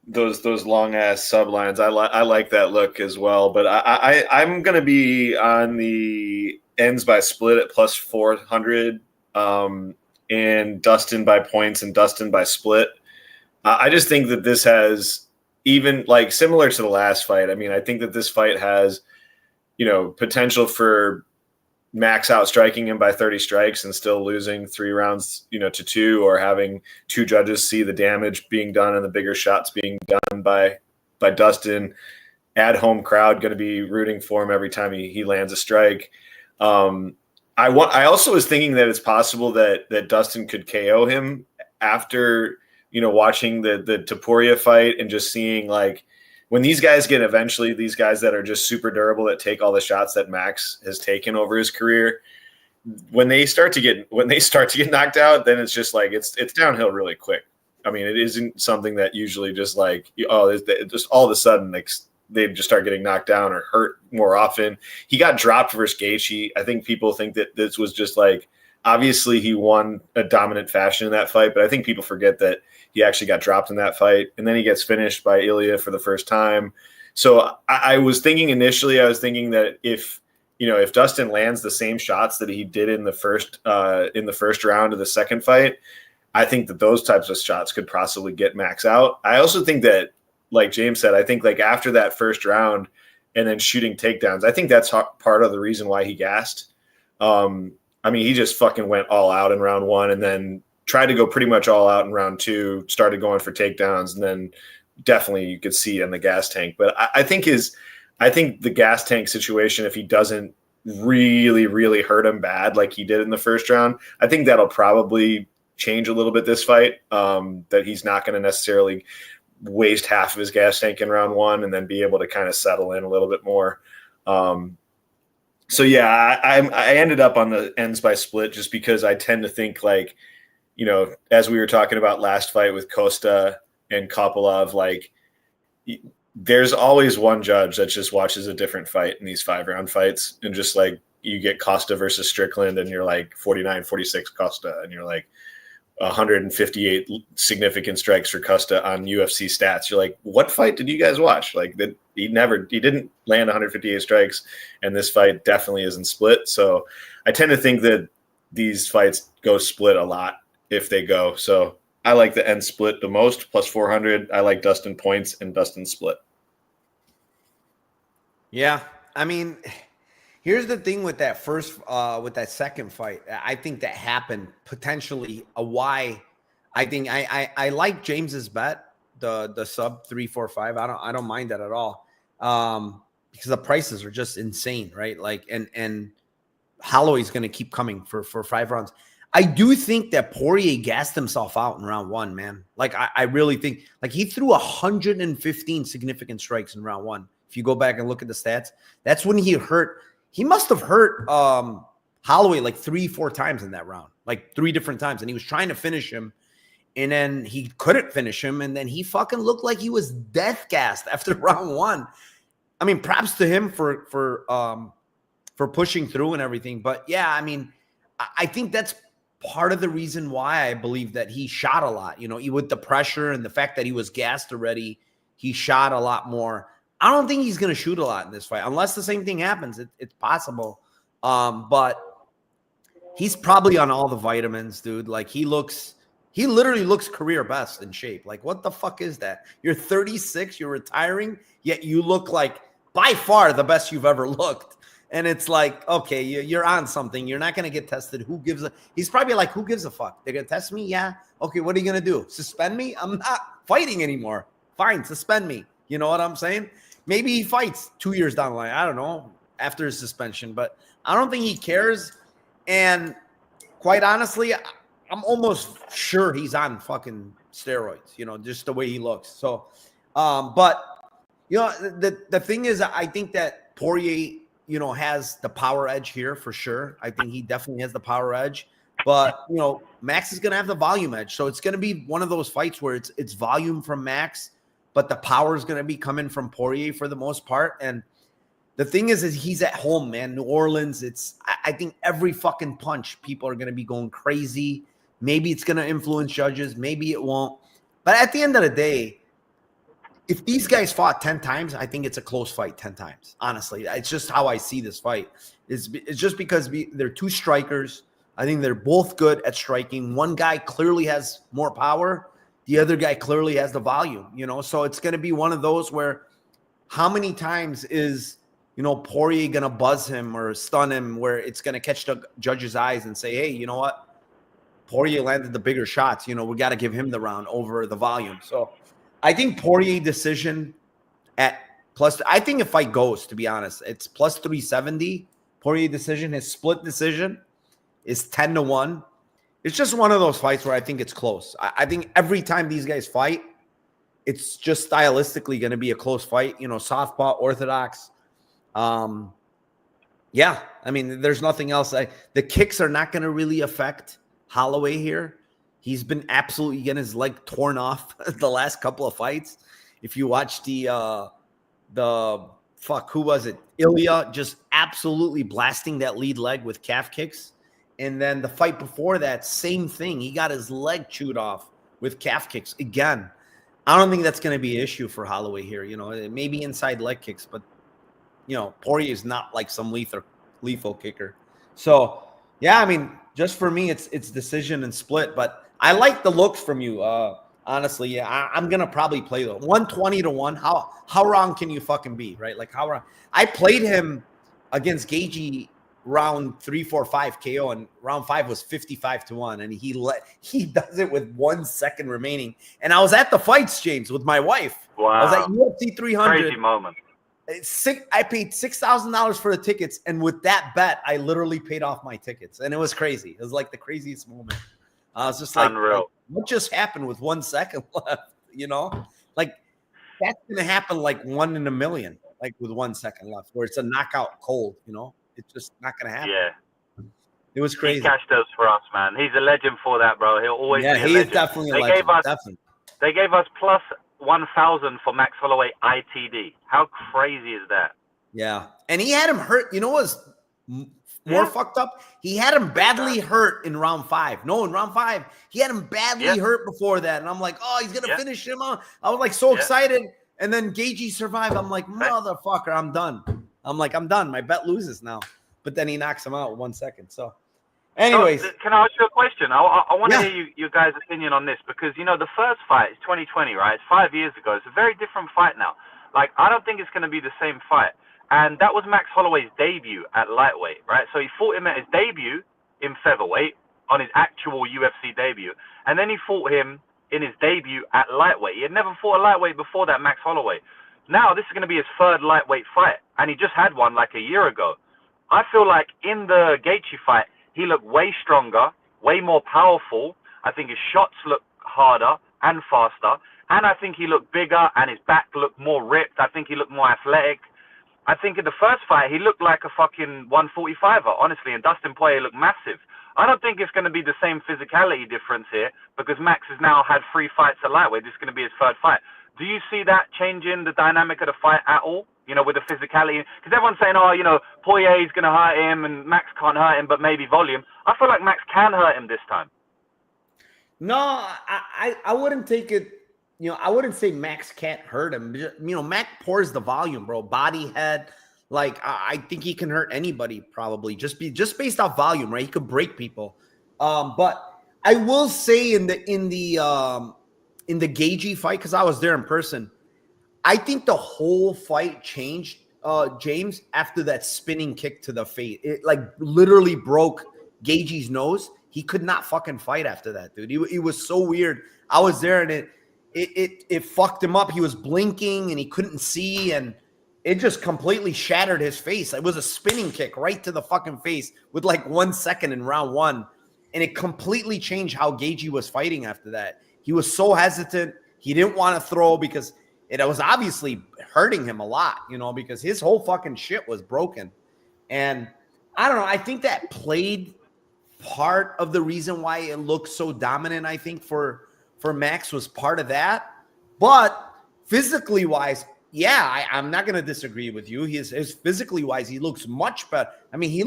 Speaker 4: Those long ass sublines. I like that look as well. But I'm gonna be on the ends by split at plus 400, and Dustin by points and Dustin by split. I just think that this has, even like similar to the last fight. I mean, I think that this fight has, you know, potential for max out striking him by 30 strikes and still losing 3 rounds, you know, to 2, or having 2 judges see the damage being done and the bigger shots being done by Dustin. At home crowd going to be rooting for him every time he lands a strike. I also was thinking that it's possible that Dustin could KO him after, you know, watching the Topuria fight and just seeing, like, when these guys get eventually, these guys that are just super durable, that take all the shots that Max has taken over his career, when they start to get knocked out, then it's just like it's downhill really quick. I mean, it isn't something that usually just like, oh, just all of a sudden they just start getting knocked down or hurt more often. He got dropped versus Gaethje. I think people think that this was just like, obviously he won a dominant fashion in that fight, but I think people forget that he actually got dropped in that fight, and then he gets finished by Ilya for the first time. So I was thinking initially, that if Dustin lands the same shots that he did in the first round of the second fight, I think that those types of shots could possibly get Max out. I also think that, like James said, I think like after that first round and then shooting takedowns, I think that's part of the reason why he gassed. I mean, he just fucking went all out in round 1 and then tried to go pretty much all out in round 2, started going for takedowns, and then definitely you could see in the gas tank. But I think the gas tank situation, if he doesn't really, really hurt him bad like he did in the first round, I think that'll probably change a little bit this fight, that he's not going to necessarily waste half of his gas tank in round 1 and then be able to kind of settle in a little bit more. So yeah, I ended up on the ends by split just because I tend to think, like, you know, as we were talking about last fight with Costa and Copilov, like, there's always one judge that just watches a different fight in these 5-round fights, and just like you get Costa versus Strickland and you're like 49-46 Costa, and you're like 158 significant strikes for Costa on UFC stats. You're like, what fight did you guys watch? Like, that he didn't land 158 strikes, and this fight definitely isn't split. So I tend to think that these fights go split a lot if they go. So I like the end split the most, plus 400. I like Dustin points and Dustin split.
Speaker 5: Yeah, I mean, here's the thing with that second fight. I think that happened potentially why I think I like James's bet, the sub 345. I don't mind that at all, because the prices are just insane, right? Like, and Holloway's going to keep coming for 5 rounds. I do think that Poirier gassed himself out in round 1, man. Like, I really think, like, he threw 115 significant strikes in round 1. If you go back and look at the stats, that's when he hurt. He must have hurt Holloway like 3-4 times in that round, like 3 different times. And he was trying to finish him. And then he couldn't finish him. And then he fucking looked like he was death gassed after round 1. I mean, props to him for pushing through and everything. But yeah, I mean, I think that's part of the reason why I believe that he shot a lot. You know, with the pressure and the fact that he was gassed already, he shot a lot more. I don't think he's going to shoot a lot in this fight unless the same thing happens. It's possible. But he's probably on all the vitamins, dude. Like he literally looks career best in shape. Like, what the fuck is that? You're 36, you're retiring, yet you look like by far the best you've ever looked. And it's like, okay, you're on something. You're not going to get tested. He's probably like, who gives a fuck? They're going to test me? Yeah. Okay, what are you going to do? Suspend me? I'm not fighting anymore. Fine, suspend me. You know what I'm saying? Maybe he fights 2 years down the line. I don't know, after his suspension. But I don't think he cares. And quite honestly, I'm almost sure he's on fucking steroids, you know, just the way he looks. So, but, you know, the thing is, I think that Poirier, you know, has the power edge here for sure. I think he definitely has the power edge. But, you know, Max is going to have the volume edge. So it's going to be one of those fights where it's volume from Max, but the power is going to be coming from Poirier for the most part. And the thing is he's at home, man. New Orleans, I think every fucking punch, people are going to be going crazy. Maybe it's going to influence judges. Maybe it won't. But at the end of the day, if these guys fought 10 times, I think it's a close fight 10 times. Honestly, it's just how I see this fight. It's just because they're 2 strikers. I think they're both good at striking. One guy clearly has more power. The other guy clearly has the volume, you know? So it's going to be one of those where how many times is, you know, Poirier going to buzz him or stun him where it's going to catch the judge's eyes and say, hey, you know what? Poirier landed the bigger shots. You know, we got to give him the round over the volume. So I think Poirier decision at plus, I think if fight goes, to be honest, it's plus 370. Poirier decision, his split decision is 10-1. It's just one of those fights where I think it's close. I think every time these guys fight, it's just stylistically going to be a close fight. You know, southpaw, orthodox. Yeah, I mean, there's nothing else. The kicks are not going to really affect Holloway here. He's been absolutely getting his leg torn off the last couple of fights. If you watch who was it? Ilya just absolutely blasting that lead leg with calf kicks. And then the fight before that, same thing. He got his leg chewed off with calf kicks again. I don't think that's going to be an issue for Holloway here. You know, maybe inside leg kicks, but, you know, Poirier is not like some lethal kicker. So, yeah, I mean, just for me, it's decision and split. But I like the looks from you. Honestly, yeah, I'm gonna probably play the 120-1. How wrong can you fucking be, right? Like how wrong? I played him against Gagey round 3, 4, 5 KO, and round 5 was 55-1, and he does it with 1 second remaining. And I was at the fights, James, with my wife.
Speaker 6: Wow,
Speaker 5: I was at UFC 300.
Speaker 6: Crazy moment.
Speaker 5: I paid $6,000 for the tickets, and with that bet, I literally paid off my tickets, and it was crazy. It was like the craziest moment. I was just like,
Speaker 6: unreal.
Speaker 5: What just happened with 1 second left? You know, like that's gonna happen like 1 in a million, like with 1 second left, where it's a knockout cold. You know, it's just not gonna happen.
Speaker 6: Yeah,
Speaker 5: it was crazy.
Speaker 6: He cashed those for us, man. He's a legend for that, bro. He'll always be a legend.
Speaker 5: He is definitely a legend.
Speaker 6: They gave us plus 1,000 for Max Holloway ITD. How crazy is that?
Speaker 5: Yeah, and he had him hurt. You know what was more fucked up? He had him badly hurt in round 5. No, in round 5, he had him badly hurt before that. And I'm like, oh, he's going to finish him off. I was like so excited. And then Gagey survived. I'm like, motherfucker, I'm done. I'm done. My bet loses now. But then he knocks him out in 1 second. So anyways.
Speaker 6: So, can I ask you a question? I want to hear you guys' opinion on this because, you know, the first fight is 2020, right? It's 5 years ago. It's a very different fight now. Like, I don't think it's going to be the same fight. And that was Max Holloway's debut at lightweight, right? So he fought him at his debut in featherweight on his actual UFC debut. And then he fought him in his debut at lightweight. He had never fought a lightweight before that, Max Holloway. Now this is going to be his 3rd lightweight fight. And he just had one like a year ago. I feel like in the Gaethje fight, he looked way stronger, way more powerful. I think his shots look harder and faster. And I think he looked bigger and his back looked more ripped. I think he looked more athletic. I think in the first fight, he looked like a fucking 145er, honestly, and Dustin Poirier looked massive. I don't think it's going to be the same physicality difference here because Max has now had 3 fights at lightweight. This is going to be his 3rd fight. Do you see that changing the dynamic of the fight at all? You know, with the physicality? Because everyone's saying, oh, you know, Poirier's going to hurt him and Max can't hurt him, but maybe volume. I feel like Max can hurt him this time.
Speaker 5: No, I wouldn't take it. You know, I wouldn't say Max can't hurt him. You know, Max pours the volume, bro. Body, head. Like, I think he can hurt anybody probably just based off volume, right? He could break people. But I will say in the Gaethje fight, because I was there in person, I think the whole fight changed, James, after that spinning kick to the face. It like literally broke Gaethje's nose. He could not fucking fight after that, dude. It was so weird. I was there and it fucked him up. He was blinking and he couldn't see, and it just completely shattered his face. It was a spinning kick right to the fucking face with like 1 second in round 1. And it completely changed how Gaethje was fighting after that. He was so hesitant. He didn't want to throw because it was obviously hurting him a lot, you know, because his whole fucking shit was broken. And I don't know. I think that played part of the reason why it looked so dominant, I think, for Max was part of that. But physically wise, yeah, I'm not going to disagree with you. His physically wise, he looks much better. I mean, he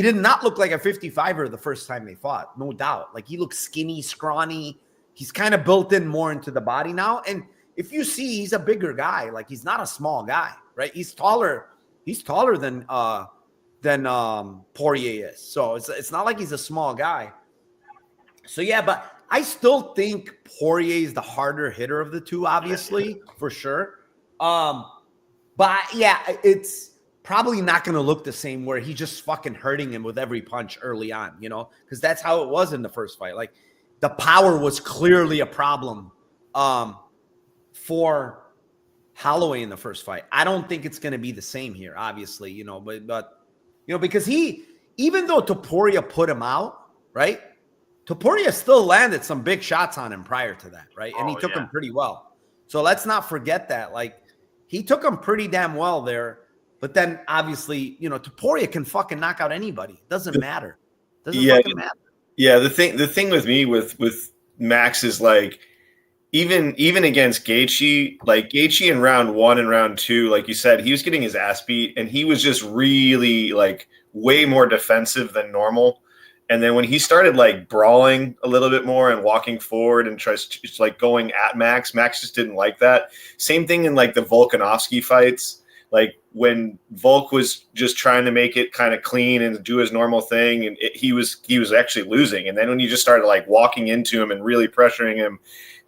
Speaker 5: did not look like a 55er the first time they fought, no doubt. Like, he looked skinny, scrawny. He's kind of built in more into the body now. And if you see, he's a bigger guy. Like, he's not a small guy, right? He's taller. He's taller than Poirier is. So it's not like he's a small guy. So, yeah, but I still think Poirier is the harder hitter of the two, obviously, for sure. But yeah, it's probably not going to look the same where he's just fucking hurting him with every punch early on, you know, because that's how it was in the first fight. Like, the power was clearly a problem for Holloway in the first fight. I don't think it's going to be the same here, obviously, you know, but you know, because even though Topuria put him out, right? Topuria still landed some big shots on him prior to that, right? And he took him pretty well. So let's not forget that. Like, he took him pretty damn well there. But then, obviously, you know, Topuria can fucking knock out anybody. Doesn't matter. Doesn't fucking matter.
Speaker 4: Yeah, the thing with me with Max is, like, even against Gaethje, like, Gaethje in round 1 and round 2, like you said, he was getting his ass beat, and he was just really, like, way more defensive than normal. And then when he started, like, brawling a little bit more and walking forward and just like going at Max just didn't like that. Same thing in, like, the Volkanovski fights. Like, when Volk was just trying to make it kind of clean and do his normal thing, and he was actually losing. And then when you just started, like, walking into him and really pressuring him,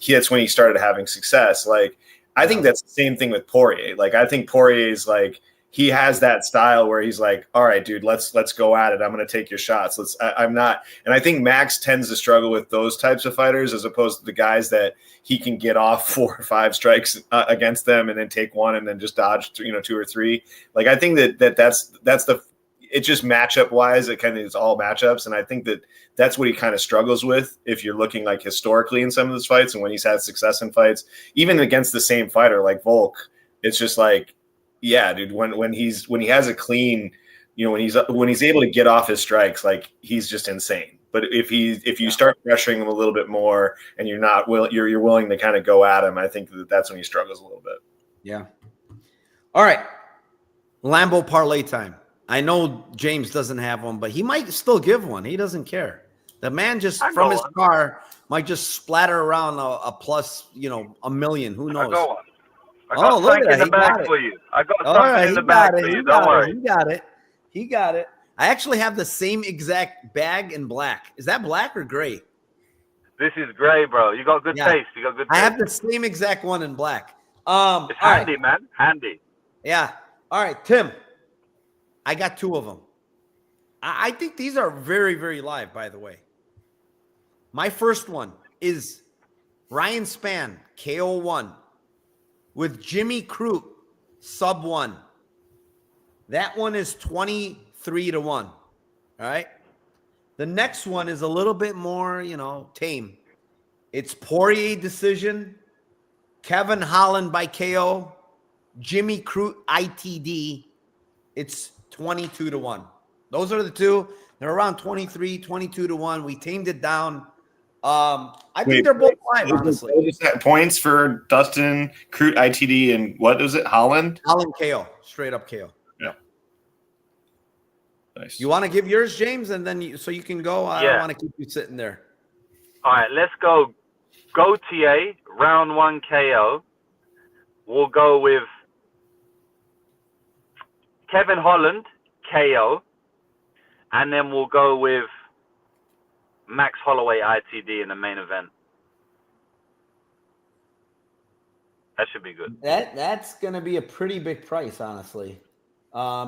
Speaker 4: that's when he started having success. Like, I think that's the same thing with Poirier. Like, I think Poirier is, like, he has that style where he's like, all right, dude, let's go at it. I'm going to take your shots. I'm not. And I think Max tends to struggle with those types of fighters as opposed to the guys that he can get off 4 or 5 strikes against them and then take one and then just dodge, 2 or 3. Like, I think that's it's just matchup wise. It kind of is all matchups. And I think that's what he kind of struggles with if you're looking, like, historically in some of his fights and when he's had success in fights, even against the same fighter like Volk. It's just like, yeah, dude, when he has a clean, you know, when he's able to get off his strikes, like, he's just insane. But if you start pressuring him a little bit more and you're willing to kind of go at him, I think that's when he struggles a little bit.
Speaker 5: Yeah. All right. Lambo parlay time. I know James doesn't have one, but he might still give one. He doesn't care. The man just from his car might just splatter around a plus, you know, $1 million. Who knows?
Speaker 6: I got one. I got something in the bag for you. I got something in the bag for you. Don't worry.
Speaker 5: He got it. I actually have the same exact bag in black. Is that black or gray?
Speaker 6: This is gray, bro. You got good taste. You got good taste.
Speaker 5: I have the same exact one in black.
Speaker 6: It's handy, man. Handy.
Speaker 5: Yeah. All right, Tim. I got 2 of them. I think these are very, very live, by the way. My first one is Ryan Spann, KO 1. With Jimmy Crute, sub 1. That one is 23-1. All right. The next one is a little bit more, you know, tame. It's Poirier decision, Kevin Holland by KO, Jimmy Crute ITD, it's 22-1. Those are the two. They're around 23, 22-1. We tamed it down. I think they're both live, honestly.
Speaker 4: Points for Dustin, Crute, ITD, and what is it? Holland
Speaker 5: KO, straight up KO.
Speaker 4: Yeah. Nice.
Speaker 5: You want to give yours, James, and then so you can go? I don't want to keep you sitting there.
Speaker 6: All right, let's go. Goautier, round 1 KO. We'll go with Kevin Holland, KO. And then we'll go with Max Holloway, ITD in the main event. That should be good.
Speaker 5: That's going to be a pretty big price, honestly,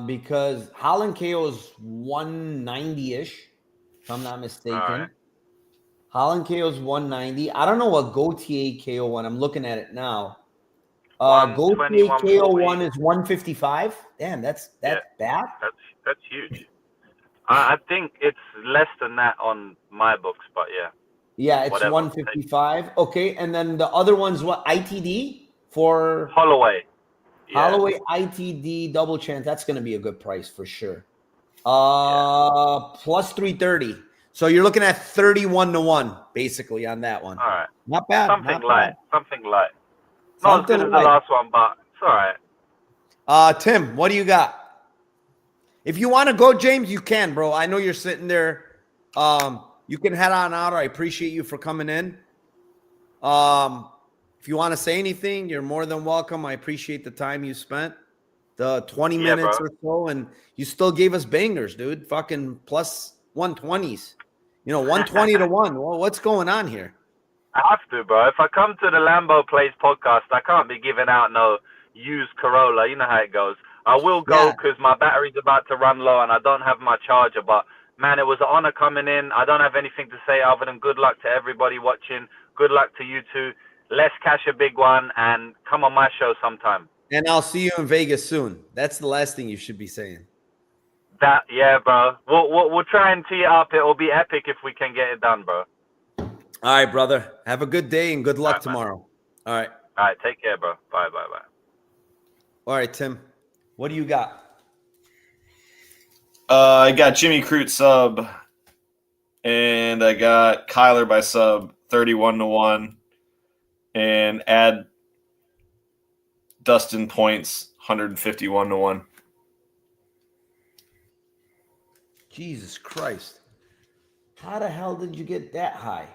Speaker 5: because Holland KO is 190-ish, if I'm not mistaken.
Speaker 6: Right.
Speaker 5: Holland KO is 190. I don't know what Gaultier KO one. I'm looking at it now. Gaultier KO one is 155. Damn, that's bad.
Speaker 6: That's huge. I think it's less than that on my books, but yeah.
Speaker 5: Yeah, it's 155. Okay, and then the other one's what? ITD for
Speaker 6: Holloway. Yeah.
Speaker 5: Holloway ITD double chance. That's going to be a good price for sure. Plus 330. So you're looking at 31-1 basically on that one.
Speaker 6: All right.
Speaker 5: Not bad.
Speaker 6: Something light. Not as good as the last one, but it's all
Speaker 5: right. Tim, what do you got? If you want to go, James, you can, bro. I know you're sitting there. You can head on out. I appreciate you for coming in. If you want to say anything, you're more than welcome. I appreciate the time you spent, the 20 minutes or so, and you still gave us bangers, dude. Fucking plus 120s. 120-1. Well, what's going on here?
Speaker 6: I have to, bro. If I come to the Lambo Plays podcast, I can't be giving out no used Corolla. You know how it goes. I will go because my battery's about to run low and I don't have my charger. But, man, it was an honor coming in. I don't have anything to say other than good luck to everybody watching. Good luck to you two. Let's cash a big one and come on my show sometime.
Speaker 5: And I'll see you in Vegas soon. That's the last thing you should be saying.
Speaker 6: Yeah, bro. We'll try and tee it up. It will be epic if we can get it done, bro.
Speaker 5: All right, brother. Have a good day and good luck tomorrow. All right.
Speaker 6: All right. Take care, bro. Bye.
Speaker 5: All right, Tim. What do you got?
Speaker 4: I got Jimmy Crute sub, and I got Kyler by sub 31-1, and add Dustin points 151-1.
Speaker 5: Jesus Christ. How the hell did you get that high?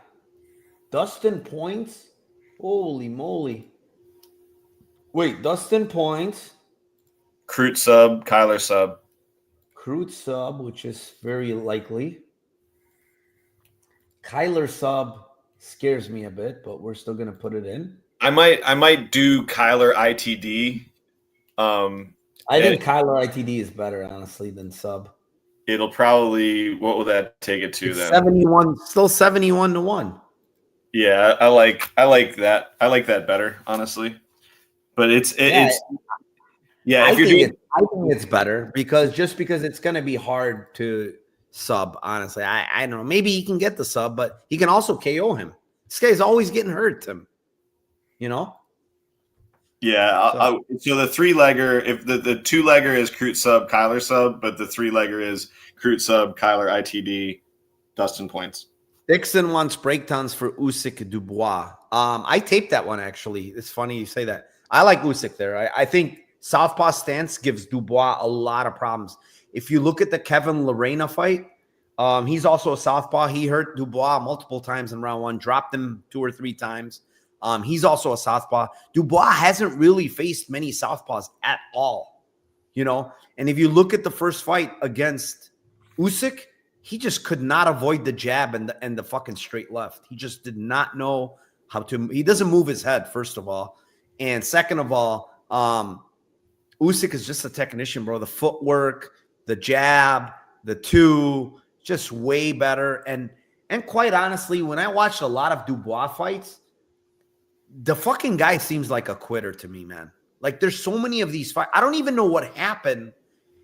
Speaker 5: Dustin points? Holy moly. Wait, Dustin points.
Speaker 4: Crute sub, Kyler sub.
Speaker 5: Crute sub, which is very likely. Kyler sub scares me a bit, but we're still going to put it in.
Speaker 4: I might do Kyler ITD.
Speaker 5: I think Kyler ITD is better, honestly, than sub.
Speaker 4: It'll probably, what will that take it to then?
Speaker 5: 71, still 71-1.
Speaker 4: Yeah, I like that. I like that better, honestly. But I think
Speaker 5: it's better because it's going to be hard to sub, honestly. I don't know. Maybe he can get the sub, but he can also KO him. This guy's always getting hurt, Tim.
Speaker 4: Yeah. So the 3-legger, if the 2-legger is Crute sub, Kyler sub, but the 3-legger is Crute sub, Kyler ITD, Dustin points.
Speaker 5: Dixon wants breakdowns for Usyk Dubois. I taped that one, actually. It's funny you say that. I like Usyk there. I think southpaw stance gives Dubois a lot of problems. If you look at the Kevin Lorena fight, he's also a southpaw. He hurt Dubois multiple times in round 1, dropped him 2 or 3 times. He's also a southpaw. Dubois hasn't really faced many southpaws at all, And if you look at the first fight against Usyk, he just could not avoid the jab and the fucking straight left. He just did not know how to. He doesn't move his head, first of all, and second of all, Usyk is just a technician, bro. The footwork, the jab, the two, just way better. And quite honestly, when I watched a lot of Dubois fights, the fucking guy seems like a quitter to me, man. Like there's so many of these fights. I don't even know what happened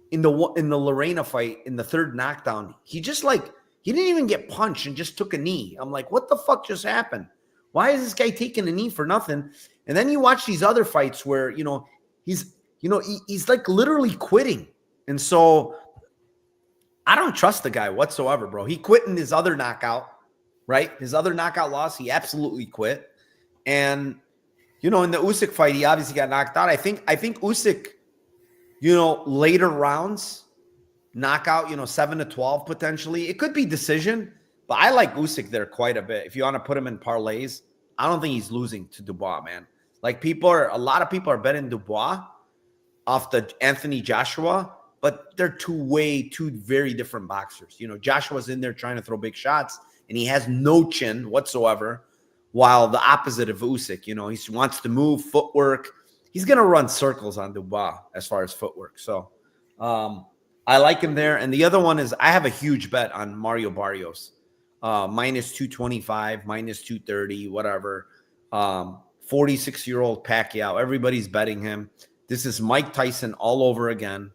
Speaker 5: in the Lorena fight in the 3rd knockdown. He just he didn't even get punched and just took a knee. I'm like, what the fuck just happened? Why is this guy taking a knee for nothing? And then you watch these other fights where, he's like literally quitting. And so I don't trust the guy whatsoever, bro. He quit in his other knockout, right? His other knockout loss, he absolutely quit. And, in the Usyk fight, he obviously got knocked out. I think Usyk, later rounds, knockout, 7-12 potentially. It could be decision, but I like Usyk there quite a bit. If you want to put him in parlays, I don't think he's losing to Dubois, man. Like a lot of people are betting Dubois off the Anthony Joshua, but they're two very different boxers. Joshua's in there trying to throw big shots, and he has no chin whatsoever, while the opposite of Usyk, he wants to move, footwork. He's going to run circles on Dubois as far as footwork. So I like him there. And the other one is I have a huge bet on Mario Barrios, minus 225, minus 230, whatever. 46-year-old Pacquiao. Everybody's betting him. This is Mike Tyson all over again.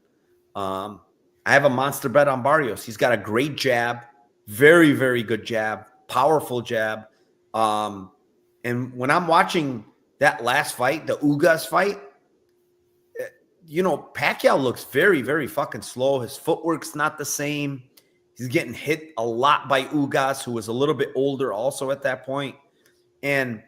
Speaker 5: I have a monster bet on Barrios. He's got a great jab, very, very good jab, powerful jab. And when I'm watching that last fight, the Ugas fight, Pacquiao looks very, very fucking slow. His footwork's not the same. He's getting hit a lot by Ugas, who was a little bit older also at that point. And,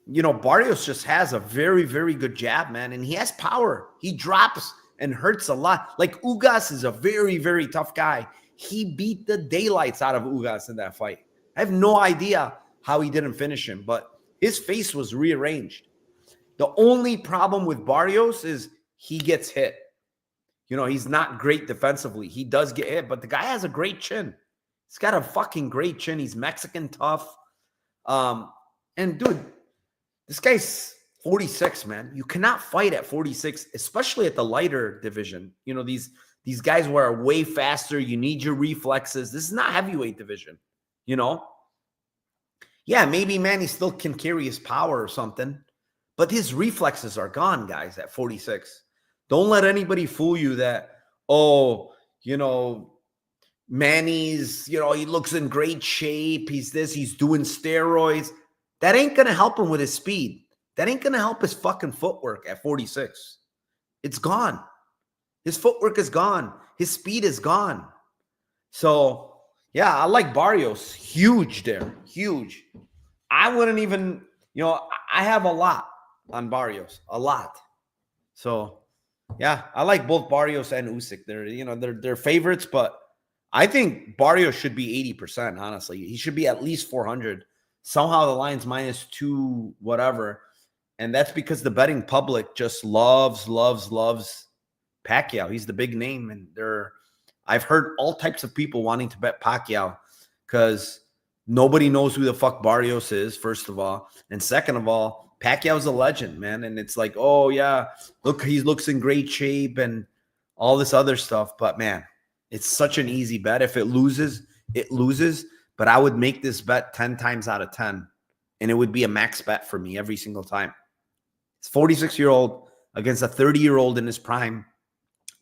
Speaker 5: Barrios just has a very, very good jab, man. And he has power. He drops and hurts a lot. Like Ugas is a very, very tough guy. He beat the daylights out of Ugas in that fight. I have no idea how he didn't finish him, but his face was rearranged. The only problem with Barrios is he gets hit. He's not great defensively. He does get hit, but the guy has a great chin. He's got a fucking great chin. He's Mexican tough. And dude, this guy's 46, man. You cannot fight at 46, especially at the lighter division. These guys who are way faster. You need your reflexes. This is not heavyweight division, Yeah, maybe Manny still can carry his power or something, but his reflexes are gone, guys, at 46. Don't let anybody fool you that, Manny's, he looks in great shape. He's doing steroids. That ain't going to help him with his speed. That ain't going to help his fucking footwork at 46. It's gone. His footwork is gone. His speed is gone. So, yeah, I like Barrios. Huge there. Huge. I wouldn't even, I have a lot on Barrios. A lot. So, yeah, I like both Barrios and Usyk. They're favorites, but I think Barrios should be 80%, honestly. He should be at least 400. Somehow the line's minus 2, whatever. And that's because the betting public just loves Pacquiao. He's the big name. And I've heard all types of people wanting to bet Pacquiao because nobody knows who the fuck Barrios is, first of all. And second of all, Pacquiao's a legend, man. And it's like, oh, yeah, look, he looks in great shape and all this other stuff. But, man, it's such an easy bet. If it loses, it loses. But I would make this bet 10 times out of 10. And it would be a max bet for me every single time. It's 46-year-old against a 30-year-old in his prime.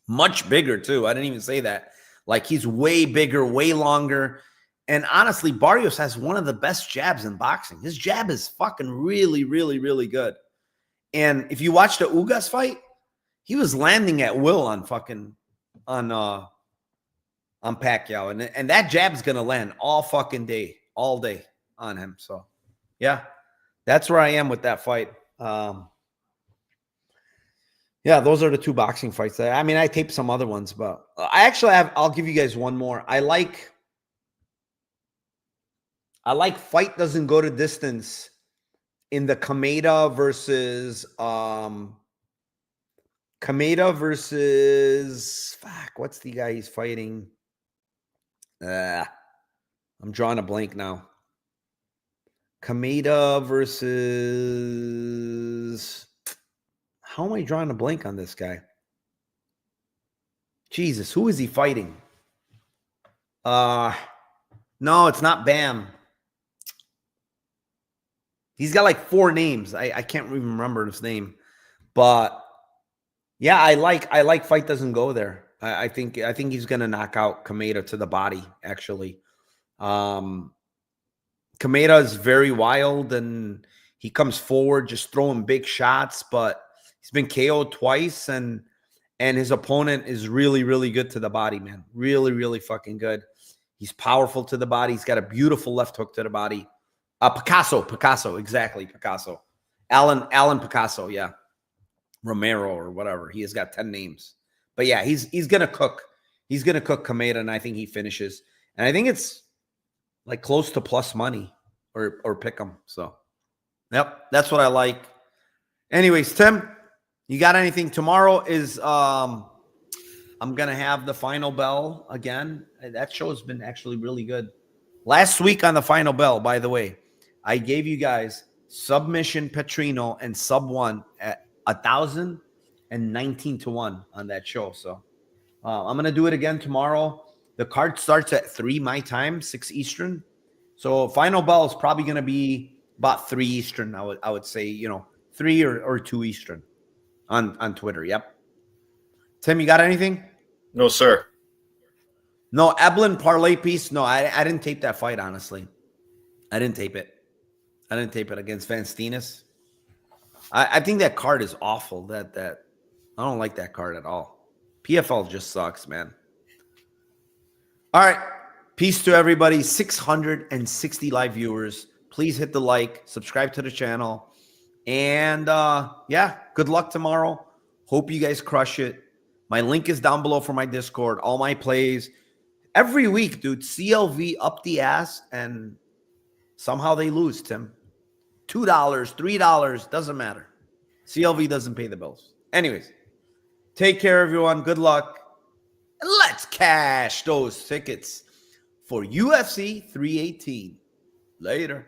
Speaker 5: Much bigger, too. I didn't even say that. Like, he's way bigger, way longer. And honestly, Barrios has one of the best jabs in boxing. His jab is fucking really, really, really good. And if you watch the Ugas fight, he was landing at will on Pacquiao. And that jab's going to land all fucking day, all day on him. So, yeah, that's where I am with that fight. Yeah, those are the two boxing fights. I mean, I taped some other ones, but I actually I'll give you guys one more. I like fight doesn't go to distance in the Kameda versus what's the guy he's fighting? I'm drawing a blank now. Kameda versus, how am I drawing a blank on this guy? Jesus, who is he fighting? No, it's not Bam. He's got like 4 names. I can't even remember his name. But yeah, I like fight doesn't go there. I think he's gonna knock out Kameda to the body, actually. Kameda is very wild and he comes forward just throwing big shots, but he's been KO'd twice, and And his opponent is really, really good to the body, man. Really, really fucking good. He's powerful to the body. He's got a beautiful left hook to the body. Picasso, exactly, Picasso. Alan Picasso, yeah. Romero or whatever. He has got 10 names. But yeah, he's going to cook. He's going to cook Kameda, and I think he finishes. And I think it's like close to plus money or pick him. So, yep, that's what I like. Anyways, Tim, you got anything? Tomorrow is I'm gonna have the Final Bell again. That show has been actually really good. Last week on the Final Bell, by the way, I gave you guys submission Petrino and sub 1 at 1,019 to 1 on that show. So I'm gonna do it again tomorrow. The card starts at 3 my time, 6 Eastern. So Final Bell is probably gonna be about 3 Eastern. I would say, 3 or 2 Eastern. On Twitter, yep. Tim, you got anything?
Speaker 4: No, sir.
Speaker 5: No, Eblin parlay piece. No, I didn't tape that fight, honestly. I didn't tape it. Against Van Steenis. I think that card is awful. That I don't like that card at all. PFL just sucks, man. All right. Peace to everybody. 660 live viewers. Please hit the like, subscribe to the channel. And yeah, good luck tomorrow. Hope you guys crush it. My link is down below for my Discord. All my plays. Every week, dude, CLV up the ass, and somehow they lose, Tim. $2, $3, doesn't matter. CLV doesn't pay the bills. Anyways, take care, everyone. Good luck. And let's cash those tickets for UFC 318. Later.